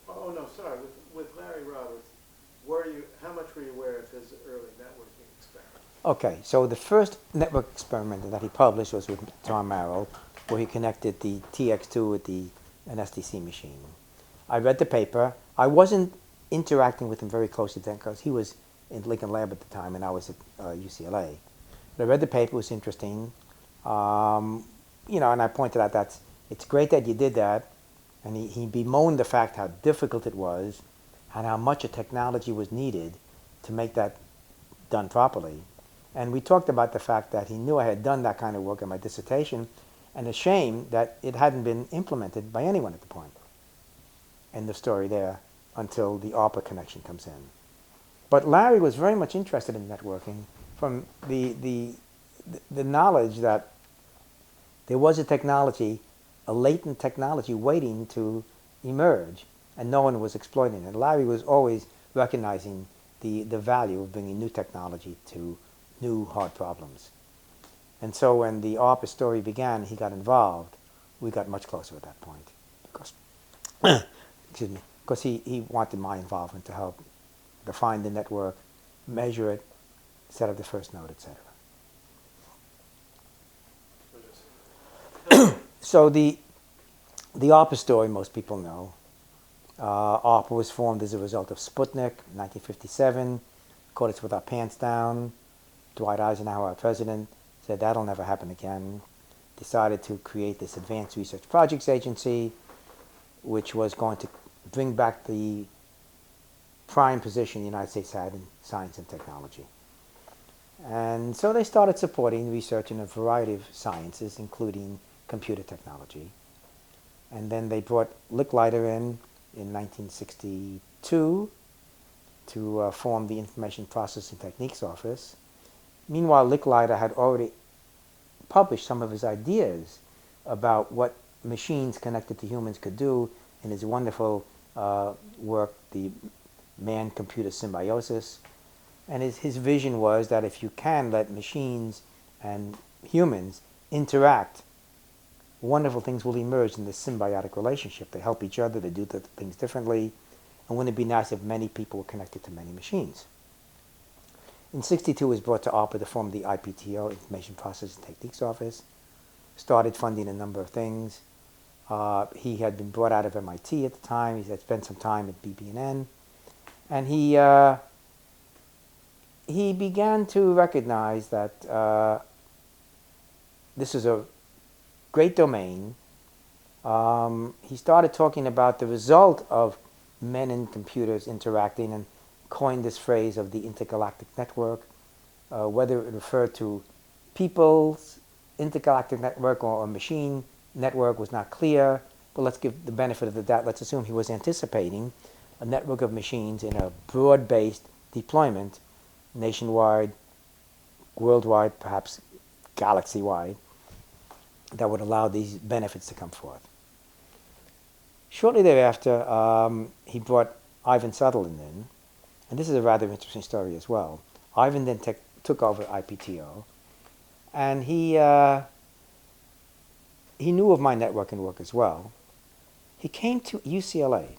Oh no, sorry, with Larry Roberts, how much were you aware of his early networking experiment? Okay, so the first network experiment that he published was with John Merrill, where he connected the TX2 with an SDC machine. I read the paper. I wasn't interacting with him very closely then because he was in Lincoln Lab at the time and I was at UCLA. But I read the paper, it was interesting, And I pointed out that it's great that you did that, and he bemoaned the fact how difficult it was and how much a technology was needed to make that done properly. And we talked about the fact that he knew I had done that kind of work in my dissertation, and a shame that it hadn't been implemented by anyone at the point. End of story there, until the ARPA connection comes in. But Larry was very much interested in networking from the knowledge that there was a technology, a latent technology waiting to emerge, and no one was exploiting it. Larry was always recognizing the value of bringing new technology to new hard problems. And so when the ARPA story began, he got involved. We got much closer at that point because, excuse me, because he wanted my involvement to help define the network, measure it, set up the first node, etc. So the ARPA story, most people know. ARPA was formed as a result of Sputnik, 1957. Caught us with our pants down. Dwight Eisenhower, our president, said that'll never happen again. Decided to create this Advanced Research Projects Agency, which was going to bring back the prime position the United States had in science and technology. And so they started supporting research in a variety of sciences, including computer technology. And then they brought Licklider in 1962 to form the Information Processing Techniques Office. Meanwhile, Licklider had already published some of his ideas about what machines connected to humans could do in his wonderful work, the man-computer symbiosis. And his vision was that if you can let machines and humans interact, wonderful things will emerge in this symbiotic relationship. They help each other, they do things differently, and wouldn't it be nice if many people were connected to many machines? In '62, it was brought to ARPA to form the IPTO, Information Processing Techniques Office. Started funding a number of things. He had been brought out of MIT at the time. He had spent some time at BB&N. And he began to recognize that this is a great domain. He started talking about the result of men and computers interacting and coined this phrase of the intergalactic network. Whether it referred to people's intergalactic network or a machine network was not clear, but let's give the benefit of the doubt. Let's assume he was anticipating a network of machines in a broad-based deployment, nationwide, worldwide, perhaps galaxy-wide, that would allow these benefits to come forth. Shortly thereafter, he brought Ivan Sutherland in, and this is a rather interesting story as well. Ivan then took over IPTO, and he knew of my networking work as well. He came to UCLA,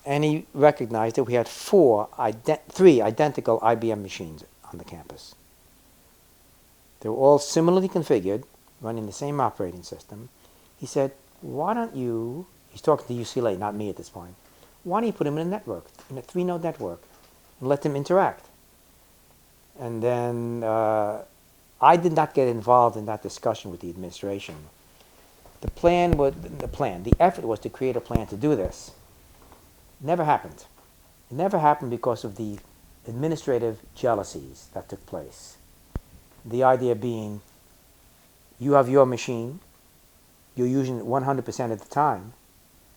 and he recognized that we had three identical IBM machines on the campus. They were all similarly configured, running the same operating system. He said, why don't you, he's talking to UCLA, not me at this point, why don't you put them in a network, in a 3-node network, and let them interact? And then I did not get involved in that discussion with the administration. The effort was to create a plan to do this. Never happened. It never happened because of the administrative jealousies that took place. The idea being, you have your machine, you're using it 100% of the time.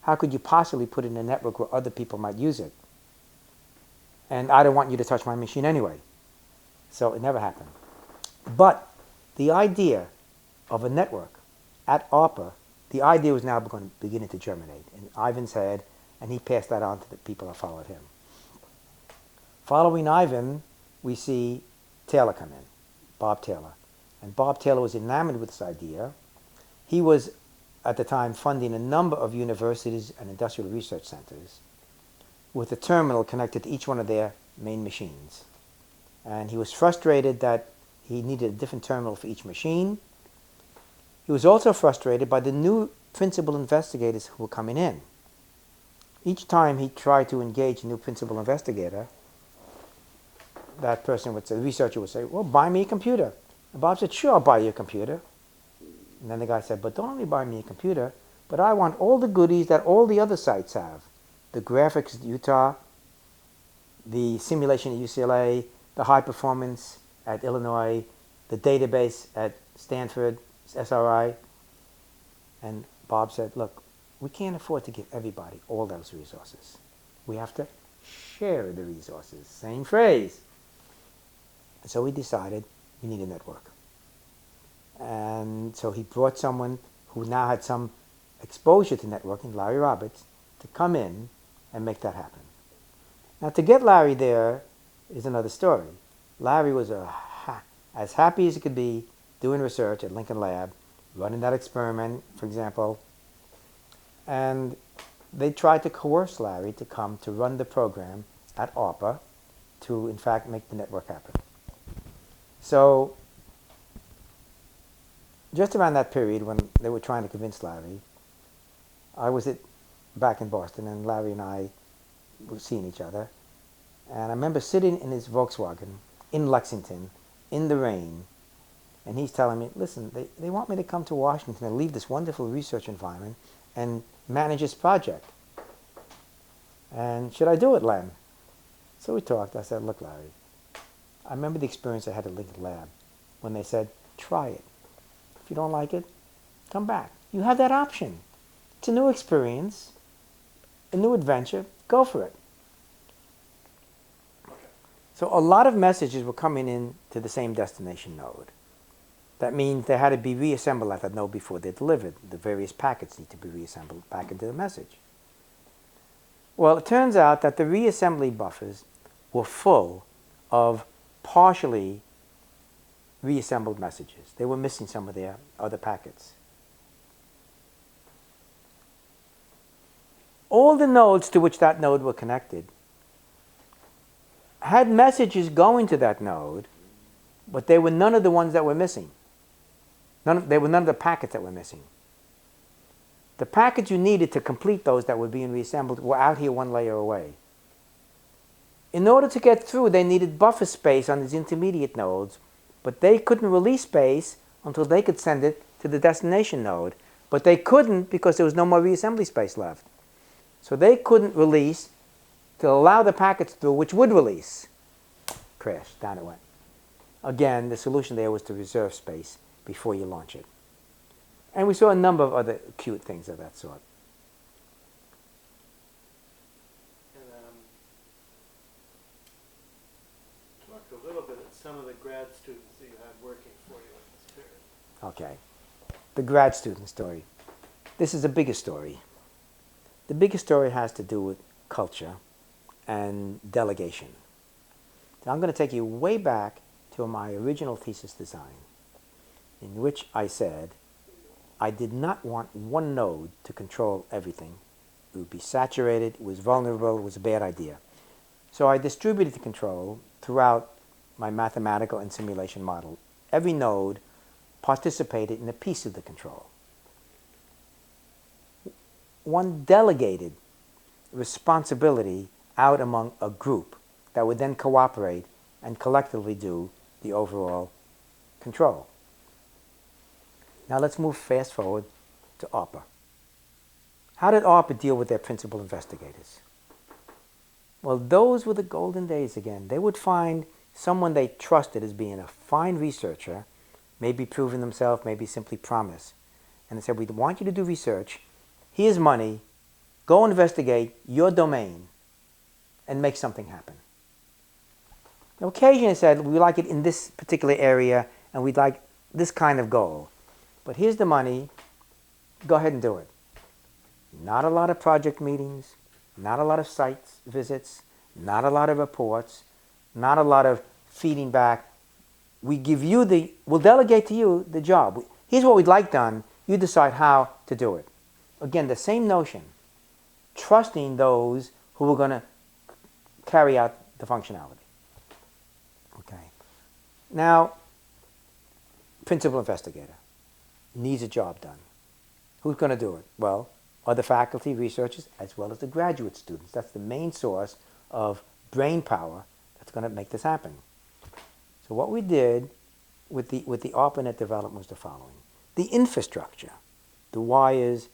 How could you possibly put it in a network where other people might use it? And I don't want you to touch my machine anyway. So it never happened. But the idea of a network at ARPA, the idea was now beginning to germinate in Ivan's head, and he passed that on to the people that followed him. Following Ivan, we see Taylor come in, Bob Taylor. And Bob Taylor was enamored with this idea. He was, at the time, funding a number of universities and industrial research centers with a terminal connected to each one of their main machines. And he was frustrated that he needed a different terminal for each machine. He was also frustrated by the new principal investigators who were coming in. Each time he tried to engage a new principal investigator, that person would say, the researcher would say, well, buy me a computer. And Bob said, sure, I'll buy you a computer. And then the guy said, but don't only buy me a computer, but I want all the goodies that all the other sites have. The graphics at Utah, the simulation at UCLA, the high performance at Illinois, the database at Stanford, SRI. And Bob said, look, we can't afford to give everybody all those resources. We have to share the resources. Same phrase. And so we decided we need a network. And so he brought someone who now had some exposure to networking, Larry Roberts, to come in and make that happen. Now, to get Larry there is another story. Larry was as happy as he could be doing research at Lincoln Lab, running that experiment, for example. And they tried to coerce Larry to come to run the program at ARPA to, in fact, make the network happen. So just around that period when they were trying to convince Larry, I was back in Boston, and Larry and I were seeing each other. And I remember sitting in his Volkswagen in Lexington in the rain, and he's telling me, listen, they want me to come to Washington and leave this wonderful research environment and manage this project. And should I do it, Len? So we talked. I said, look, Larry, I remember the experience I had at Lincoln Lab when they said, try it. If you don't like it, come back. You have that option. It's a new experience, a new adventure. Go for it. Okay. So a lot of messages were coming in to the same destination node. That means they had to be reassembled at that node before they're delivered. The various packets need to be reassembled back into the message. Well, it turns out that the reassembly buffers were full of partially reassembled messages. They were missing some of their other packets. All the nodes to which that node were connected had messages going to that node, but they were none of the ones that were missing. They were none of the packets that were missing. The packets you needed to complete those that were being reassembled were out here one layer away. In order to get through, they needed buffer space on these intermediate nodes, but they couldn't release space until they could send it to the destination node. But they couldn't because there was no more reassembly space left. So they couldn't release to allow the packets through, which would release. Crash, down it went. Again, the solution there was to reserve space before you launch it. And we saw a number of other cute things of that sort. And talk a little bit at some of the grad students that you had working for you in this period. Okay. The grad student story. This is the biggest story. The biggest story has to do with culture and delegation. So I'm going to take you way back to my original thesis design, in which I said I did not want one node to control everything. It would be saturated, it was vulnerable, it was a bad idea. So I distributed the control throughout my mathematical and simulation model. Every node participated in a piece of the control. One delegated responsibility out among a group that would then cooperate and collectively do the overall control. Now let's move fast forward to ARPA. How did ARPA deal with their principal investigators? Well, those were the golden days again. They would find someone they trusted as being a fine researcher, maybe proving themselves, maybe simply promise. And they said, we want you to do research. Here's money. Go investigate your domain and make something happen. Now, occasionally they said, we like it in this particular area and we'd like this kind of goal. But here's the money, go ahead and do it. Not a lot of project meetings, not a lot of site visits, not a lot of reports, not a lot of feeding back. We'll delegate to you the job. Here's what we'd like done, you decide how to do it. Again, the same notion, trusting those who were going to carry out the functionality. Okay. Now, principal investigator needs a job done. Who's going to do it? Well, other faculty, researchers, as well as the graduate students. That's the main source of brain power that's going to make this happen. So what we did with the ARPANET development was the following. the infrastructure, the wires,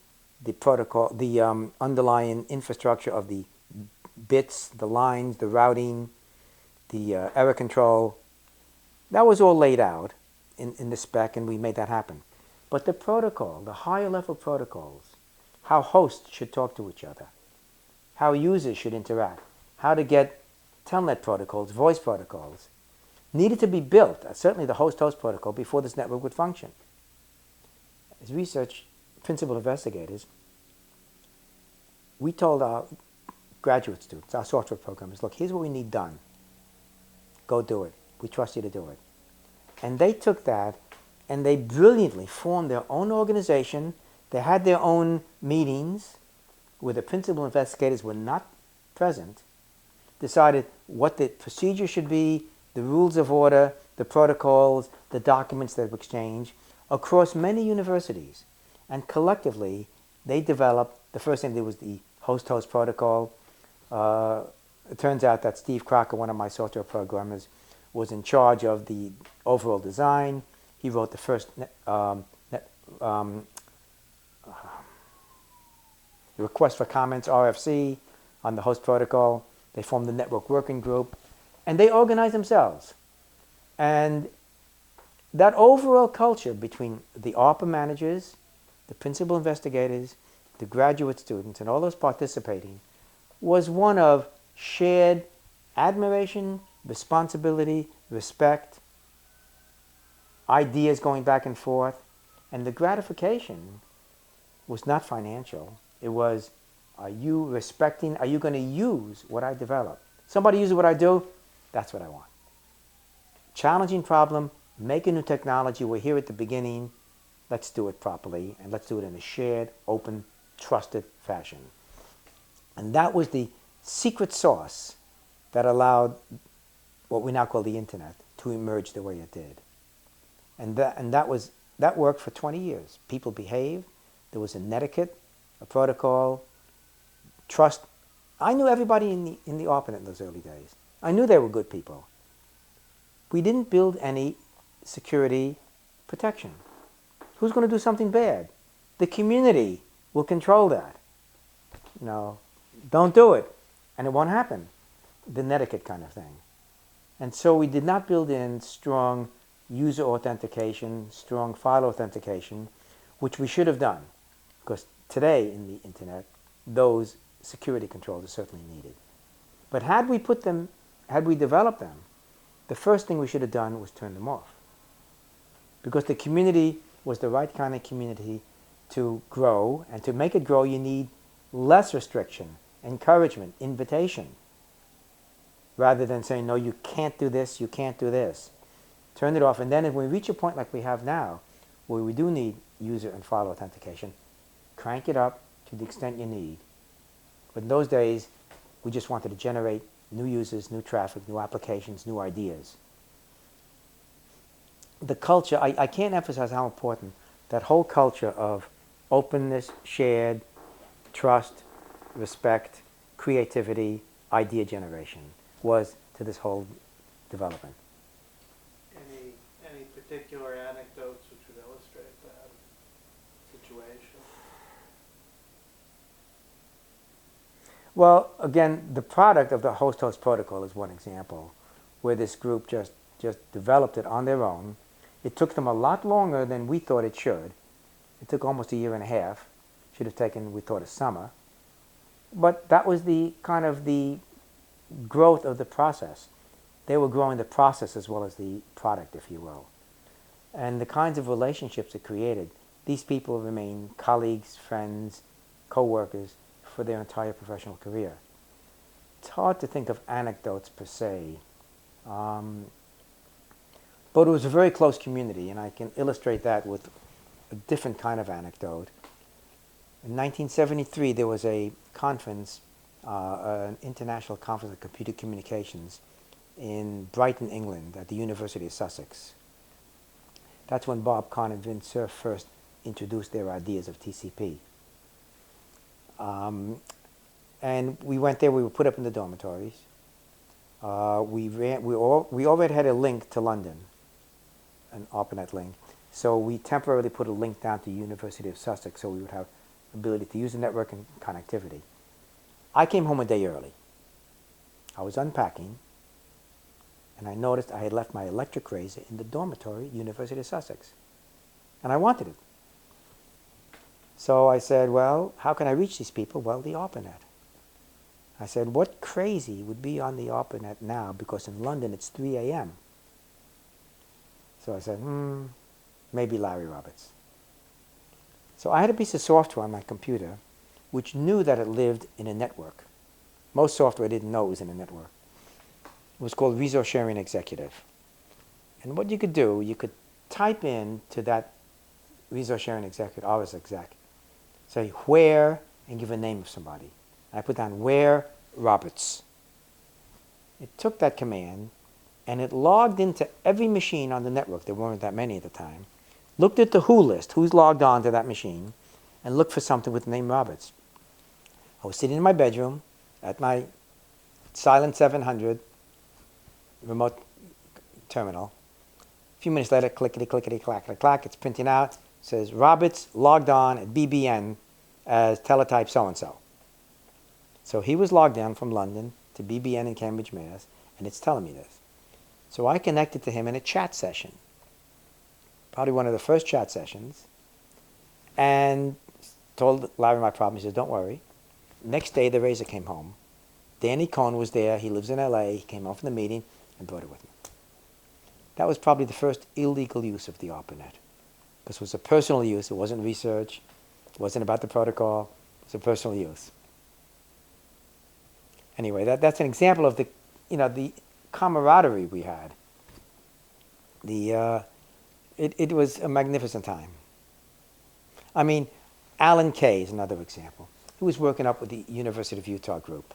the protocol, the underlying infrastructure of the bits, the lines, the routing, the error control, that was all laid out in the spec, and we made that happen. But the protocol, the higher level protocols, how hosts should talk to each other, how users should interact, how to get telnet protocols, voice protocols, needed to be built, certainly the host-host protocol, before this network would function. As research principal investigators, we told our graduate students, our software programmers, look, here's what we need done. Go do it. We trust you to do it. And they took that and they brilliantly formed their own organization. They had their own meetings where the principal investigators were not present, decided what the procedure should be, the rules of order, the protocols, the documents that were exchanged across many universities. And collectively, they developed, the first thing they did was the host-host protocol. It turns out that Steve Crocker, one of my software programmers, was in charge of the overall design. He wrote the first request for comments, RFC, on the host protocol. They formed the network working group, and they organized themselves. And that overall culture between the ARPA managers, the principal investigators, the graduate students, and all those participating was one of shared admiration, responsibility, respect, ideas going back and forth. And the gratification was not financial. It was, are you respecting, are you going to use what I develop? Somebody uses what I do, that's what I want. Challenging problem, make a new technology, we're here at the beginning, let's do it properly, and let's do it in a shared, open, trusted fashion. And that was the secret sauce that allowed what we now call the internet to emerge the way it did. And that worked for 20 years. People behaved, there was an etiquette, a protocol, trust. I knew everybody in the ARPANET in those early days. I knew they were good people. We didn't build any security protection. Who's going to do something bad? The community will control that. No, don't do it, and it won't happen. The netiquette kind of thing. And so we did not build in strong user authentication, strong file authentication, which we should have done, because today in the internet, those security controls are certainly needed. But had we developed them, the first thing we should have done was turn them off. Because the community was the right kind of community to grow, and to make it grow you need less restriction, encouragement, invitation, rather than saying, no, you can't do this, you can't do this. Turn it off, and then if we reach a point like we have now, where we do need user and file authentication, crank it up to the extent you need. But in those days, we just wanted to generate new users, new traffic, new applications, new ideas. The culture, I can't emphasize how important that whole culture of openness, shared, trust, respect, creativity, idea generation was to this whole development. Any particular anecdotes which would illustrate that situation? Well, again, the product of the host-host protocol is one example, where this group just developed it on their own. It took them a lot longer than we thought it should. It took almost a year and a half. Should have taken, we thought, a summer. But that was the kind of the growth of the process. They were growing the process as well as the product, if you will. And the kinds of relationships it created, these people remain colleagues, friends, co-workers for their entire professional career. It's hard to think of anecdotes per se, but it was a very close community, and I can illustrate that with a different kind of anecdote. In 1973, there was a conference, an international conference of computer communications in Brighton, England, at the University of Sussex. That's when Bob Kahn and Vint Cerf first introduced their ideas of TCP. And we went there, we were put up in the dormitories. We already had a link to London, an ARPANET link. So we temporarily put a link down to University of Sussex so we would have ability to use the network and connectivity. I came home a day early. I was unpacking, and I noticed I had left my electric razor in the dormitory at University of Sussex. And I wanted it. So I said, well, how can I reach these people? Well, the ARPANET. I said, what crazy would be on the ARPANET now, because in London it's 3 a.m. So I said, maybe Larry Roberts. So I had a piece of software on my computer which knew that it lived in a network. Most software didn't know it was in a network. It was called Resource Sharing Executive. And what you could do, you could type in to that Resource Sharing Executive, RS exec, say where, and give a name of somebody. I put down where Roberts. It took that command and it logged into every machine on the network, there weren't that many at the time, looked at the who list, who's logged on to that machine, and looked for something with the name Roberts. I was sitting in my bedroom at my silent 700 remote terminal. A few minutes later, clickety, clickety, clackety, clack, it's printing out, says Roberts logged on at BBN as teletype so-and-so. So he was logged in from London to BBN in Cambridge, Mass., and it's telling me this. So I connected to him in a chat session, probably one of the first chat sessions, and told Larry my problem. He says, don't worry. Next day, the razor came home. Danny Cohn was there. He lives in LA. He came home from the meeting and brought it with him. That was probably the first illegal use of the ARPANET, because it was a personal use. It wasn't research. It wasn't about the protocol. It was a personal use. Anyway, that's an example of the camaraderie we had. It was a magnificent time. I mean, Alan Kay is another example. He was working up with the University of Utah group.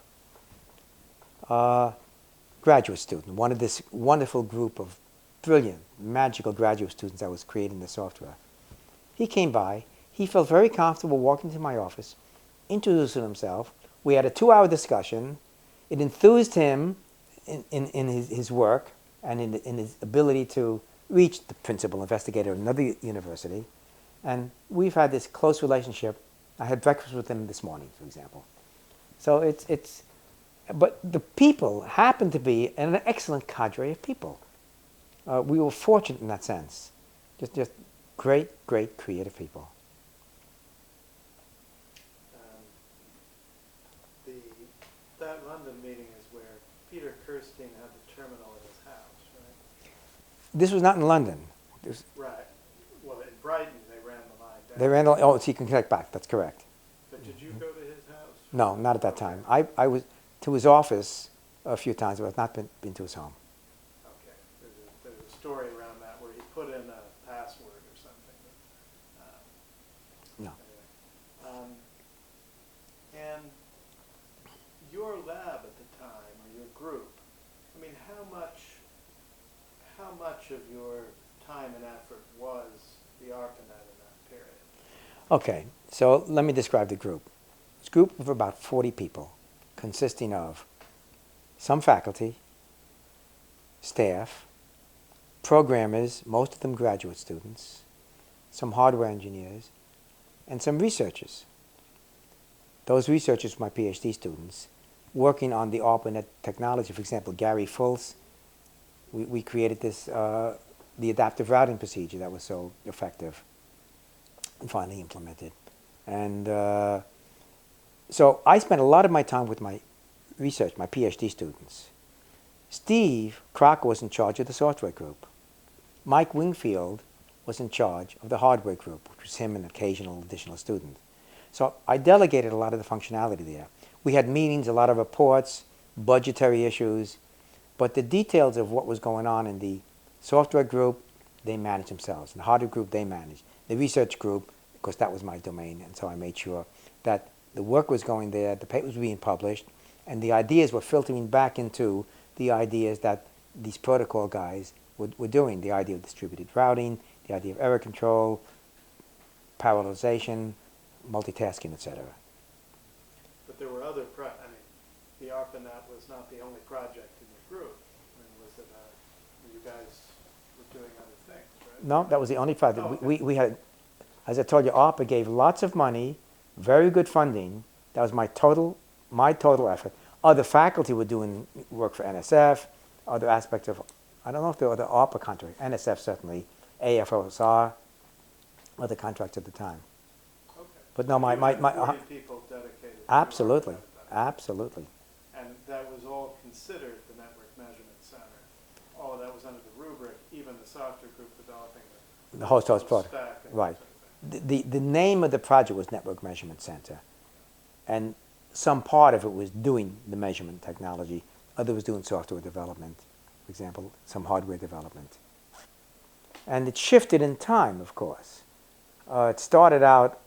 Graduate student, one of this wonderful group of brilliant, magical graduate students that was creating the software. He came by. He felt very comfortable walking to my office, introducing himself. We had a 2-hour discussion. It enthused him in his work and in his ability to reach the principal investigator of another university. And we've had this close relationship. I had breakfast with him this morning, for example. So but the people happened to be an excellent cadre of people. We were fortunate in that sense. Just great, great creative people. That London meeting is where Peter Kirstein had the terminal at his house, right? This was not in London. Right. Well, in Brighton, they ran the line down. They ran the, oh, so you can connect back. That's correct. But did you go to his house? No, not at that time. I was to his office a few times, but I've not been to his home. Okay. There's a story around that where he put in a password or something. No. Anyway. And your lab at the time, or your group, I mean, how much of your time and effort was the ARPANET in that period? Okay, so let me describe the group. It's a group of about 40 people, consisting of some faculty, staff, programmers, most of them graduate students, some hardware engineers, and some researchers. Those researchers were my PhD students, working on the ARPANET technology. For example, Gary Fultz, we created this, the adaptive routing procedure that was so effective and finally implemented. And so I spent a lot of my time with my research, my PhD students. Steve Crocker was in charge of the software group. Mike Wingfield was in charge of the hardware group, which was him and an occasional additional student. So I delegated a lot of the functionality there. We had meetings, a lot of reports, budgetary issues, but the details of what was going on in the software group, they managed themselves. In the hardware group, they managed. The research group, of course, that was my domain, and so I made sure that the work was going there, the papers were being published, and the ideas were filtering back into the ideas that these protocol guys were doing, the idea of distributed routing, the idea of error control, parallelization, multitasking, etc. But there were other, the ARPANET was not the only project in your group. I mean, was it, you guys were doing other things, right? No, that was the only project. Oh, We had, as I told you, ARPA gave lots of money, very good funding. That was my total effort. Other faculty were doing work for NSF, other aspects of, I don't know if there were other ARPA contracts, NSF certainly, AFOSR, other contracts at the time. Okay. But no, You had 40 people dedicated to absolutely, ARPANET at that time. absolutely. And that was all considered the Network Measurement Center. All of that was under the rubric, even the software group developing The host-host spec product, and right. that sort of thing. The name of the project was Network Measurement Center. And some part of it was doing the measurement technology. Other was doing software development, for example, some hardware development. And it shifted in time, of course. It started out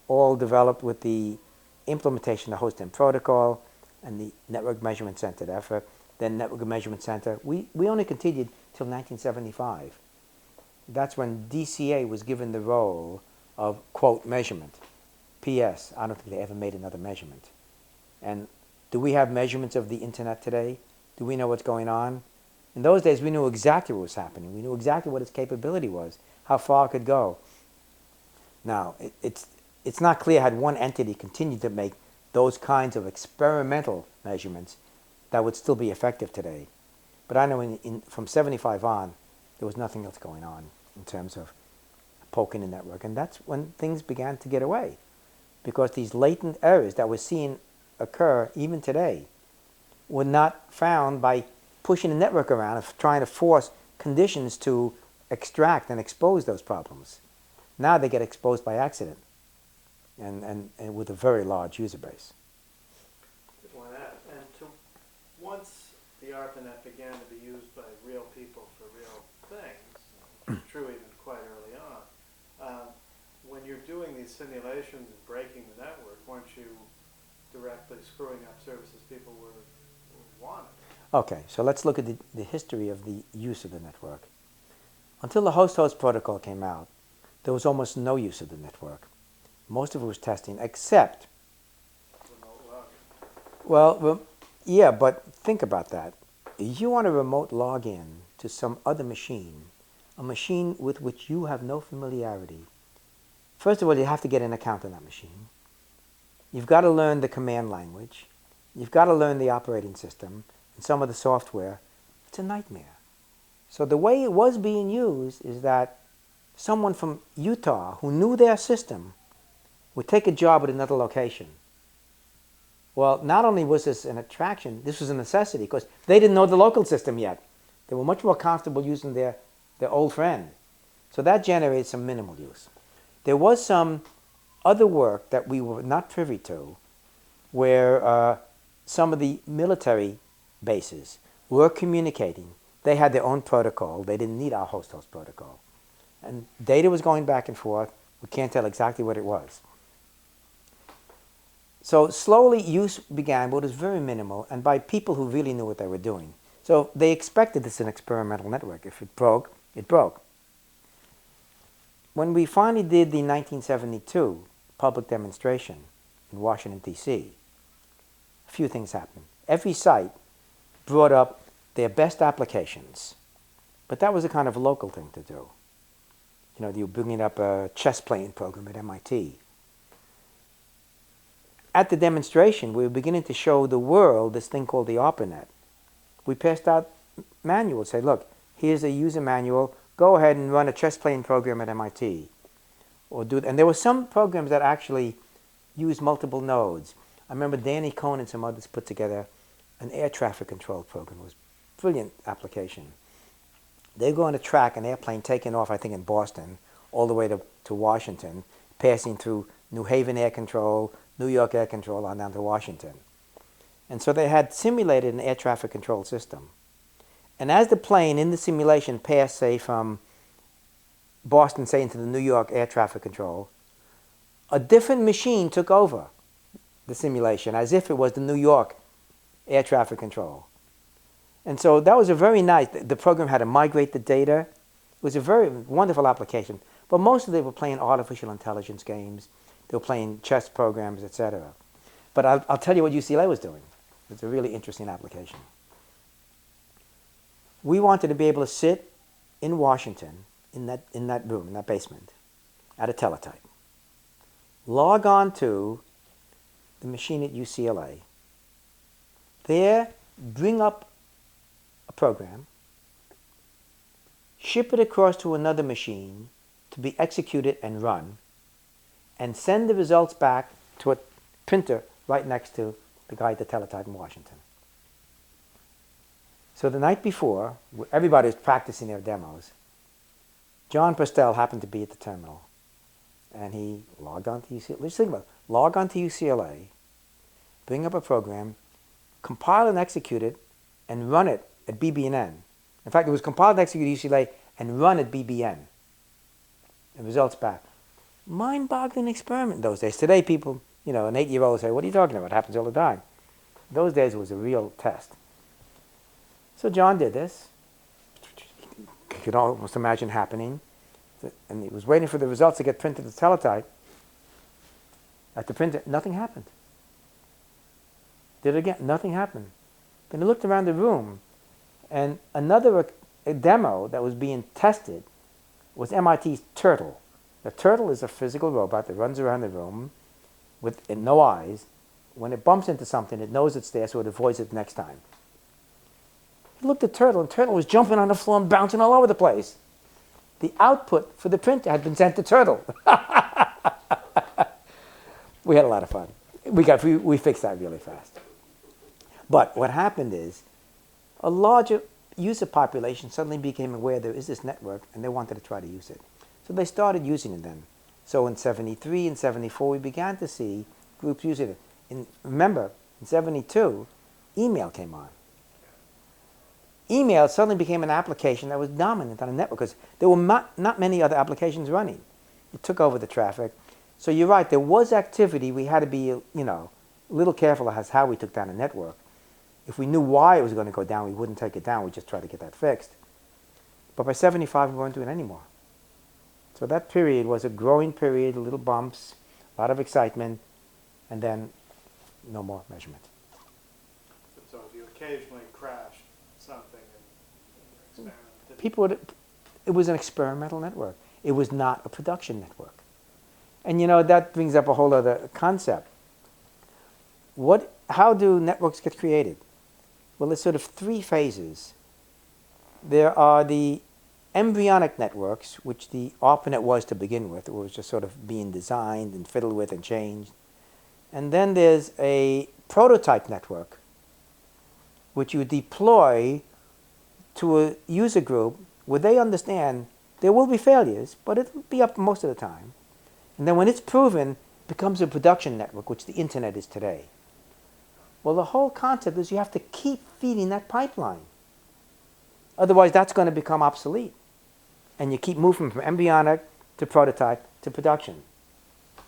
all developed with the implementation of host and protocol and the Network Measurement Center effort. Then Network Measurement Center, we only continued till 1975. That's when DCA was given the role of, quote, measurement. P.S. I don't think they ever made another measurement. And do we have measurements of the internet today? Do we know what's going on? In those days, we knew exactly what was happening. We knew exactly what its capability was, how far it could go. Now, it's not clear had one entity continued to make those kinds of experimental measurements that would still be effective today. But I know from 75 on, there was nothing else going on in terms of poking the network. And that's when things began to get away, because these latent errors that we're seeing occur even today were not found by pushing the network around and trying to force conditions to extract and expose those problems. Now they get exposed by accident and with a very large user base. Good one, Ed. And once the ARPANET began to be used by real people for real things, true even quite early on, when you're doing these simulations and breaking the network, weren't you directly screwing up services people were wanting? Okay, so let's look at the history of the use of the network. Until the host-host protocol came out, there was almost no use of the network. Most of it was testing, except, Remote login. well, yeah, but think about that. If you want a remote login to some other machine, a machine with which you have no familiarity, first of all, you have to get an account on that machine. You've got to learn the command language. You've got to learn the operating system and some of the software. It's a nightmare. So the way it was being used is that someone from Utah who knew their system would take a job at another location. Well, not only was this an attraction, this was a necessity, because they didn't know the local system yet. They were much more comfortable using their old friend. So that generated some minimal use. There was some other work that we were not privy to, where some of the military bases were communicating. They had their own protocol. They didn't need our host-host protocol. And data was going back and forth. We can't tell exactly what it was. So slowly use began, but it was very minimal, and by people who really knew what they were doing. So they expected this an experimental network. If it broke, it broke. When we finally did the 1972 public demonstration in Washington, D.C., a few things happened. Every site brought up their best applications, but that was a kind of local thing to do. You know, you were bringing up a chess playing program at MIT. At the demonstration, we were beginning to show the world this thing called the ARPANET. We passed out manuals, said, look, here's a user manual, go ahead and run a chess playing program at MIT. And there were some programs that actually used multiple nodes. I remember Danny Cohn and some others put together an air traffic control program. It was a brilliant application. They were going to track an airplane taking off, I think, in Boston, all the way to Washington, passing through New Haven air control, New York air control, on down to Washington. And so they had simulated an air traffic control system. And as the plane in the simulation passed, say, from Boston, say, into the New York air traffic control, a different machine took over the simulation as if it was the New York air traffic control. And so that was a very nice, the program had to migrate the data. It was a very wonderful application. But most of them were playing artificial intelligence games. They were playing chess programs, etc. But I'll tell you what UCLA was doing. It's a really interesting application. We wanted to be able to sit in Washington, in that room, in that basement, at a teletype. Log on to the machine at UCLA. There, bring up a program, ship it across to another machine to be executed and run, and send the results back to a printer right next to the guy at the teletype in Washington. So the night before, everybody was practicing their demos. John Postel happened to be at the terminal, and he logged on to UCLA. Let's think about it. Log on to UCLA, bring up a program, compile and execute it, and run it at BBN. In fact, it was compiled and executed at UCLA and run at BBN. And results back. Mind-boggling experiment in those days. Today, people, an 8-year-old say, "What are you talking about? It happens all the time." In those days, it was a real test. So John did this. You could almost imagine happening. And he was waiting for the results to get printed to teletype. At the printer, nothing happened. Did it again, nothing happened. Then he looked around the room, and another demo that was being tested was MIT's Turtle. The Turtle is a physical robot that runs around the room with no eyes. When it bumps into something, it knows it's there, so it avoids it next time. He looked at Turtle, and Turtle was jumping on the floor and bouncing all over the place. The output for the printer had been sent to Turtle. We had a lot of fun. We fixed that really fast. But what happened is a larger user population suddenly became aware there is this network, and they wanted to try to use it. So they started using it then. So in 73 and 74, we began to see groups using it. Remember, in 72, email came on. Email suddenly became an application that was dominant on a network because there were not many other applications running. It took over the traffic. So you're right, there was activity. We had to be, a little careful as how we took down a network. If we knew why it was going to go down, we wouldn't take it down. We'd just try to get that fixed. But by 75, we weren't doing it anymore. So that period was a growing period, little bumps, a lot of excitement, and then no more measurement. So if you occasionally crashed something and experimented. It was an experimental network. It was not a production network. And that brings up a whole other concept. How do networks get created? Well, there's sort of 3 phases. There are the embryonic networks, which the ARPANET was to begin with. It was just sort of being designed and fiddled with and changed. And then there's a prototype network, which you deploy to a user group where they understand there will be failures, but it'll be up most of the time. And then when it's proven, it becomes a production network, which the internet is today. Well, the whole concept is you have to keep feeding that pipeline. Otherwise, that's going to become obsolete. And you keep moving from embryonic to prototype to production.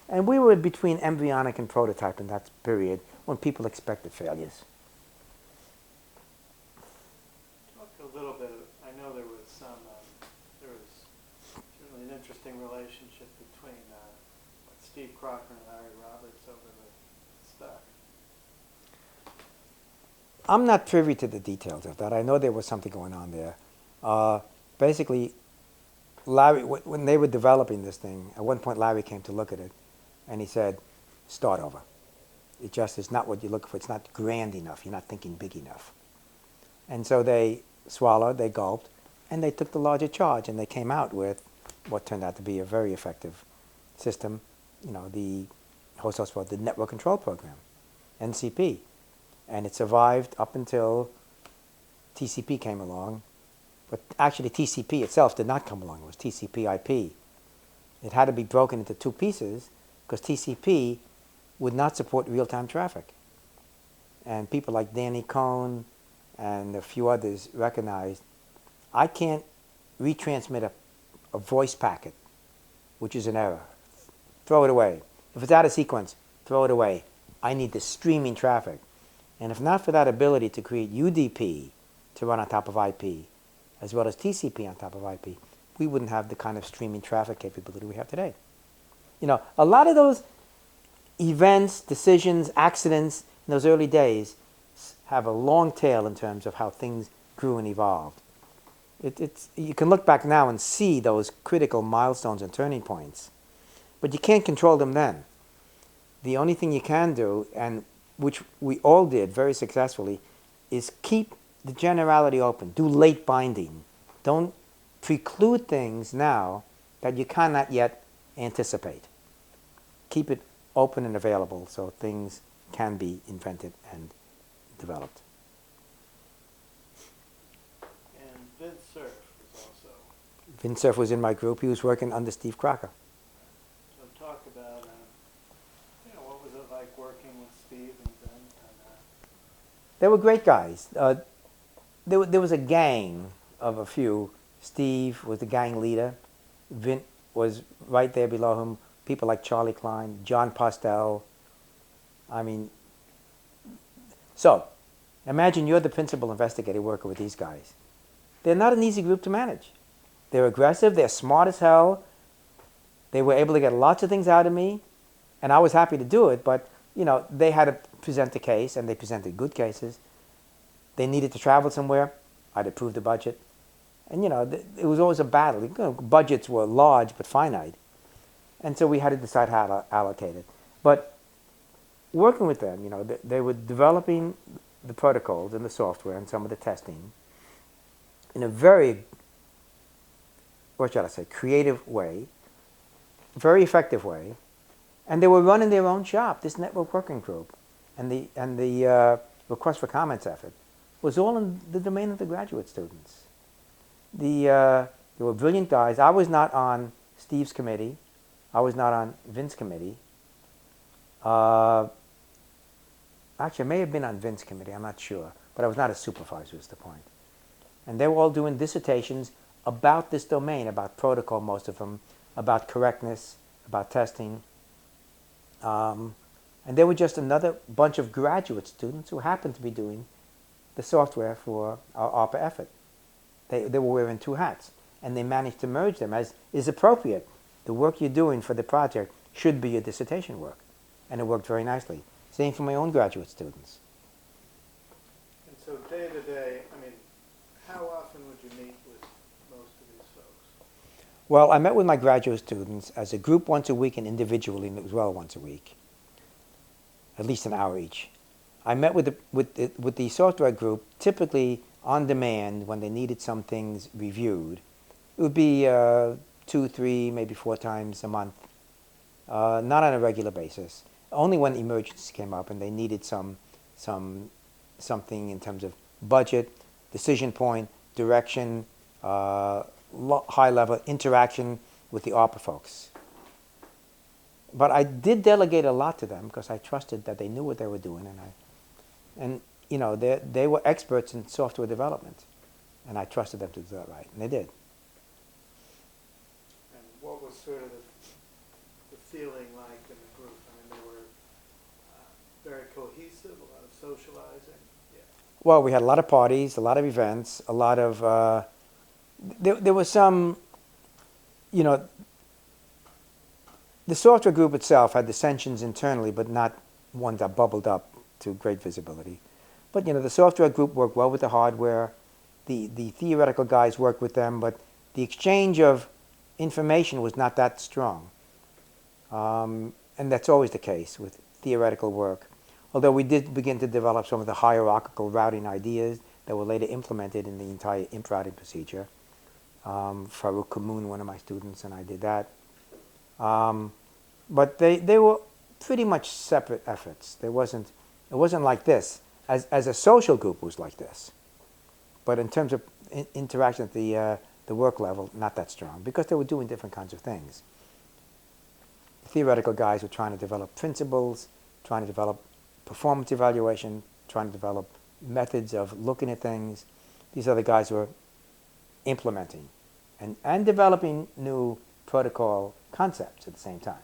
And we were between embryonic and prototype in that period when people expected failures. Talk a little bit. I know there was certainly an interesting relationship between Steve Crocker and Larry Roberts over the stuff. I'm not privy to the details of that. I know there was something going on there. Basically, Larry, when they were developing this thing, at one point Larry came to look at it, and he said, "Start over. It just is not what you're looking for. It's not grand enough. You're not thinking big enough." And so they swallowed, they gulped, and they took the larger charge, and they came out with what turned out to be a very effective system, the host for the Network Control Program, NCP. And it survived up until TCP came along. But actually, TCP itself did not come along. It was TCP/IP. It had to be broken into 2 pieces because TCP would not support real-time traffic. And people like Danny Cohn and a few others recognized, I can't retransmit a voice packet, which is an error. Throw it away. If it's out of sequence, throw it away. I need the streaming traffic. And if not for that ability to create UDP to run on top of IP, as well as TCP on top of IP, we wouldn't have the kind of streaming traffic capability we have today. A lot of those events, decisions, accidents in those early days have a long tail in terms of how things grew and evolved. You can look back now and see those critical milestones and turning points, but you can't control them then. The only thing you can do, and which we all did very successfully, is keep the generality open. Do late binding. Don't preclude things now that you cannot yet anticipate. Keep it open and available so things can be invented and developed. And Vince Cerf was also. Vince Cerf was in my group. He was working under Steve Crocker. So talk about, what was it like working with Steve and Vin? They were great guys. There was a gang of a few. Steve was the gang leader. Vin was right there below him. People like Charlie Klein, John Postel. I mean, so imagine you're the principal investigator working with these guys. They're not an easy group to manage. They're aggressive. They're smart as hell. They were able to get lots of things out of me, and I was happy to do it, but they had to present a case, and they presented good cases. They needed to travel somewhere. I'd approve the budget. And, it was always a battle. Budgets were large but finite. And so we had to decide how to allocate it. But working with them, they were developing the protocols and the software and some of the testing in a very, creative way, very effective way. And they were running their own shop, this network working group. And the request for comments effort was all in the domain of the graduate students. They were brilliant guys. I was not on Steve's committee. I was not on Vince's committee. Actually, I may have been on Vince's committee. I'm not sure. But I was not a supervisor is the point. And they were all doing dissertations about this domain, about protocol, most of them, about correctness, about testing. And they were just another bunch of graduate students who happened to be doing the software for our ARPA effort. They were wearing two hats, and they managed to merge them as is appropriate. The work you're doing for the project should be your dissertation work, and it worked very nicely. Same for my own graduate students. And so day to day, how often would you meet with most of these folks? Well, I met with my graduate students as a group once a week and individually as well once a week, at least an hour each. I met with the software group typically on demand when they needed some things reviewed. It would be 2, 3, maybe 4 times a month, not on a regular basis. Only when emergencies came up and they needed something in terms of budget, decision point, direction, high-level interaction with the ARPA folks. But I did delegate a lot to them because I trusted that they knew what they were doing, and they were experts in software development, and I trusted them to do that right, and they did. And what was sort of the feeling like in the group? They were very cohesive, a lot of socializing. Yeah. Well, we had a lot of parties, a lot of events, a lot of. There was some, the software group itself had dissensions internally, but not ones that bubbled up to great visibility. But the software group worked well with the hardware. The theoretical guys worked with them, but the exchange of information was not that strong. And that's always the case with theoretical work. Although we did begin to develop some of the hierarchical routing ideas that were later implemented in the entire imp routing procedure. Farouk Kamoun, one of my students, and I did that. But they were pretty much separate efforts. It wasn't like this. As a social group, it was like this. But in terms of interaction at the work level, not that strong, because they were doing different kinds of things. The theoretical guys were trying to develop principles, trying to develop performance evaluation, trying to develop methods of looking at things. These other guys were implementing and developing new protocol concepts at the same time.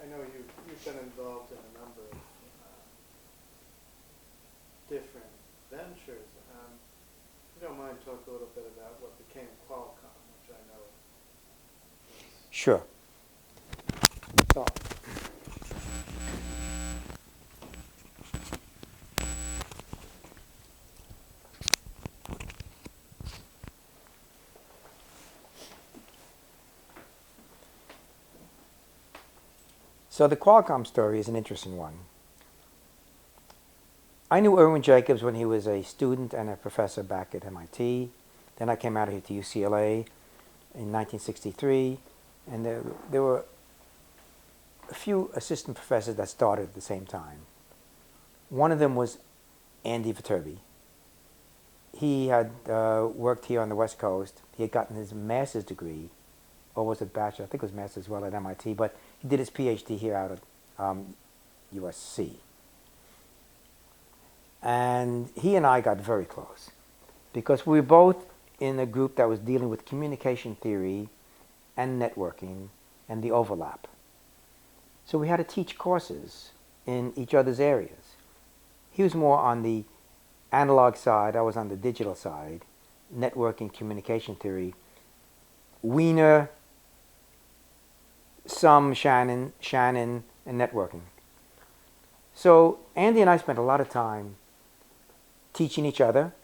I know you've been involved in a number of different ventures. If you don't mind, talk a little bit about what became Qualcomm, which I know is... Sure. So, So the Qualcomm story is an interesting one. I knew Irwin Jacobs when he was a student and a professor back at MIT. Then I came out here to UCLA in 1963, and there were a few assistant professors that started at the same time. One of them was Andy Viterbi. He had worked here on the West Coast. He had gotten his master's degree, or was it bachelor? I think it was master's as well at MIT, but he did his PhD here out at USC. And he and I got very close because we were both in a group that was dealing with communication theory and networking and the overlap. So we had to teach courses in each other's areas. He was more on the analog side, I was on the digital side, networking, communication theory. Wiener, some Shannon, and networking. So Andy and I spent a lot of time teaching each other,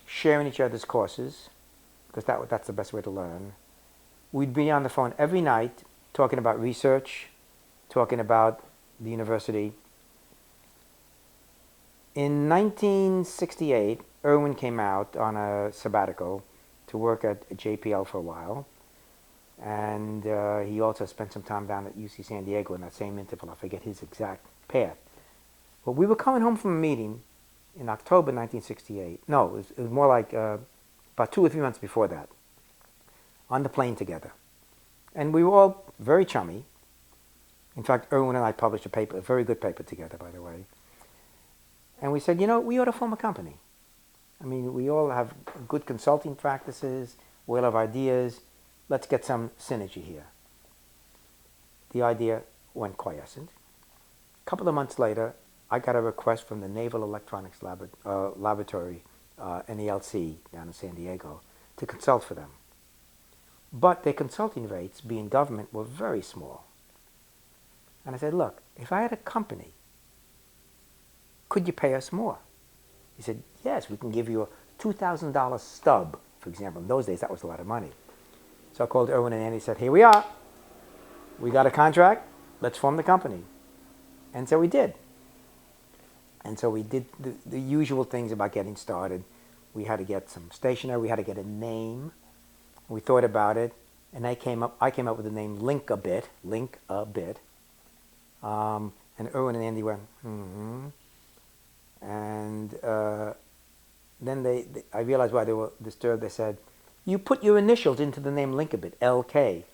sharing each other's courses, because that's the best way to learn. We'd be on the phone every night talking about research, talking about the university. In 1968, Irwin came out on a sabbatical to work at JPL for a while. And he also spent some time down at UC San Diego in that same interval. I forget his exact path. But we were coming home from a meeting in October 1968. No, it was more like about 2 or 3 months before that, on the plane together. And we were all very chummy. In fact, Irwin and I published a paper, a very good paper together, by the way. And we said, you know, we ought to form a company. I mean, we all have good consulting practices, we all have ideas. Let's get some synergy here. The idea went quiescent. A couple of months later, I got a request from the Naval Electronics Laboratory, NELC, down in San Diego, to consult for them. But their consulting rates, being government, were very small. And I said, look, if I had a company, could you pay us more? He said, yes, we can give you a $2,000 stub, for example. In those days, that was a lot of money. So I called Irwin and Andy and said, here we are. We got a contract. Let's form the company. And so we did. And so we did the usual things about getting started. We had to get some stationery. We had to get a name. We thought about it. And I came up with the name Link-A-Bit. And Irwin and Andy went, And then I realized why they were disturbed. They said, you put your initials into the name Link-A-Bit, LK.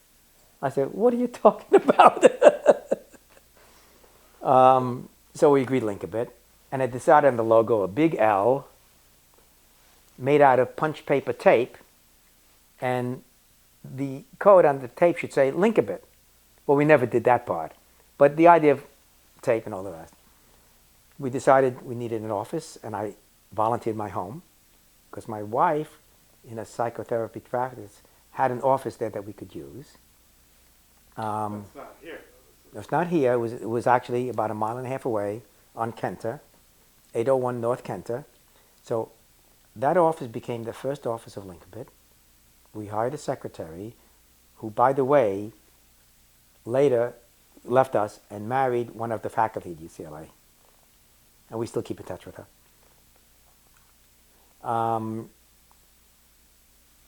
I said, what are you talking about? So we agreed Link-A-Bit. And I decided on the logo, a big L, made out of punch paper tape. And the code on the tape should say Link-A-Bit. Well, we never did that part. But the idea of tape and all the rest. We decided we needed an office, and I volunteered my home because my wife, in a psychotherapy practice, had an office there that we could use. It's not here. It's not here. It was actually about 1.5 miles away on Kenter, 801 North Kenter. So that office became the first office of Link-A-Bit. We hired a secretary who, by the way, later left us and married one of the faculty at UCLA. And we still keep in touch with her.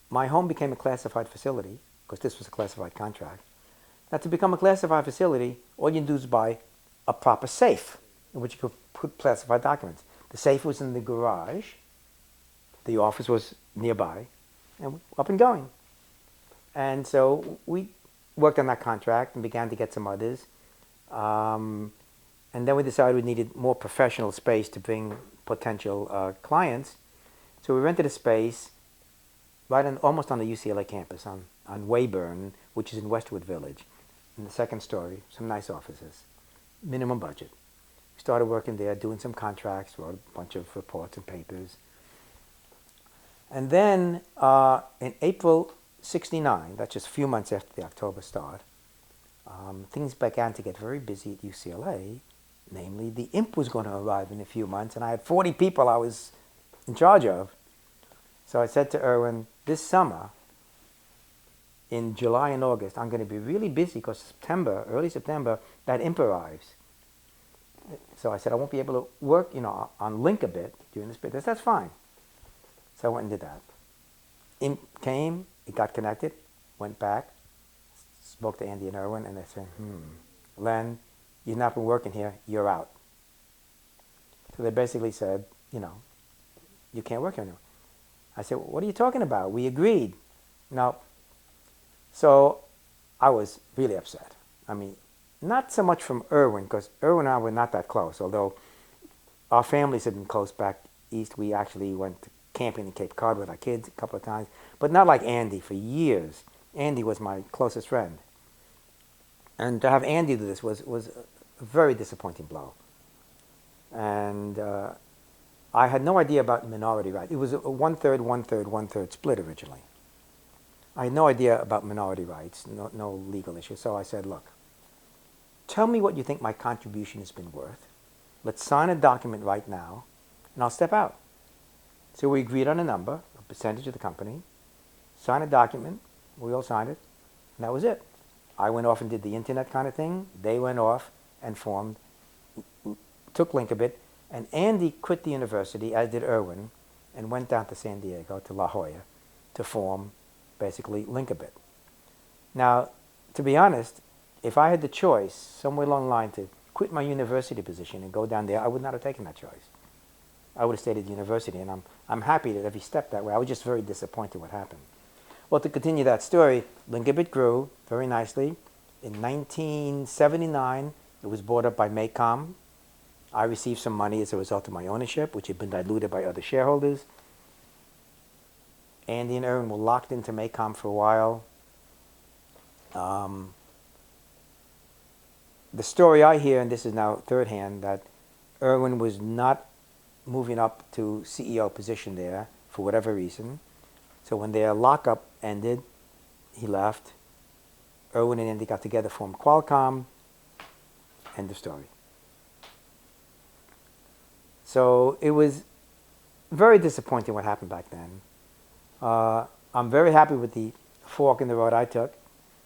My home became a classified facility, because this was a classified contract. Now, to become a classified facility, all you do is buy a proper safe in which you could put classified documents. The safe was in the garage. The office was nearby, and up and going. And so we worked on that contract and began to get some others. And then we decided we needed more professional space to bring potential clients. So we rented a space almost on the UCLA campus on Weyburn, which is in Westwood Village, in the second story, some nice offices, minimum budget. We started working there, doing some contracts, wrote a bunch of reports and papers. And then in April '69, that's just a few months after the October start, things began to get very busy at UCLA. Namely, the imp was going to arrive in a few months, and I had 40 people I was in charge of. So I said to Irwin, this summer, in July and August, I'm going to be really busy because September, early September, that IMPA arrives. So I said, I won't be able to work, on Link a bit during this period. That's fine. So I went and did that. IMP came, it got connected, went back, spoke to Andy and Erwin, and they said, Len, you've not been working here, you're out. So they basically said, you can't work here anymore. I said, what are you talking about? We agreed. No. So I was really upset. I mean, not so much from Erwin, because Erwin and I were not that close, although our families had been close back east. We actually went camping in Cape Cod with our kids a couple of times, but not like Andy for years. Andy was my closest friend. And to have Andy do this was a very disappointing blow. And I had no idea about minority rights. It was a 1/3, 1/3, 1/3 split originally. I had no idea about minority rights, no legal issue. So I said, look, tell me what you think my contribution has been worth. Let's sign a document right now, and I'll step out. So we agreed on a number, a percentage of the company, signed a document, we all signed it, and that was it. I went off and did the internet kind of thing. They went off and took Linkabit, and Andy quit the university, as did Erwin, and went down to San Diego, to La Jolla, to form basically Linkabit. Now, to be honest, if I had the choice somewhere along the line to quit my university position and go down there, I would not have taken that choice. I would have stayed at the university, and I'm happy that every step that way. I was just very disappointed what happened. Well, to continue that story, Linkabit grew very nicely. In 1979, it was bought up by MACOM. I received some money as a result of my ownership, which had been diluted by other shareholders. Andy and Erwin were locked into MACOM for a while. The story I hear, and this is now third hand, that Erwin was not moving up to CEO position there for whatever reason. So when their lockup ended, he left. Erwin and Andy got together, formed Qualcomm. End of story. So it was very disappointing what happened back then. I'm very happy with the fork in the road I took,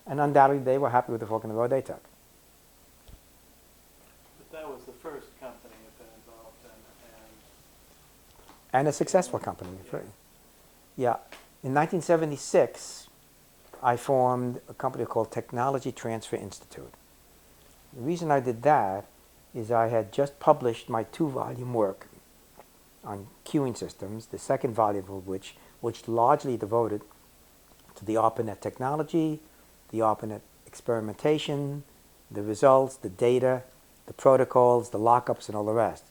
and undoubtedly they were happy with the fork in the road they took. But that was the first company you've been involved in, And a successful company. Yeah. In 1976, I formed a company called Technology Transfer Institute. The reason I did that is I had just published my 2-volume work on queuing systems, the second volume of which largely devoted to the ARPANET technology, the ARPANET experimentation, the results, the data, the protocols, the lockups, and all the rest.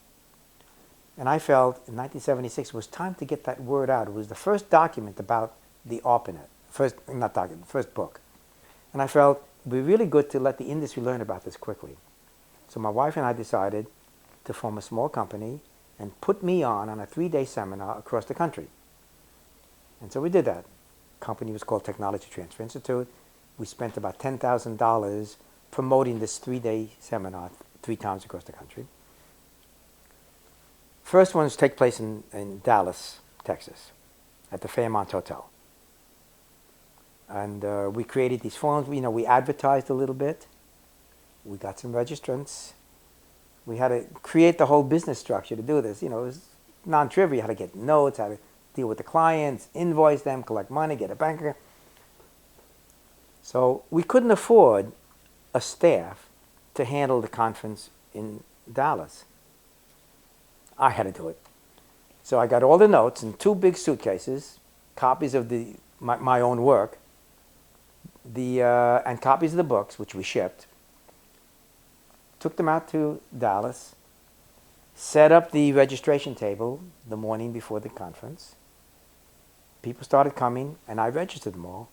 And I felt in 1976 it was time to get that word out. It was the first document about the ARPANET, first book. And I felt it would be really good to let the industry learn about this quickly. So my wife and I decided to form a small company and put me on a 3-day seminar across the country. And so we did that. The company was called Technology Transfer Institute. We spent about $10,000 promoting this 3-day seminar 3 times across the country. First ones take place in Dallas, Texas, at the Fairmont Hotel. And we created these forums. We advertised a little bit. We got some registrants. We had to create the whole business structure to do this. It was non-trivial. How to get notes, how to deal with the clients, invoice them, collect money, get a banker. So we couldn't afford a staff to handle the conference in Dallas. I had to do it. So I got all the notes in 2 big suitcases, copies of my own work, and copies of the books, which we shipped. Took them out to Dallas, set up the registration table the morning before the conference. People started coming, and I registered them all.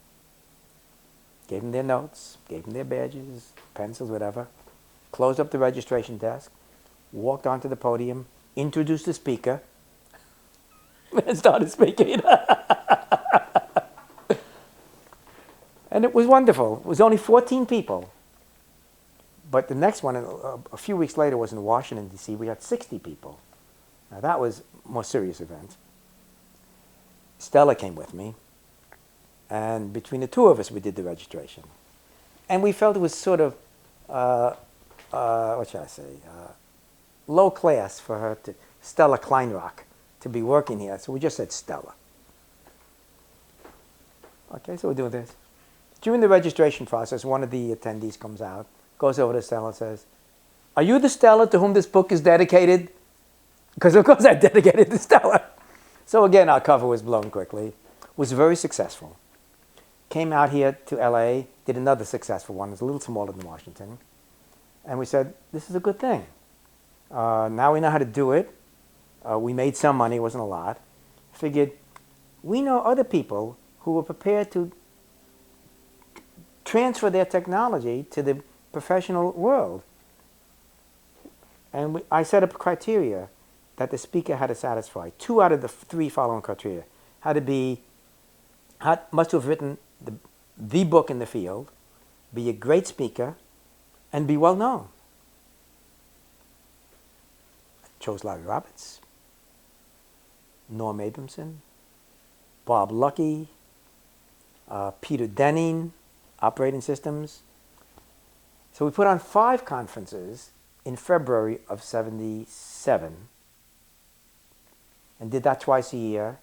Gave them their notes, gave them their badges, pencils, whatever. Closed up the registration desk, walked onto the podium, introduced the speaker, and started speaking. And it was wonderful. It was only 14 people. But the next one, a few weeks later, was in Washington, D.C. We had 60 people. Now, that was a more serious event. Stella came with me. And between the two of us, we did the registration. And we felt it was sort of, what should I say, low class for her to, Stella Kleinrock, to be working here. So we just said Stella. Okay, so we're doing this. During the registration process, one of the attendees comes out, goes over to Stella and says, "Are you the Stella to whom this book is dedicated?" Because of course I dedicated to Stella. So again, our cover was blown quickly. Was very successful. Came out here to LA, did another successful one. It was a little smaller than Washington. And we said, this is a good thing. Now we know how to do it. We made some money, it wasn't a lot. Figured, we know other people who were prepared to transfer their technology to the professional world. And I set up criteria that the speaker had to satisfy. 2 out of the 3 following criteria. Had to be, must have written the book in the field, be a great speaker, and be well known. I chose Larry Roberts, Norm Abramson, Bob Lucky, Peter Denning, operating systems. So we put on 5 conferences in February of '77 and did that twice a year.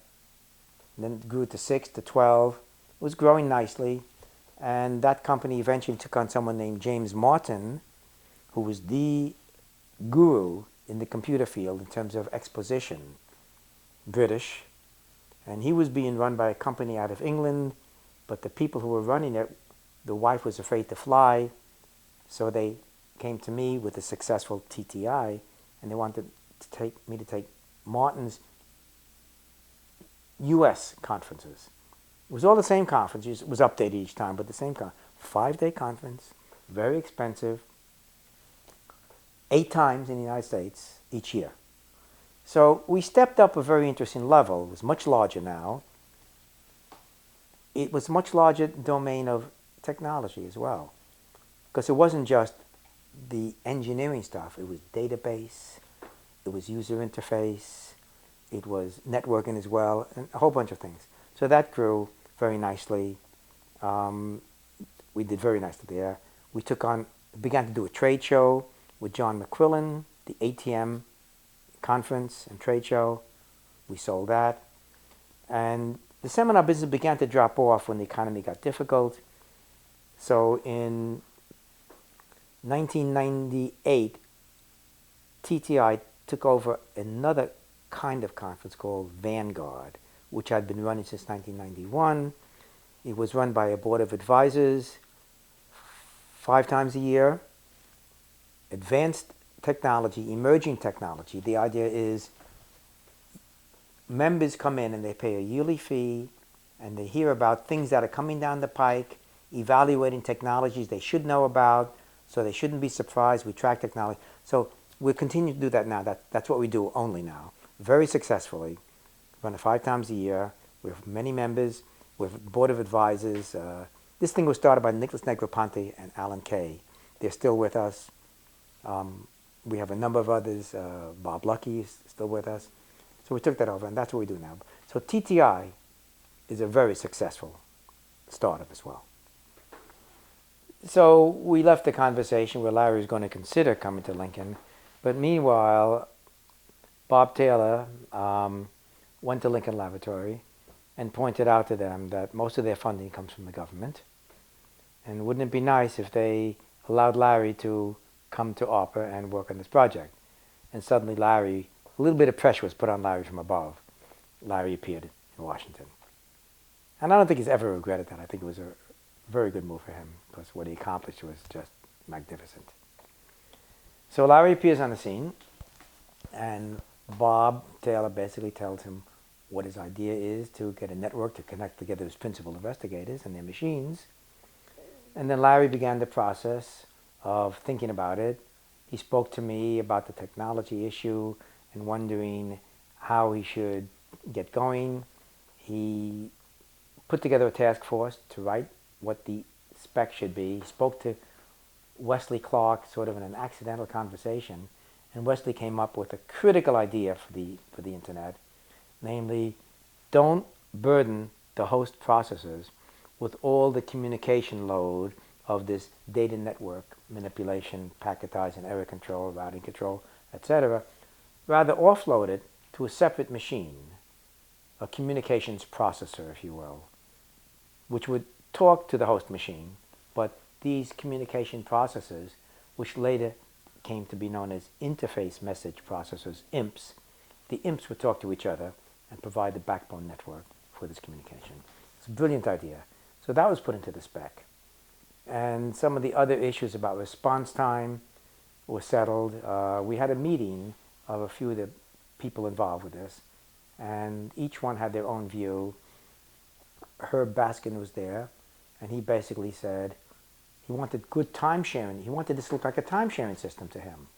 And then it grew to 6 to 12. It was growing nicely. And that company eventually took on someone named James Martin, who was the guru in the computer field in terms of exposition, British. And he was being run by a company out of England, but the people who were running it, the wife was afraid to fly, so they came to me with a successful TTI, and they wanted to me to take Martin's U.S. conferences. It was all the same conferences. It was updated each time, but the same 5-day conference, very expensive, 8 times in the United States each year. So we stepped up a very interesting level. It was much larger now. It was much larger domain of technology as well, because it wasn't just the engineering stuff. It was database, it was user interface, it was networking as well, and a whole bunch of things. So that grew very nicely. We did very nicely there. We began to do a trade show with John McQuillan, the ATM conference and trade show. We sold that. And the seminar business began to drop off when the economy got difficult. So in 1998, TTI took over another kind of conference called Vanguard, which had been running since 1991. It was run by a board of advisors 5 times a year. Advanced technology, emerging technology. The idea is members come in and they pay a yearly fee and they hear about things that are coming down the pike, evaluating technologies they should know about, so they shouldn't be surprised. We track technology. So we'll continue to do that now. That's what we do only now. Very successfully. Run it 5 times a year. We have many members. We have a board of advisors. This thing was started by Nicholas Negroponte and Alan Kay. They're still with us. We have a number of others. Bob Lucky is still with us. So we took that over, and that's what we do now. So TTI is a very successful startup as well. So we left the conversation where Larry was going to consider coming to Lincoln. But meanwhile, Bob Taylor went to Lincoln Laboratory and pointed out to them that most of their funding comes from the government. And wouldn't it be nice if they allowed Larry to come to ARPA and work on this project? And suddenly Larry, a little bit of pressure was put on Larry from above. Larry appeared in Washington. And I don't think he's ever regretted that. I think it was a very good move for him, because what he accomplished was just magnificent. So Larry appears on the scene, and Bob Taylor basically tells him what his idea is to get a network to connect together his principal investigators and their machines. And then Larry began the process of thinking about it. He spoke to me about the technology issue and wondering how he should get going. He put together a task force to write what the spec should be. He spoke to Wesley Clark sort of in an accidental conversation, and Wesley came up with a critical idea for the internet, namely, don't burden the host processors with all the communication load of this data network, manipulation, packetizing, error control, routing control, etc., rather offload it to a separate machine, a communications processor, if you will, which would talk to the host machine, but these communication processors, which later came to be known as interface message processors, IMPs, the IMPs would talk to each other and provide the backbone network for this communication. It's a brilliant idea. So that was put into the spec. And some of the other issues about response time were settled. We had a meeting of a few of the people involved with this, and each one had their own view. Herb Baskin was there, and he basically said he wanted good time sharing. He wanted this to look like a time sharing system to him.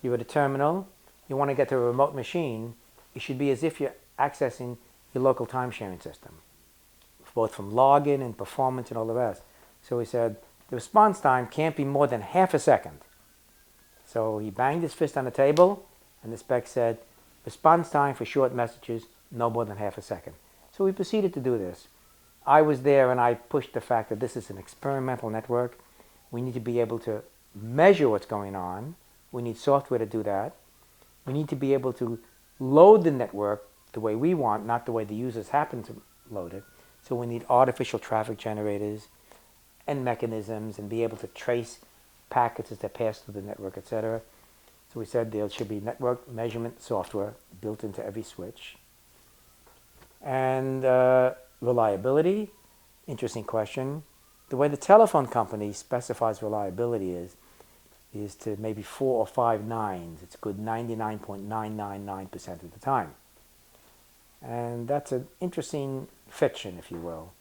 You're at a terminal, you want to get to a remote machine, it should be as if you're accessing your local time sharing system, both from login and performance and all the rest. So he said the response time can't be more than half a second. So he banged his fist on the table, and the spec said response time for short messages no more than half a second. So we proceeded to do this. I was there and I pushed the fact that this is an experimental network. We need to be able to measure what's going on. We need software to do that. We need to be able to load the network the way we want, not the way the users happen to load it. So we need artificial traffic generators and mechanisms and be able to trace packets as they pass through the network, etc. So we said there should be network measurement software built into every switch. And reliability, interesting question. The way the telephone company specifies reliability is to maybe 4 or 5 nines. It's good 99.999% of the time. And that's an interesting fiction, if you will,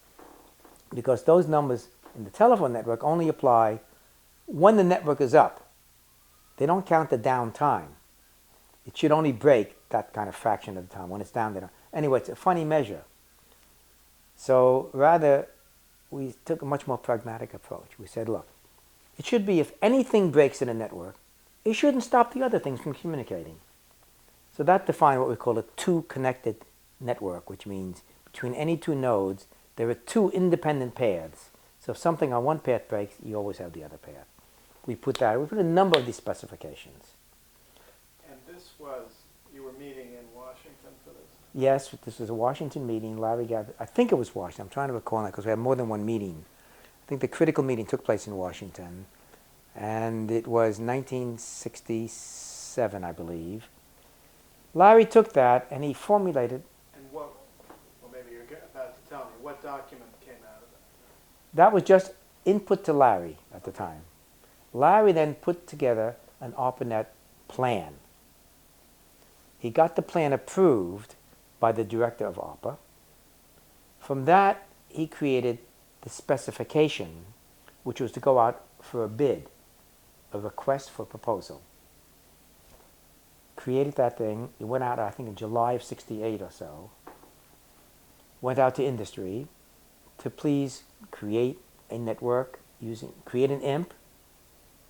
because those numbers in the telephone network only apply when the network is up. They don't count the downtime. It should only break that kind of fraction of the time. When it's down, they don't. Anyway, it's a funny measure. So rather, we took a much more pragmatic approach. We said, look, it should be if anything breaks in a network, it shouldn't stop the other things from communicating. So that defined what we call a two-connected network, which means between any two nodes, there are two independent paths. So if something on one path breaks, you always have the other path. We put a number of these specifications. And this was, you were meeting in Washington for this? Yes, this was a Washington meeting. Larry gathered, I think it was Washington. I'm trying to recall that because we had more than one meeting. I think the critical meeting took place in Washington, and it was 1967, I believe. Larry took that and he formulated. And what, well maybe you're about to tell me, what document came out of that? That was just input to Larry at the time. Larry then put together an ARPANET plan. He got the plan approved by the director of ARPA. From that, he created the specification, which was to go out for a bid, a request for proposal. Created that thing. It went out, I think, in July of '68 or so. Went out to industry to please create a network create an IMP,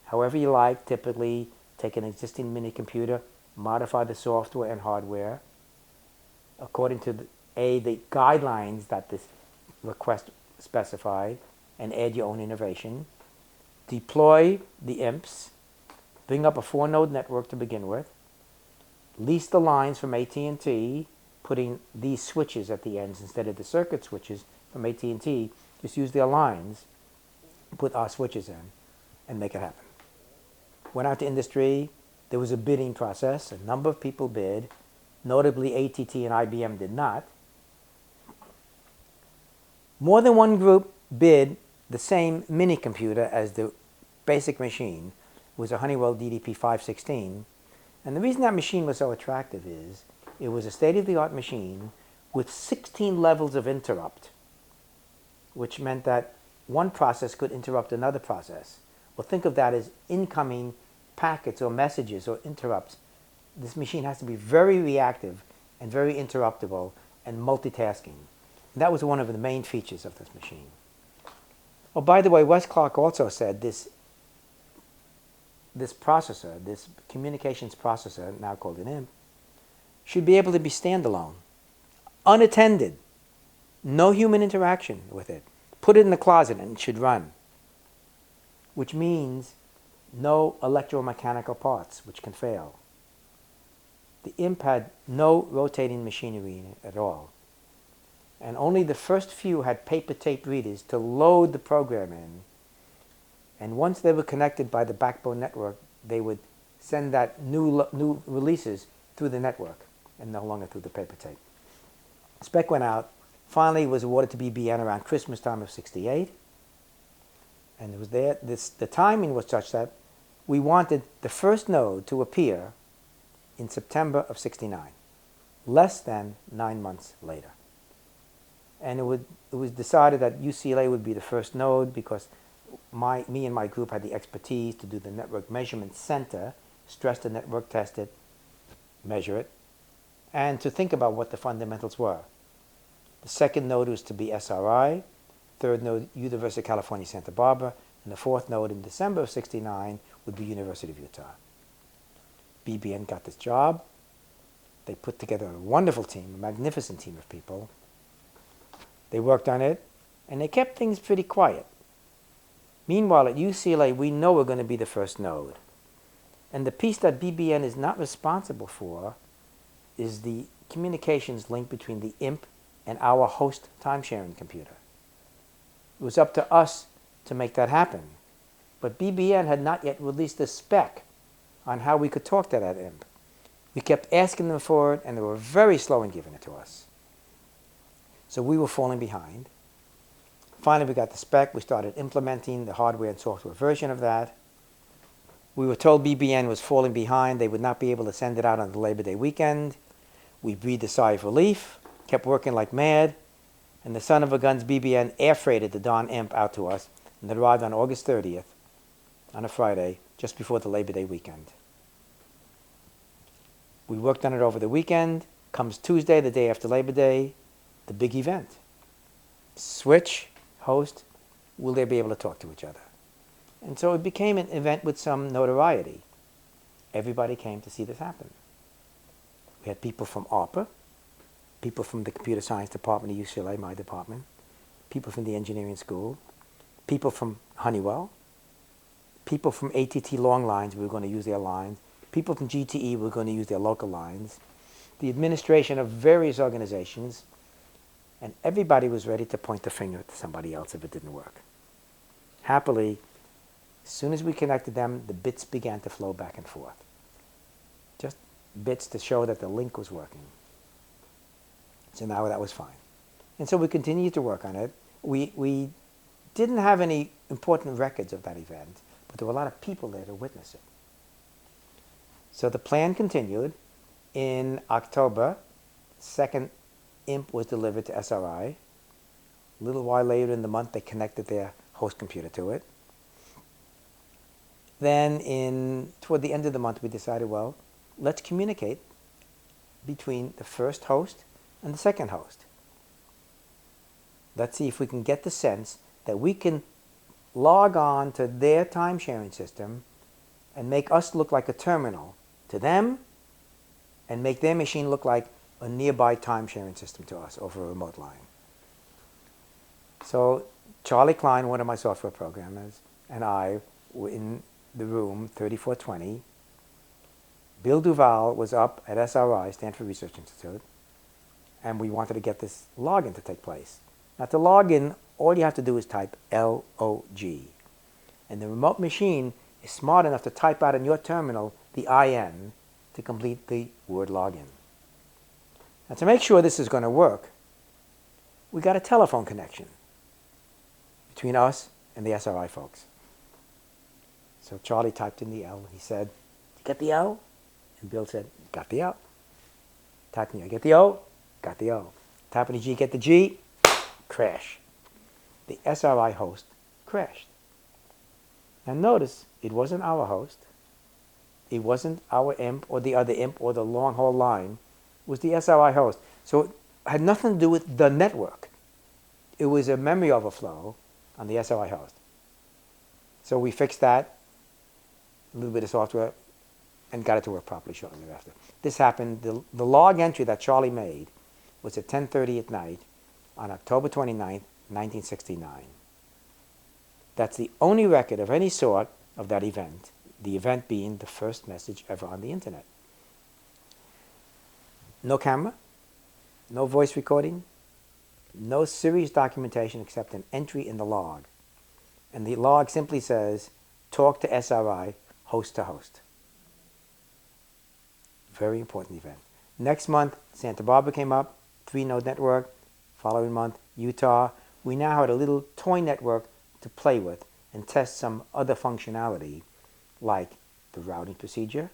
however you like, typically take an existing mini computer, modify the software and hardware according to the guidelines that this request specified, and add your own innovation. Deploy the IMPs, bring up a 4-node network to begin with, lease the lines from AT&T, putting these switches at the ends instead of the circuit switches from AT&T, just use their lines, put our switches in, and make it happen. Went out to industry. There was a bidding process. A number of people bid. Notably, AT&T and IBM did not. More than one group bid the same mini computer as the basic machine. It was a Honeywell DDP 516. And the reason that machine was so attractive is it was a state-of-the-art machine with 16 levels of interrupt, which meant that one process could interrupt another process. Well, think of that as incoming packets or messages or interrupts. This machine has to be very reactive and very interruptible and multitasking. And that was one of the main features of this machine. Oh, by the way, Wes Clark also said this processor, this communications processor, now called an IMP, should be able to be standalone, unattended, no human interaction with it. put it in the closet and it should run, which means no electromechanical parts which can fail. The imp had no rotating machinery in it at all. And only the first few had paper tape readers to load the program in. And once they were connected by the backbone network, they would send that new releases through the network and no longer through the paper tape. Spec went out, finally was awarded to BBN around Christmas time of '68. And it was there, the timing was such that we wanted the first node to appear in September of '69, less than 9 months later. And it was decided that UCLA would be the first node because me and my group had the expertise to do the network measurement center, stress the network, test it, measure it, and to think about what the fundamentals were. The second node was to be SRI, third node University of California, Santa Barbara, and the fourth node in December of '69 would be University of Utah. BBN got this job. They put together a wonderful team, a magnificent team of people. They worked on it, and they kept things pretty quiet. Meanwhile, at UCLA, we know we're going to be the first node. And the piece that BBN is not responsible for is the communications link between the IMP and our host time-sharing computer. It was up to us to make that happen. But BBN had not yet released the spec on how we could talk to that IMP. We kept asking them for it, and they were very slow in giving it to us. So we were falling behind. Finally, we got the spec. We started implementing the hardware and software version of that. We were told BBN was falling behind. They would not be able to send it out on the Labor Day weekend. We breathed a sigh of relief, kept working like mad, and the son of a guns BBN air freighted the Don Imp out to us, and it arrived on August 30th, on a Friday, just before the Labor Day weekend. We worked on it over the weekend. Comes Tuesday, the day after Labor Day, the big event. Switch, host, will they be able to talk to each other? And so it became an event with some notoriety. Everybody came to see this happen. We had people from ARPA, people from the computer science department of UCLA, my department, people from the engineering school, people from Honeywell, people from ATT long lines, we were going to use their lines, people from GTE were going to use their local lines, the administration of various organizations, and everybody was ready to point the finger at somebody else if it didn't work. Happily, as soon as we connected them, the bits began to flow back and forth. Just bits to show that the link was working. So now that was fine. And so we continued to work on it. We didn't have any important records of that event, but there were a lot of people there to witness it. So the plan continued. In October, second IMP was delivered to SRI. A little while later in the month, they connected their host computer to it. Then toward the end of the month, we decided, well, let's communicate between the first host and the second host. Let's see if we can get the sense that we can log on to their time-sharing system and make us look like a terminal to them and make their machine look like a nearby time-sharing system to us over a remote line. So Charlie Klein, one of my software programmers, and I were in the room 3420. Bill Duval was up at SRI, Stanford Research Institute, and we wanted to get this login to take place. Now to log in, all you have to do is type LOG. And the remote machine is smart enough to type out in your terminal the IN to complete the word login. Now to make sure this is going to work, we got a telephone connection between us and the SRI folks. So Charlie typed in the L. He said, "You get the L?" And Bill said, "Got the L." Typed in, "I get the O?" Got the O. Type in the G, get the G. Crash. The SRI host crashed. Now notice, it wasn't our host. It wasn't our IMP or the other IMP or the long haul line. It was the SRI host. So it had nothing to do with the network. It was a memory overflow on the SRI host. So we fixed that, a little bit of software, and got it to work properly shortly thereafter. This happened, the log entry that Charlie made was at 10:30 at night on October 29th, 1969. That's the only record of any sort of that event, the event being the first message ever on the internet. No camera, no voice recording, no serious documentation except an entry in the log. And the log simply says, talk to SRI, host to host. Very important event. Next month, Santa Barbara came up, 3-node network. Following month, Utah. We now had a little toy network to play with and test some other functionality, like the routing procedure,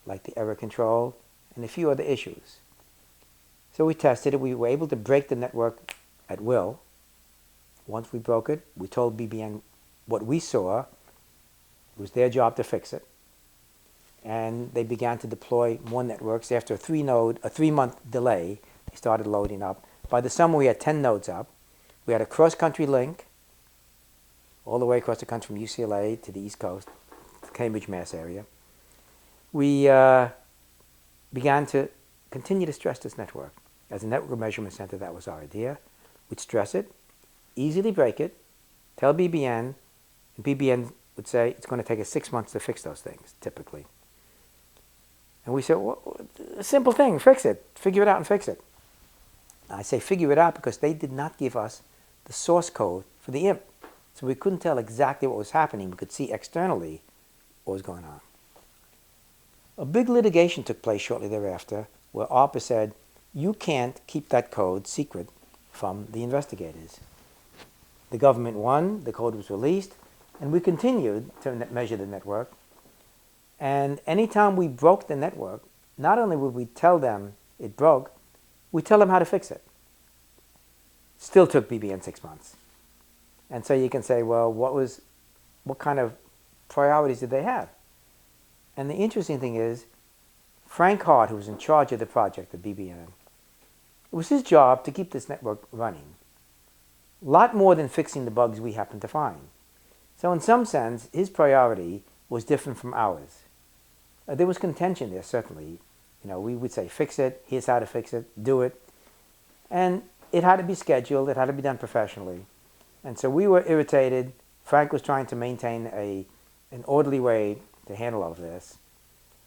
like the error control, and a few other issues. So we tested it. We were able to break the network at will. Once we broke it, we told BBN what we saw. It was their job to fix it. And they began to deploy more networks. After a 3-month delay, they started loading up. By the summer, we had 10 nodes up. We had a cross-country link all the way across the country from UCLA to the East Coast, the Cambridge, Mass area. We began to continue to stress this network. As a network measurement center, that was our idea. We'd stress it, easily break it, tell BBN, and BBN would say it's going to take us 6 months to fix those things, typically. And we said, well, a simple thing, fix it. Figure it out and fix it. I say figure it out because they did not give us the source code for the IMP. So we couldn't tell exactly what was happening. We could see externally what was going on. A big litigation took place shortly thereafter where ARPA said, you can't keep that code secret from the investigators. The government won, the code was released, and we continued to measure the network. And anytime we broke the network, not only would we tell them it broke, we tell them how to fix it. Still took BBN 6 months. And so you can say, well, what kind of priorities did they have? And the interesting thing is, Frank Hart, who was in charge of the project at BBN, it was his job to keep this network running. A lot more than fixing the bugs we happened to find. So in some sense, his priority was different from ours. There was contention there, certainly. You know, we would say, fix it, here's how to fix it, do it. And it had to be scheduled, it had to be done professionally. And so we were irritated. Frank was trying to maintain an orderly way to handle all of this.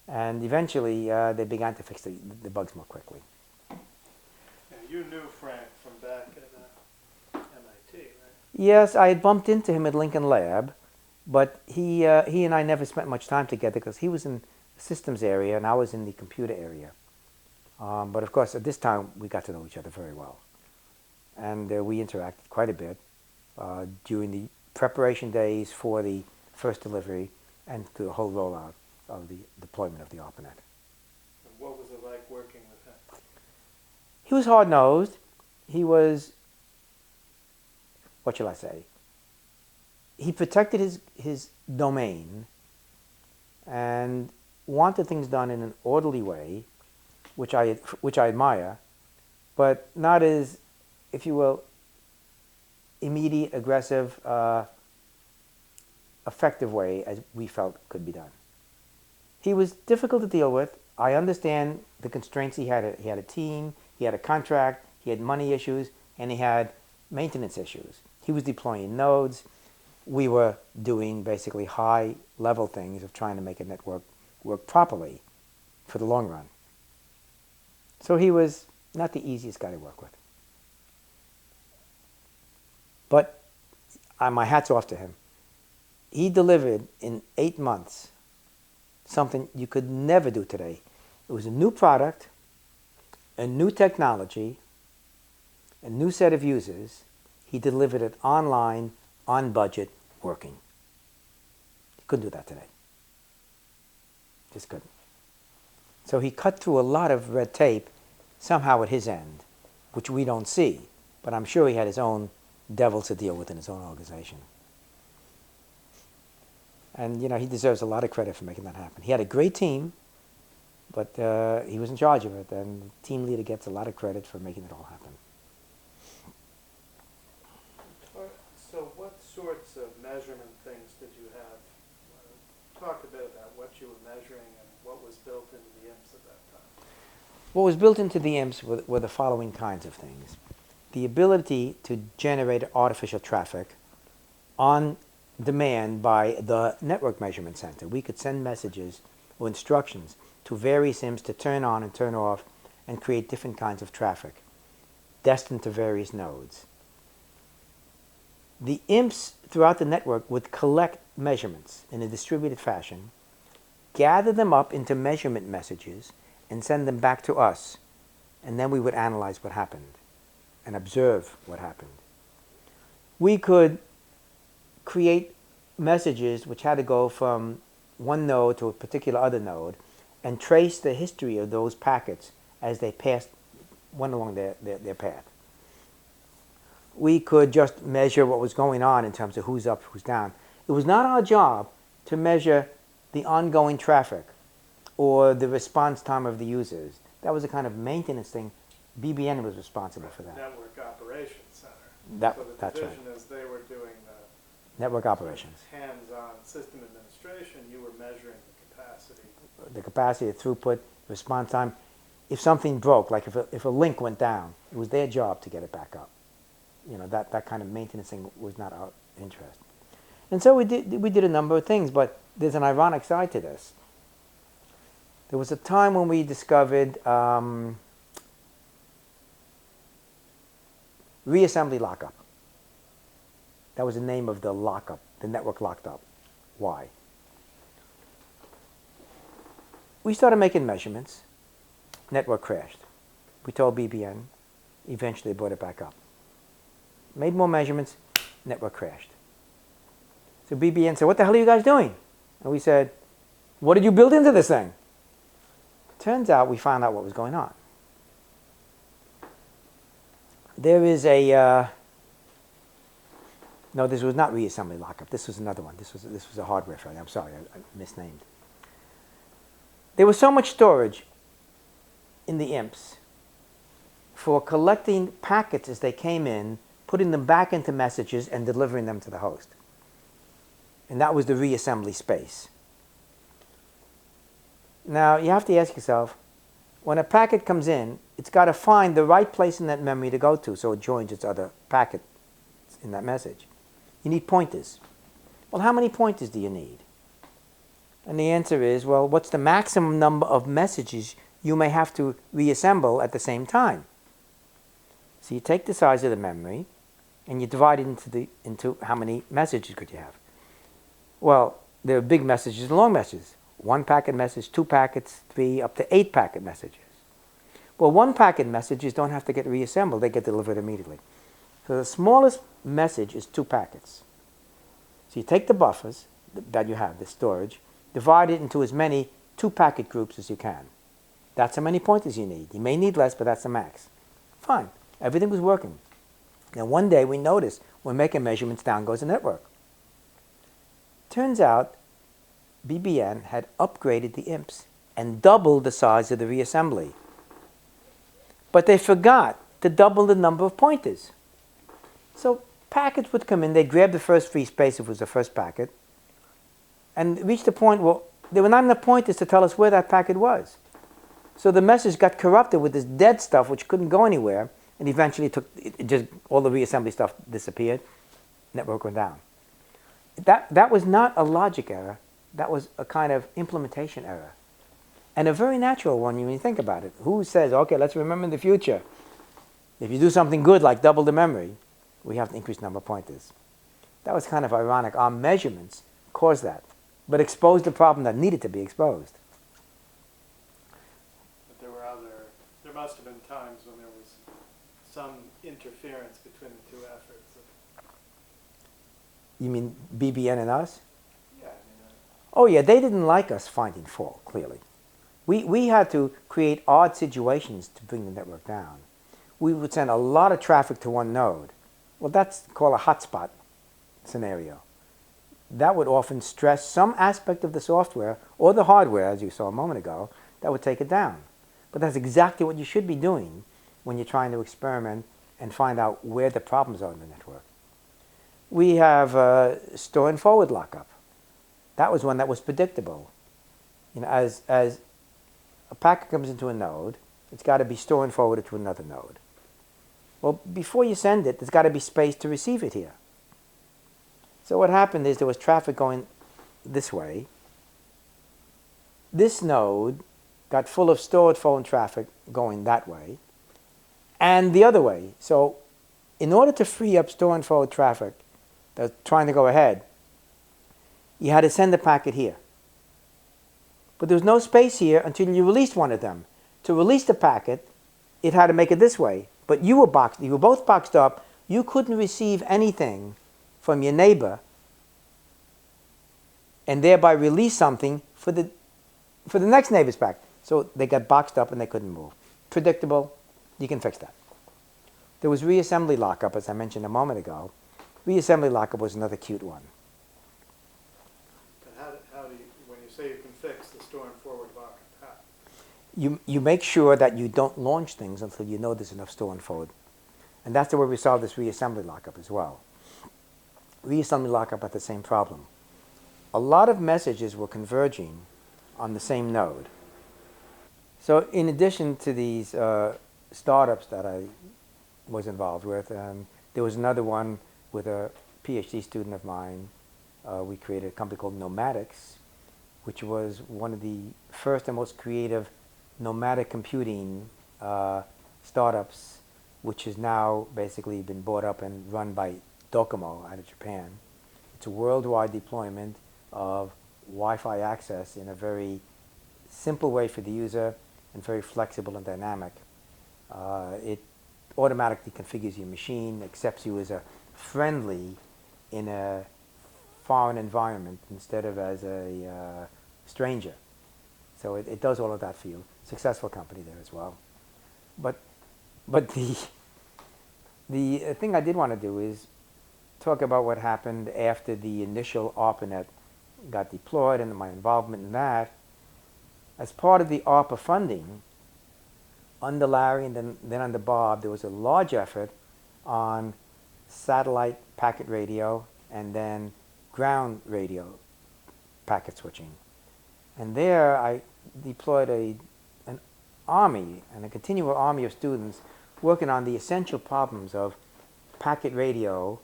And eventually, they began to fix the bugs more quickly. Yeah, you knew Frank from back at MIT, right? Yes, I had bumped into him at Lincoln Lab, but he and I never spent much time together because he was in the systems area and I was in the computer area. But of course, at this time, we got to know each other very well. And we interacted quite a bit during the preparation days for the first delivery and through the whole rollout of the deployment of the ARPANET. And what was it like working with him? He was hard-nosed. He was, what shall I say? He protected his domain and wanted things done in an orderly way, which I admire, but not as, if you will, immediate, aggressive, effective way as we felt could be done. He was difficult to deal with. I understand the constraints he had. He had a team, he had a contract, he had money issues, and he had maintenance issues. He was deploying nodes. We were doing basically high-level things of trying to make a network work properly for the long run. So he was not the easiest guy to work with. But my hat's off to him. He delivered in 8 months something you could never do today. It was a new product, a new technology, a new set of users. He delivered it online, on budget, working. He couldn't do that today. Just couldn't. So he cut through a lot of red tape somehow at his end, which we don't see, but I'm sure he had his own devils to deal with in his own organization. And, you know, he deserves a lot of credit for making that happen. He had a great team, but he was in charge of it, and the team leader gets a lot of credit for making it all happen. So what sorts of measurement things did you have? Talk a bit about what you were measuring and what was built into the IMPs at that time. What was built into the IMPs were the following kinds of things. the ability to generate artificial traffic on demand by the network measurement center. We could send messages or instructions to various IMPs to turn on and turn off and create different kinds of traffic destined to various nodes. The IMPs throughout the network would collect measurements in a distributed fashion, gather them up into measurement messages, and send them back to us. And then we would analyze what happened and observe what happened. We could create messages which had to go from one node to a particular other node and trace the history of those packets as they went along their path. We could just measure what was going on in terms of who's up, who's down. It was not our job to measure the ongoing traffic or the response time of the users. That was a kind of maintenance thing. BBN was responsible for that. Network Operations Center. That's right. right. As they were doing the network operations. Hands-on system administration, you were measuring the capacity. The capacity, the throughput, response time. If something broke, like if a link went down, it was their job to get it back up. You know, that kind of maintenance thing was not our interest. And so we did a number of things, but there's an ironic side to this. There was a time when we discovered reassembly lockup. That was the name of the lockup. The network locked up. Why? We started making measurements. Network crashed. We told BBN. Eventually, they brought it back up. Made more measurements. Network crashed. So BBN said, "What the hell are you guys doing?" And we said, "What did you build into this thing?" Turns out we found out what was going on. There is a no, this was not reassembly lockup. This was another one. This was a hardware failure. I'm sorry, I misnamed. There was so much storage in the IMPs for collecting packets as they came in, putting them back into messages, and delivering them to the host. And that was the reassembly space. Now, you have to ask yourself, when a packet comes in, it's got to find the right place in that memory to go to so it joins its other packet in that message. You need pointers. Well, how many pointers do you need? And the answer is, well, what's the maximum number of messages you may have to reassemble at the same time? So you take the size of the memory and you divide it into how many messages could you have. Well, there are big messages and long messages. 1 packet message, 2 packets, 3, up to 8 packet messages. Well, 1 packet messages don't have to get reassembled. They get delivered immediately. So the smallest message is 2 packets. So you take the buffers that you have, the storage, divide it into as many 2-packet groups as you can. That's how many pointers you need. You may need less, but that's the max. Fine. Everything was working. Now one day we noticed we're making measurements, down goes the network. Turns out BBN had upgraded the IMPs and doubled the size of the reassembly. But they forgot to double the number of pointers. So packets would come in, they'd grab the first free space if it was the first packet, and reach the point where there were not enough pointers to tell us where that packet was. So the message got corrupted with this dead stuff which couldn't go anywhere, and eventually all the reassembly stuff disappeared, network went down. That was not a logic error, that was a kind of implementation error. And a very natural one when you think about it. Who says, okay, let's remember in the future, if you do something good like double the memory, we have to increase the number of pointers. That was kind of ironic. Our measurements caused that, but exposed the problem that needed to be exposed. But there must have been times when there was some interference between the two efforts. You mean BBN and us? Yeah. Oh yeah, they didn't like us finding fault, clearly. We had to create odd situations to bring the network down. We would send a lot of traffic to one node. Well, that's called a hotspot scenario. That would often stress some aspect of the software or the hardware, as you saw a moment ago, that would take it down. But that's exactly what you should be doing when you're trying to experiment and find out where the problems are in the network. We have store and forward lockup. That was one that was predictable. You know, as a packet comes into a node, it's got to be store and forwarded to another node. Well, before you send it, there's got to be space to receive it here. So what happened is there was traffic going this way. This node got full of stored phone traffic going that way and the other way. So in order to free up store and forward traffic that's trying to go ahead, you had to send a packet here. But there was no space here until you released one of them. To release the packet, it had to make it this way. But you were both boxed up. You couldn't receive anything from your neighbor and thereby release something for the next neighbor's packet. So they got boxed up and they couldn't move. Predictable, you can fix that. There was reassembly lockup, as I mentioned a moment ago. Reassembly lockup was another cute one. And how do you, when you say you can fix the store and forward lockup, how? You make sure that you don't launch things until you know there's enough store and forward. And that's the way we solved this reassembly lockup as well. Reassembly lockup had the same problem. A lot of messages were converging on the same node. So in addition to these startups that I was involved with, there was another one with a PhD student of mine. We created a company called Nomadics, which was one of the first and most creative nomadic computing startups, which has now basically been bought up and run by Docomo out of Japan. It's a worldwide deployment of Wi-Fi access in a very simple way for the user and very flexible and dynamic. It automatically configures your machine, accepts you as a friendly in a foreign environment instead of as a stranger. So it does all of that for you. Successful company there as well. But the thing I did want to do is talk about what happened after the initial ARPANET got deployed and my involvement in that. As part of the ARPA funding, under Larry and then under Bob, there was a large effort on satellite packet radio and then ground radio packet switching. And there I deployed an army and a continual army of students working on the essential problems of packet radio,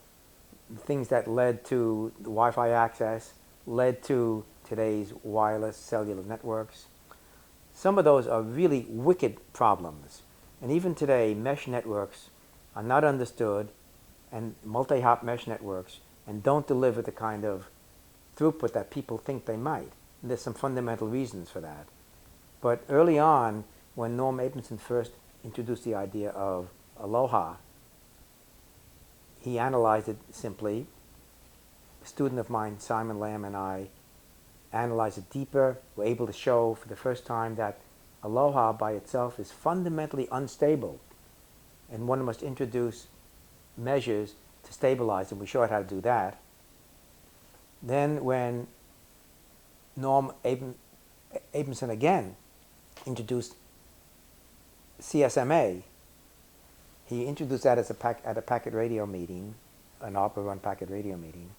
things that led to the Wi-Fi access, led to today's wireless cellular networks. Some of those are really wicked problems. And even today, mesh networks are not understood, and multi-hop mesh networks, and don't deliver the kind of throughput that people think they might. And there's some fundamental reasons for that. But early on, when Norm Abramson first introduced the idea of Aloha, he analyzed it simply. A student of mine, Simon Lamb, and I analyzed it deeper. We're able to show for the first time that Aloha by itself is fundamentally unstable, and one must introduce measures to stabilize it. We showed how to do that. Then when Norm Abramson again introduced CSMA, he introduced that as at a packet radio meeting, an ARPA-run packet radio meeting,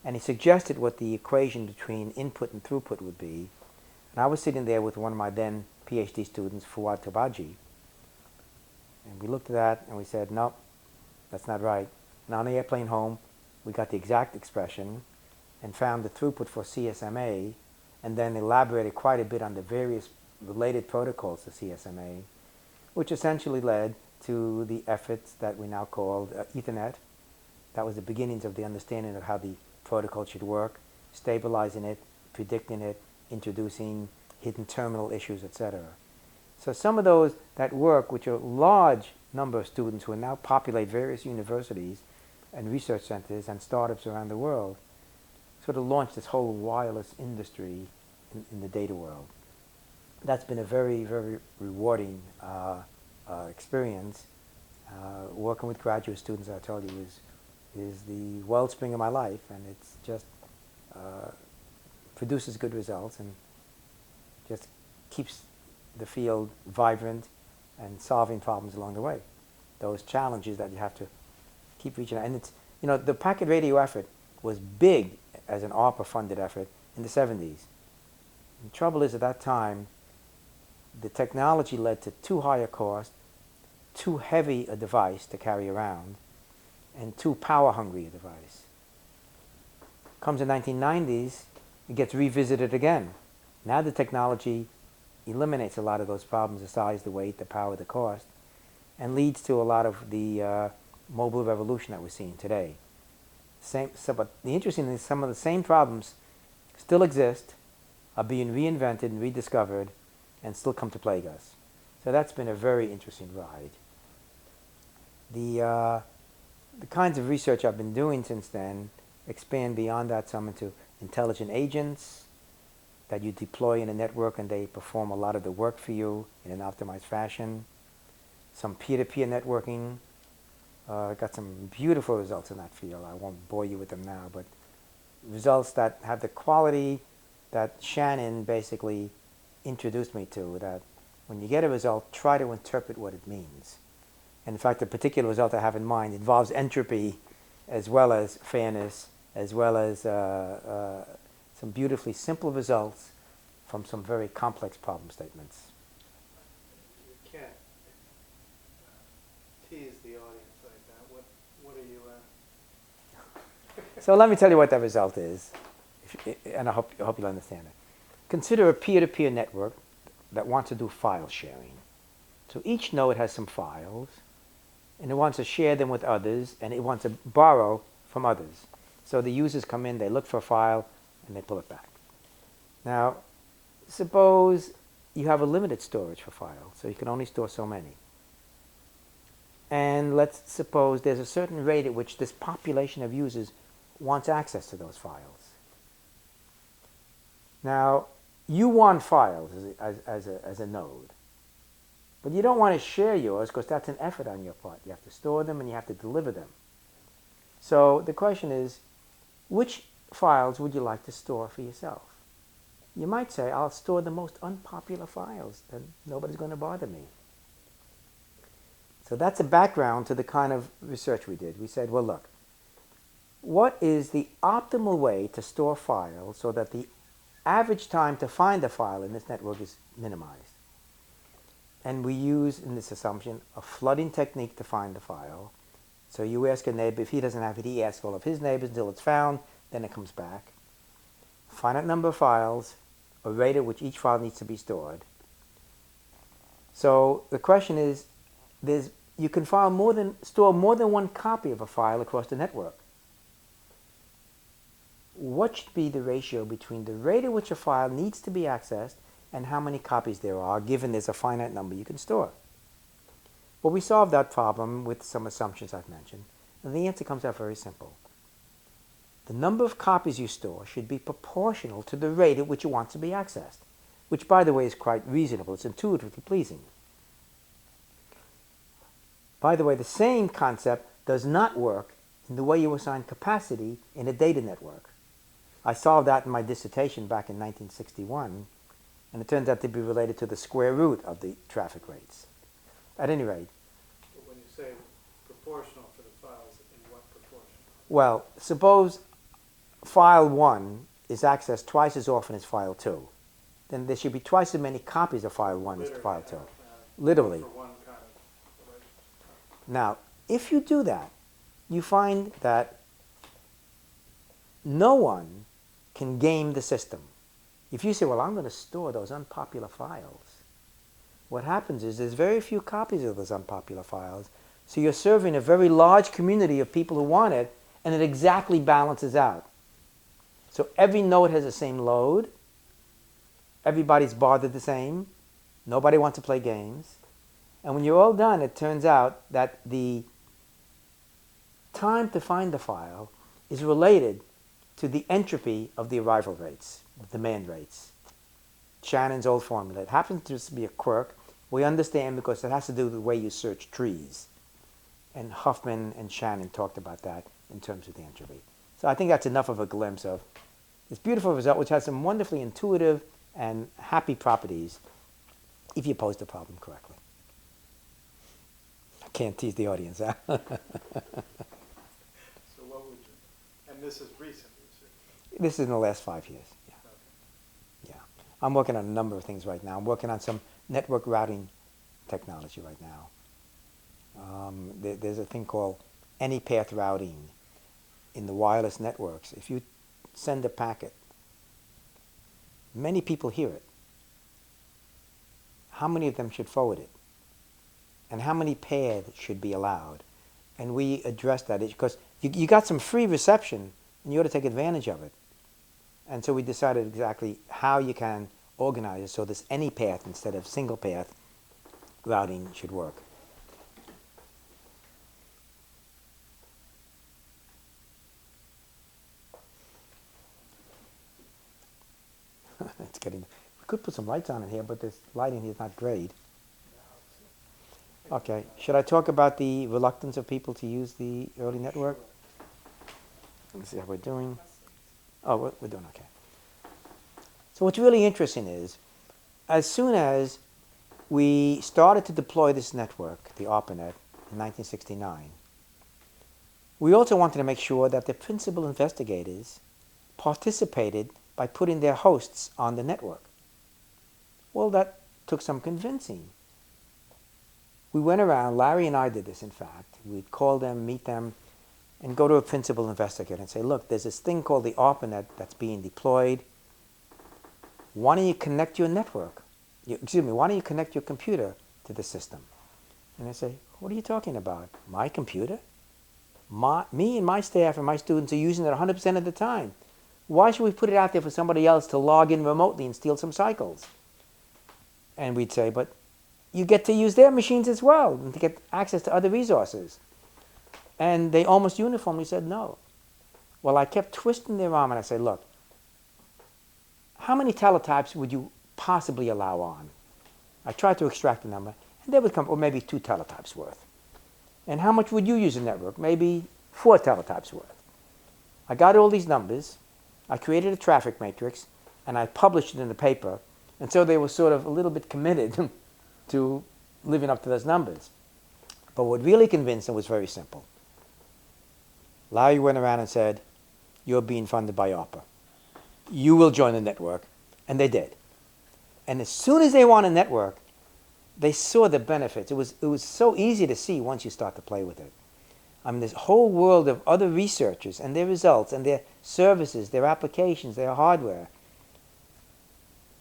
and he suggested what the equation between input and throughput would be. And I was sitting there with one of my then PhD students, Fuad Tabaji, and we looked at that and we said, no, that's not right. And on the airplane home, we got the exact expression and found the throughput for CSMA, and then elaborated quite a bit on the various related protocols to CSMA, which essentially led to the efforts that we now called Ethernet. That was the beginnings of the understanding of how the protocol should work, stabilizing it, predicting it, introducing hidden terminal issues, etc. So some of those that work, which are a large number of students who now populate various universities and research centers and startups around the world, sort of launched this whole wireless industry in the data world. That's been a very, very rewarding experience. Working with graduate students, I told you, is the wellspring of my life, and it's just produces good results and just keeps the field vibrant and solving problems along the way. Those challenges that you have to keep reaching out. And it's, you know, the packet radio effort was big as an ARPA-funded effort in the 70s. The trouble is, at that time, the technology led to too high a cost, too heavy a device to carry around and too power hungry a device. Comes the 1990s, it gets revisited again. Now the technology eliminates a lot of those problems, the size, the weight, the power, the cost, and leads to a lot of the mobile revolution that we're seeing today. But the interesting thing is some of the same problems still exist, are being reinvented and rediscovered, and still come to plague us. So that's been a very interesting ride. The kinds of research I've been doing since then expand beyond that some into intelligent agents that you deploy in a network and they perform a lot of the work for you in an optimized fashion. Some peer-to-peer networking. Got some beautiful results in that field. I won't bore you with them now, but results that have the quality that Shannon basically introduced me to, that when you get a result, try to interpret what it means. And in fact, the particular result I have in mind involves entropy as well as fairness, as well as some beautifully simple results from some very complex problem statements. You can't tease the audience like that. What are you So let me tell you what that result is, and I hope you'll understand it. Consider a peer-to-peer network that wants to do file sharing. So each node has some files, and it wants to share them with others, and it wants to borrow from others. So the users come in, they look for a file, and they pull it back. Now, suppose you have a limited storage for files, so you can only store so many. And let's suppose there's a certain rate at which this population of users wants access to those files. Now, you want files as a node, but you don't want to share yours because that's an effort on your part. You have to store them and you have to deliver them. So the question is, which files would you like to store for yourself? You might say, I'll store the most unpopular files, and nobody's going to bother me. So that's a background to the kind of research we did. We said, well, look, what is the optimal way to store files so that the average time to find a file in this network is minimized? And we use, in this assumption, a flooding technique to find the file. So you ask a neighbor, if he doesn't have it, he asks all of his neighbors until it's found, then it comes back. Finite number of files, a rate at which each file needs to be stored. So the question is, you can store more than one copy of a file across the network. What should be the ratio between the rate at which a file needs to be accessed and how many copies there are, given there's a finite number you can store? Well, we solved that problem with some assumptions I've mentioned, and the answer comes out very simple. The number of copies you store should be proportional to the rate at which it wants to be accessed, which, by the way, is quite reasonable. It's intuitively pleasing. By the way, the same concept does not work in the way you assign capacity in a data network. I solved that in my dissertation back in 1961, and it turns out to be related to the square root of the traffic rates. At any rate. When you say proportional for the files, in what proportion? Well, suppose file 1 is accessed twice as often as file 2. Then there should be twice as many copies of file 1 as file 2. Literally. For one kind of relationship. Now, if you do that, you find that no one can game the system. If you say, well, I'm going to store those unpopular files, what happens is there's very few copies of those unpopular files, so you're serving a very large community of people who want it, and it exactly balances out. So every node has the same load, everybody's bothered the same, nobody wants to play games, and when you're all done, it turns out that the time to find the file is related to the entropy of the arrival rates, the demand rates. Shannon's old formula. It happens to just be a quirk. We understand because it has to do with the way you search trees. And Huffman and Shannon talked about that in terms of the entropy. So I think that's enough of a glimpse of this beautiful result, which has some wonderfully intuitive and happy properties if you pose the problem correctly. I can't tease the audience, huh? So what would you, and this is recent research? This is in the last 5 years. Yeah. Okay. Yeah. I'm working on a number of things right now. I'm working on some network routing technology right now. There's a thing called any path routing in the wireless networks. If you send a packet, many people hear it. How many of them should forward it? And how many paths should be allowed? And we addressed that because you got some free reception and you ought to take advantage of it. And so we decided exactly how you can organize it so this any path instead of single path routing should work. It's getting. We could put some lights on in here, but this lighting here is not great. Okay. Should I talk about the reluctance of people to use the early network? Let me see how we're doing. Oh, we're doing okay. So what's really interesting is, as soon as we started to deploy this network, the ARPANET, in 1969, we also wanted to make sure that the principal investigators participated by putting their hosts on the network. Well, that took some convincing. We went around, Larry and I did this in fact, we'd call them, meet them, and go to a principal investigator and say, look, there's this thing called the ARPANET that's being deployed. Why don't you connect your network? Why don't you connect your computer to the system? And they say, what are you talking about? My computer? Me and my staff and my students are using it 100% of the time. Why should we put it out there for somebody else to log in remotely and steal some cycles? And we'd say, but you get to use their machines as well and to get access to other resources. And they almost uniformly said no. Well, I kept twisting their arm and I said, look, how many teletypes would you possibly allow on? I tried to extract the number, and they would come, or maybe 2 teletypes worth. And how much would you use a network? Maybe 4 teletypes worth. I got all these numbers. I created a traffic matrix, and I published it in the paper, and so they were sort of a little bit committed to living up to those numbers. But what really convinced them was very simple. Larry went around and said, you're being funded by ARPA. You will join the network, and they did. And as soon as they were on a network, they saw the benefits. It was so easy to see once you start to play with it. I mean, this whole world of other researchers and their results and their services, their applications, their hardware.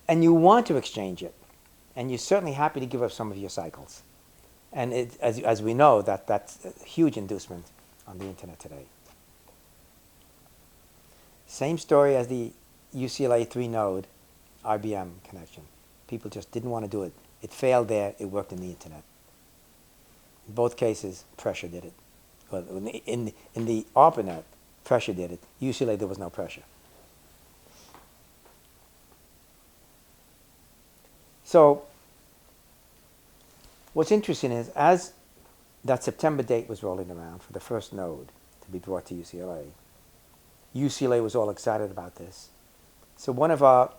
And you want to exchange it. And you're certainly happy to give up some of your cycles. And as we know, that's a huge inducement on the internet today. Same story as the UCLA 3-node IBM connection. People just didn't want to do it. It failed there. It worked in the internet. In both cases, pressure did it. Well, in the ARPANET, pressure did it. UCLA, there was no pressure. So what's interesting is, as that September date was rolling around for the first node to be brought to UCLA was all excited about this. So one of our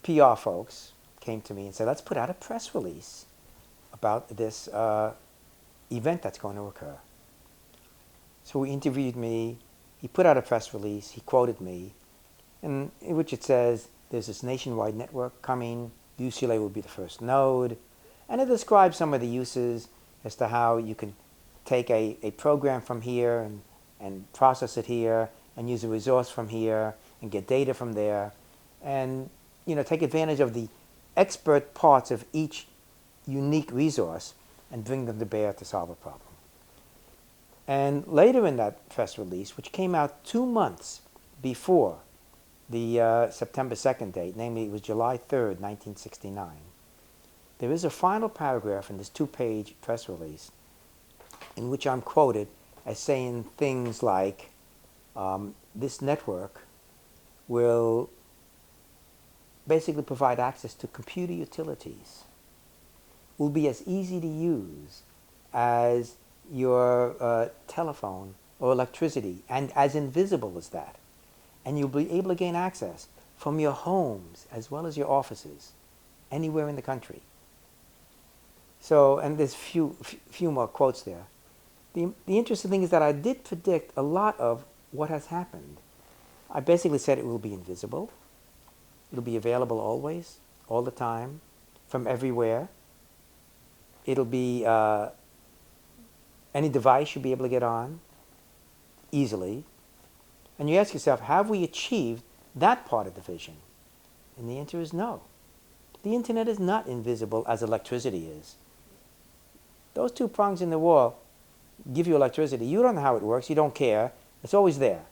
PR folks came to me and said, let's put out a press release about this event that's going to occur. So he interviewed me, he put out a press release, he quoted me, in which it says, there's this nationwide network coming, UCLA will be the first node, and it describes some of the uses as to how you can take a program from here and process it here, and use a resource from here, and get data from there, and take advantage of the expert parts of each unique resource and bring them to bear to solve a problem. And later in that press release, which came out 2 months before the September 2nd date, namely it was July 3rd, 1969, there is a final paragraph in this 2-page press release in which I'm quoted as saying things like, this network will basically provide access to computer utilities, will be as easy to use as your telephone or electricity, and as invisible as that. And you'll be able to gain access from your homes as well as your offices, anywhere in the country. So, and there's few more quotes there. The interesting thing is that I did predict a lot of what has happened. I basically said it will be invisible. It'll be available always, all the time, from everywhere. It'll be any device should be able to get on easily. And you ask yourself, have we achieved that part of the vision? And the answer is no. The internet is not invisible as electricity is. Those two prongs in the wall give you electricity. You don't know how it works. You don't care. It's always there.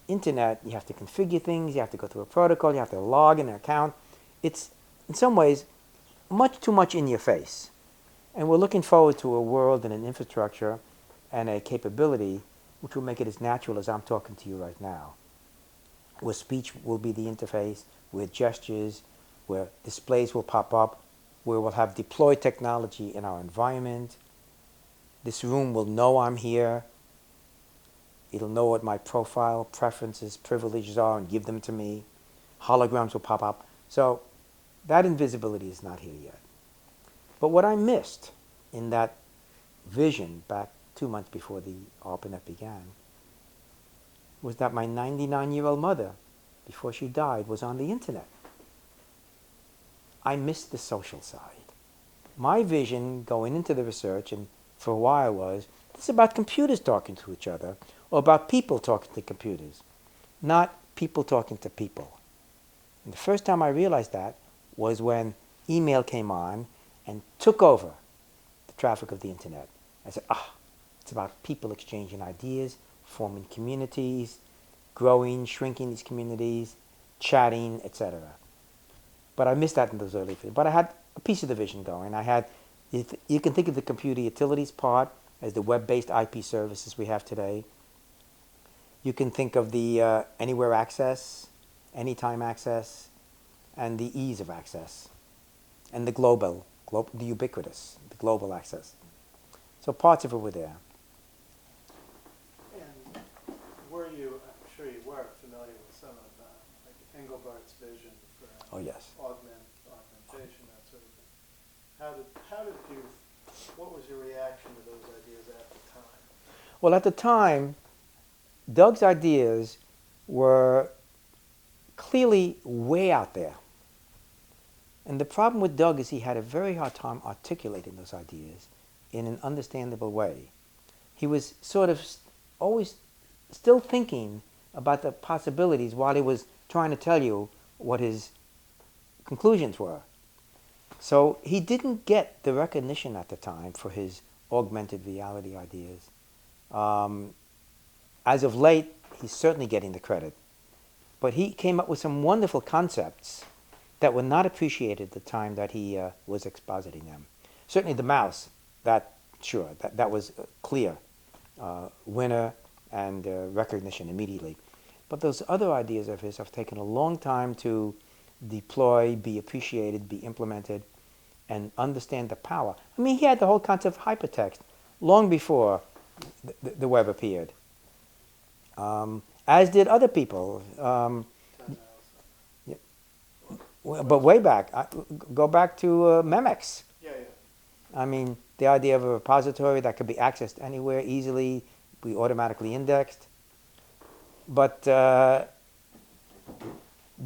Internet, you have to configure things. You have to go through a protocol. You have to log in an account. It's, in some ways, much too much in your face. And we're looking forward to a world and an infrastructure and a capability which will make it as natural as I'm talking to you right now, where speech will be the interface, where gestures, where displays will pop up, where we'll have deployed technology in our environment. This room will know I'm here. It'll know what my profile, preferences, privileges are and give them to me. Holograms will pop up. So that invisibility is not here yet. But what I missed in that vision back 2 months before the ARPANET began was that my 99-year-old mother, before she died, was on the internet. I missed the social side. My vision going into the research and for a while was, this is about computers talking to each other or about people talking to computers, not people talking to people. And the first time I realized that was when email came on and took over the traffic of the internet. I said, it's about people exchanging ideas, forming communities, growing, shrinking these communities, chatting, etc. But I missed that in those early phases. But I had a piece of the vision going. I had, you can think of the computer utilities part as the web-based IP services we have today. You can think of the anywhere access, anytime access, and the ease of access, and the the ubiquitous, the global access. So parts of it were there. And were you, I'm sure you were, familiar with some of like Engelbart's vision for Oh yes. augmentation, that sort of thing. How did you, what was your reaction to those ideas at the time? Well, at the time, Doug's ideas were clearly way out there. And the problem with Doug is he had a very hard time articulating those ideas in an understandable way. He was sort of always still thinking about the possibilities while he was trying to tell you what his conclusions were. So he didn't get the recognition at the time for his augmented reality ideas. As of late, he's certainly getting the credit. But he came up with some wonderful concepts that were not appreciated at the time that he was expositing them. Certainly the mouse, that was clear, winner and recognition immediately. But those other ideas of his have taken a long time to deploy, be appreciated, be implemented, and understand the power. I mean, he had the whole concept of hypertext long before the web appeared, as did other people. But way back, go back to Memex. Yeah. I mean, the idea of a repository that could be accessed anywhere easily, be automatically indexed. But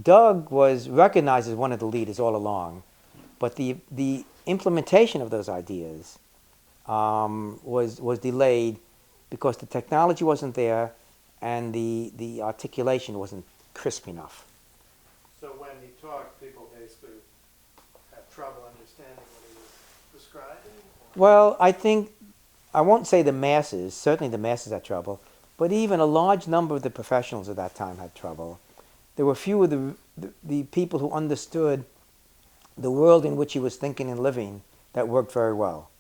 Doug was recognized as one of the leaders all along, but the implementation of those ideas was delayed because the technology wasn't there and the articulation wasn't crisp enough. So when he talked, people basically had trouble understanding what he was describing? Well, I won't say the masses, certainly the masses had trouble, but even a large number of the professionals at that time had trouble. There were few of the people who understood the world in which he was thinking and living that worked very well.